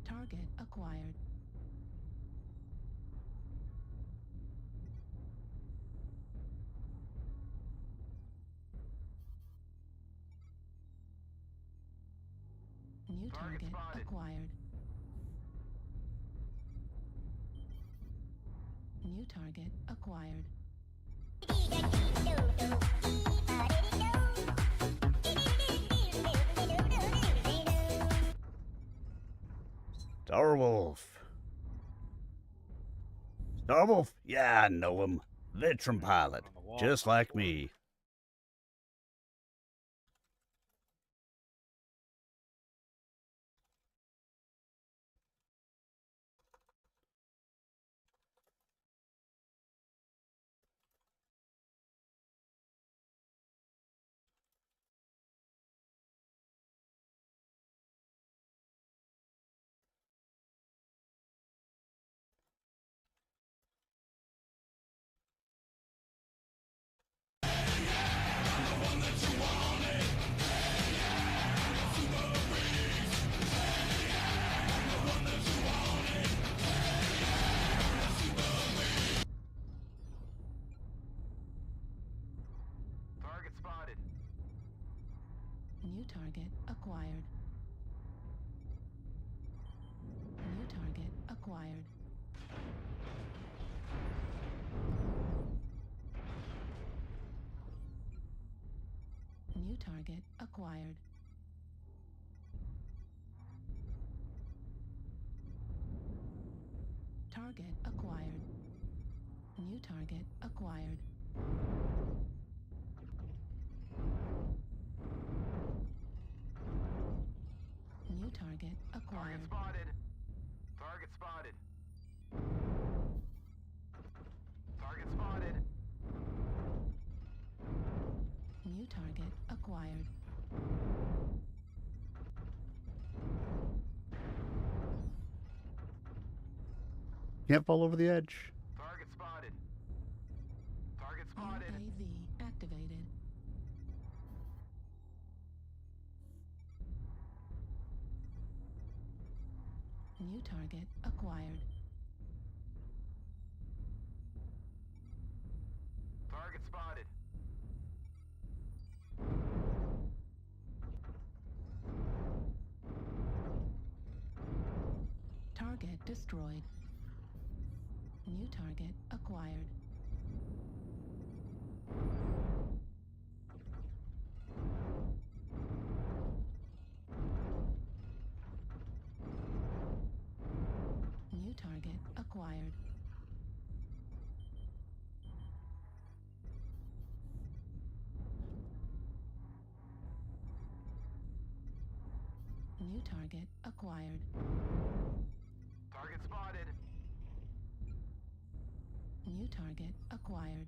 Target acquired. New target acquired. New target acquired. Starwolf. Starwolf? Yeah, I know him. Veteran pilot, just like me. Target spotted. New target acquired. New target acquired. New target acquired. Target acquired. New target acquired. New target acquired. Target spotted. Target spotted. Target spotted. New target acquired. Can't fall over the edge. Target spotted. Target spotted. UAV activated. New target acquired. Target spotted. Target destroyed. New target acquired. New target acquired. New target acquired. Target spotted. New target acquired.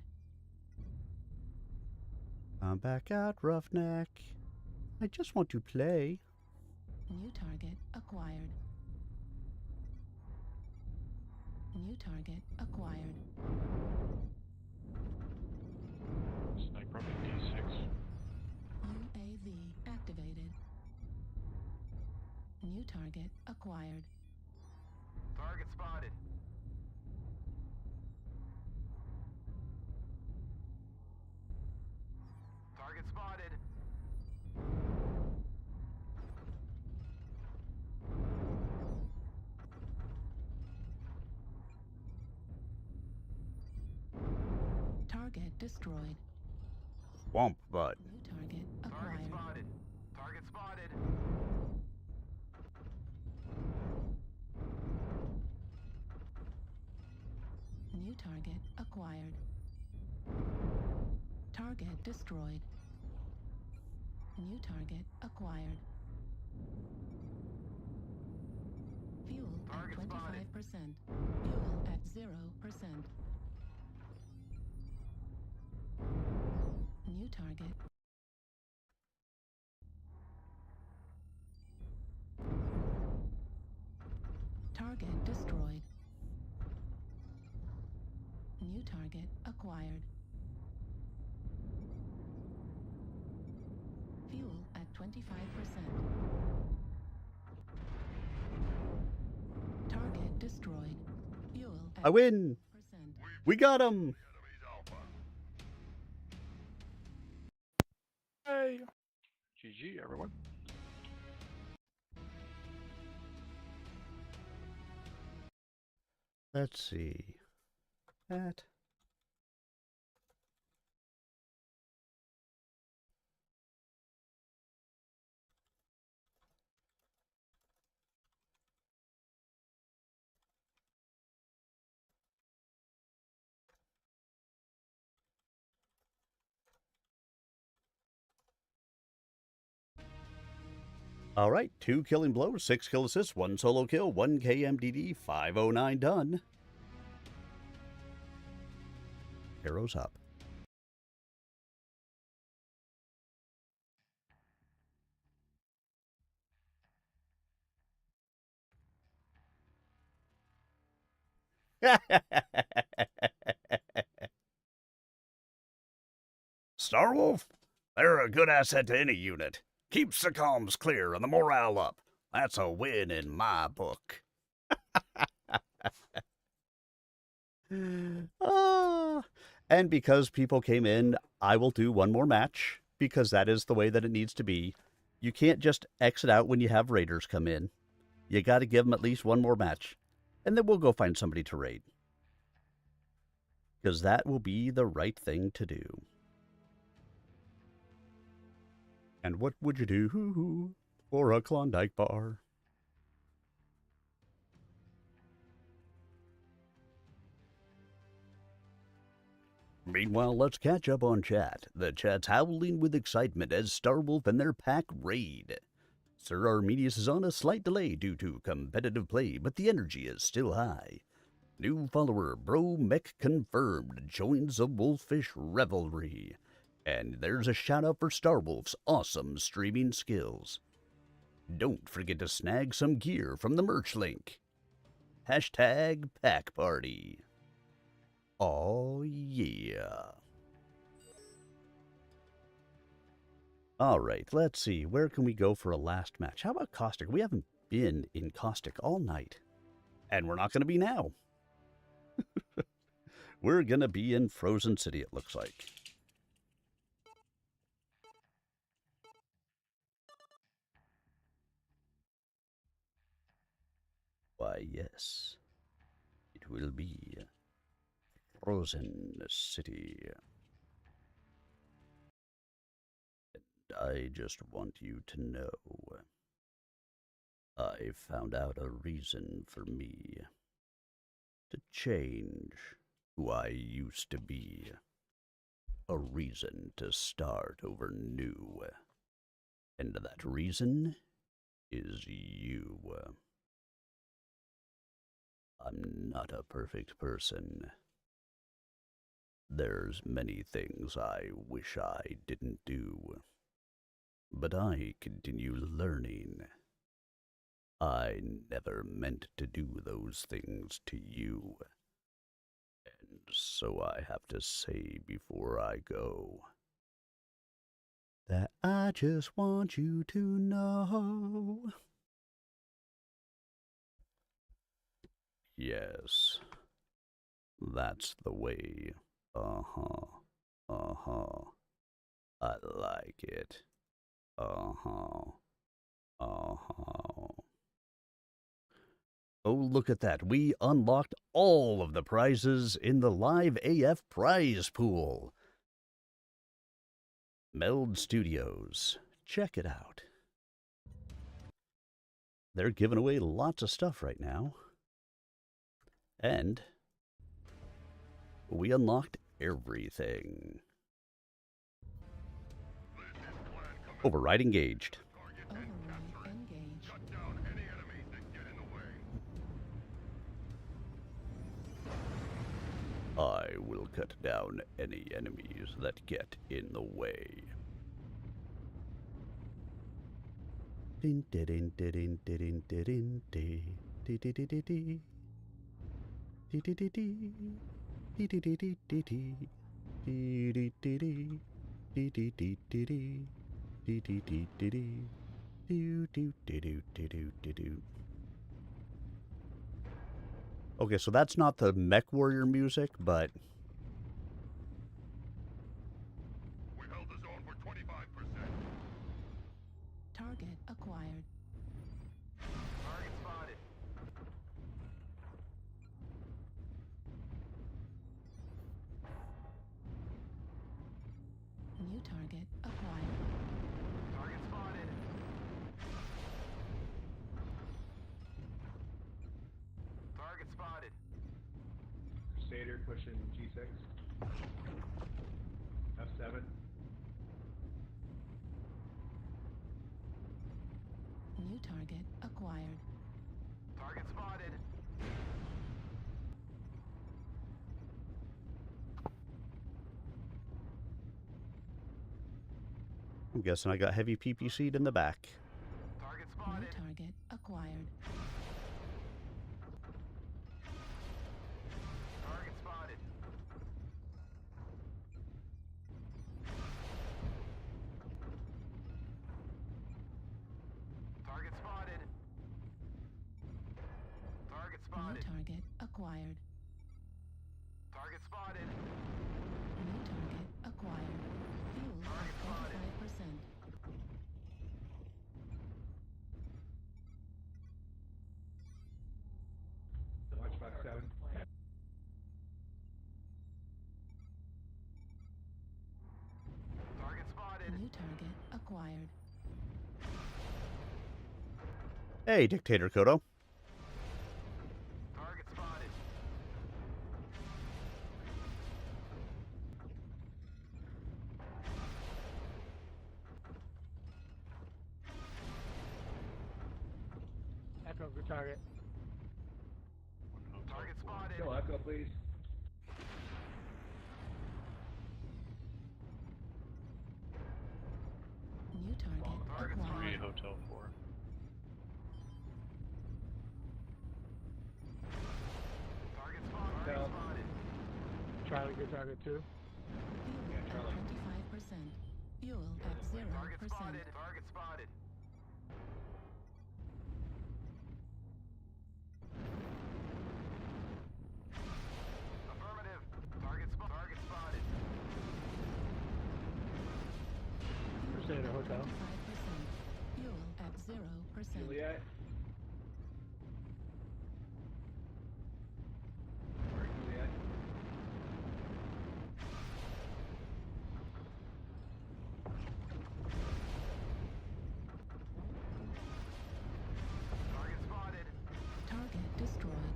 I'm back out, Roughneck. I just want to play. New target acquired. New target acquired. Sniper on the D6. UAV activated. New target acquired. Target spotted. Target spotted. Target destroyed. Womp butt. New target Target acquired. spotted. Target spotted. New target acquired. Target destroyed. New target acquired. Fuel Target at 25%. spotted. Fuel at 0%. New target. Target destroyed. New target acquired. Fuel at 25%. Target destroyed. Fuel at I win. 1%. We got him. Hey. GG, everyone. Let's see. That. All right, 2 killing blows, 6 kill assists, 1 solo kill, 1 KMDD, 509 done. Arrows up. Starwolf, they're a good asset to any unit. Keeps the comms clear and the morale up. That's a win in my book. And because people came in, I will do one more match, because that is the way that it needs to be. You can't just exit out when you have raiders come in. You got to give them at least one more match, and then we'll go find somebody to raid. Because that will be the right thing to do. And what would you do for a Klondike bar? Meanwhile, let's catch up on chat. The chat's howling with excitement as Starwolf and their pack raid. Sir Arminius is on a slight delay due to competitive play, but the energy is still high. New follower Bro Mech confirmed joins the Wolfish revelry. And there's a shout out for Starwolf's awesome streaming skills. Don't forget to snag some gear from the merch link. Hashtag Pack Party. Oh yeah. Alright, let's see. Where can we go for a last match? How about Caustic? We haven't been in Caustic all night. And we're not going to be now. We're going to be in Frozen City, it looks like. Why, yes. It will be Frozen City. And I just want you to know, I found out a reason for me to change who I used to be. A reason to start over new. And that reason is you. I'm not a perfect person. There's many things I wish I didn't do. But I continue learning. I never meant to do those things to you. And so I have to say before I go that I just want you to know. Yes, that's the way. Uh-huh. Uh-huh. I like it. Uh-huh. Uh-huh. Oh, look at that. We unlocked all of the prizes in the Live AF prize pool. Meld Studios. Check it out. They're giving away lots of stuff right now. And we unlocked everything. Override engaged. Override engaged. I will cut down any enemies that get in the way. Din din din din din din din din. Okay, so that's not the MechWarrior music, but We held the zone for 25%. Target acquired. Target spotted. New target acquired. Target spotted. Target spotted. Crusader pushing G6. F7. New target acquired. Target spotted. I'm guessing I got heavy PPC'd in the back. Target New spotted. target acquired. Target spotted. Target spotted. Target New spotted. target acquired. Target spotted. New target acquired. Fuel Target spotted. at 45%. acquired. Hey, Dictator Kodo. Target spotted. Echo, good target. Target spotted. Kill Echo, please. New target acquired. Hotel 4. Target spotted. Target spotted. Charlie, good target too. Fuel at 25%. Fuel at 0%. Target spotted. Target spotted. Affirmative. Target spotted. Crusader Hotel. 25%. Fuel at 0%. Juliet. Where Juliet? Target spotted. Target destroyed.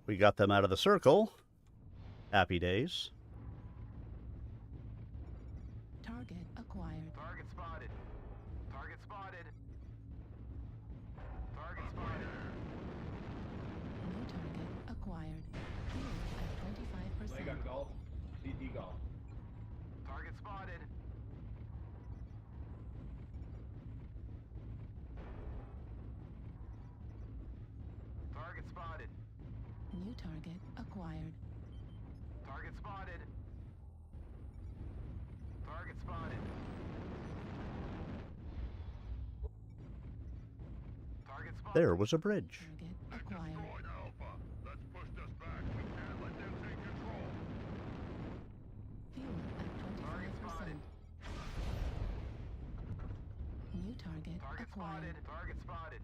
We got them out of the circle. Happy days. Target acquired. Target spotted. Target spotted. Target spotted. New target acquired. Fuel at 25%. Leg on golf. CT golf. Target spotted. Target spotted. New target acquired. Target spotted. Target spotted. Target spotted. There was a bridge. Target acquired. Alpha. Let's push this back. We can't let them take control. Fuel at 25%. New target Target acquired. spotted. Target spotted.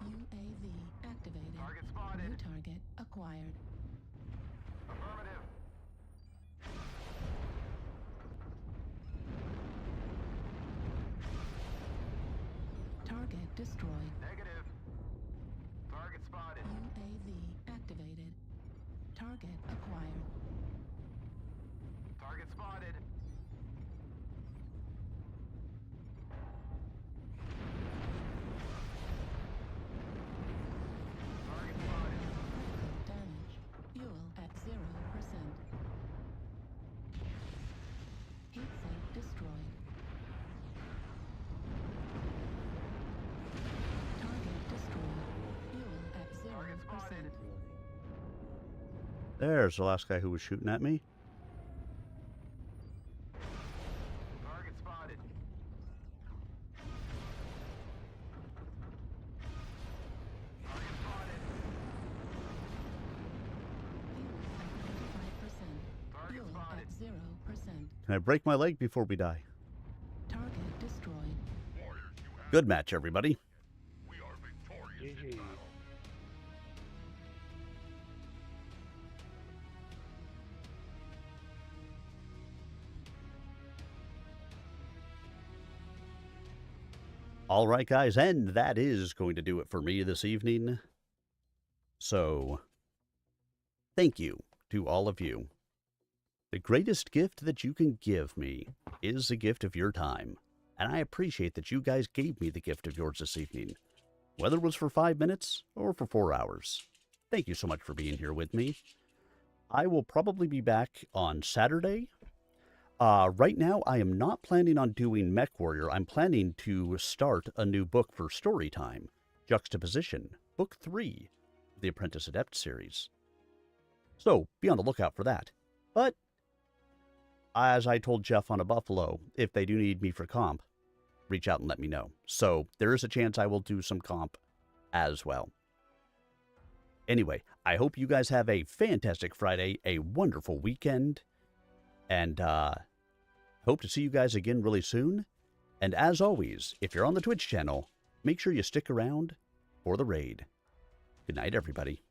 UAV activated. Target spotted. New target acquired. Affirmative. Target destroyed. Negative. Target spotted. UAV activated. Target acquired. Target spotted. Target spotted. Damage. Fuel at 0%. Heat sink destroyed. Target destroyed. Fuel at 0%. There's the last guy who was shooting at me. Target spotted. Target spotted. Fuel at 25%. Fuel at 0%. Can I break my leg before we die? Target destroyed. Warriors, you have. Good match, everybody. We are victorious in GG. battle. All right, guys, and that is going to do it for me this evening. So, thank you to all of you. The greatest gift that you can give me is the gift of your time, and I appreciate that you guys gave me the gift of yours this evening, whether it was for 5 minutes or for 4 hours. Thank you so much for being here with me. I will probably be back on Saturday. Right now, I am not planning on doing MechWarrior. I'm planning to start a new book for story time, Juxtaposition, Book 3, the Apprentice Adept series. So, be on the lookout for that. But, as I told Jeff on a Buffalo, if they do need me for comp, reach out and let me know. So, there is a chance I will do some comp as well. Anyway, I hope you guys have a fantastic Friday, a wonderful weekend, and hope to see you guys again really soon. And as always, if you're on the Twitch channel, make sure you stick around for the raid. Good night, everybody.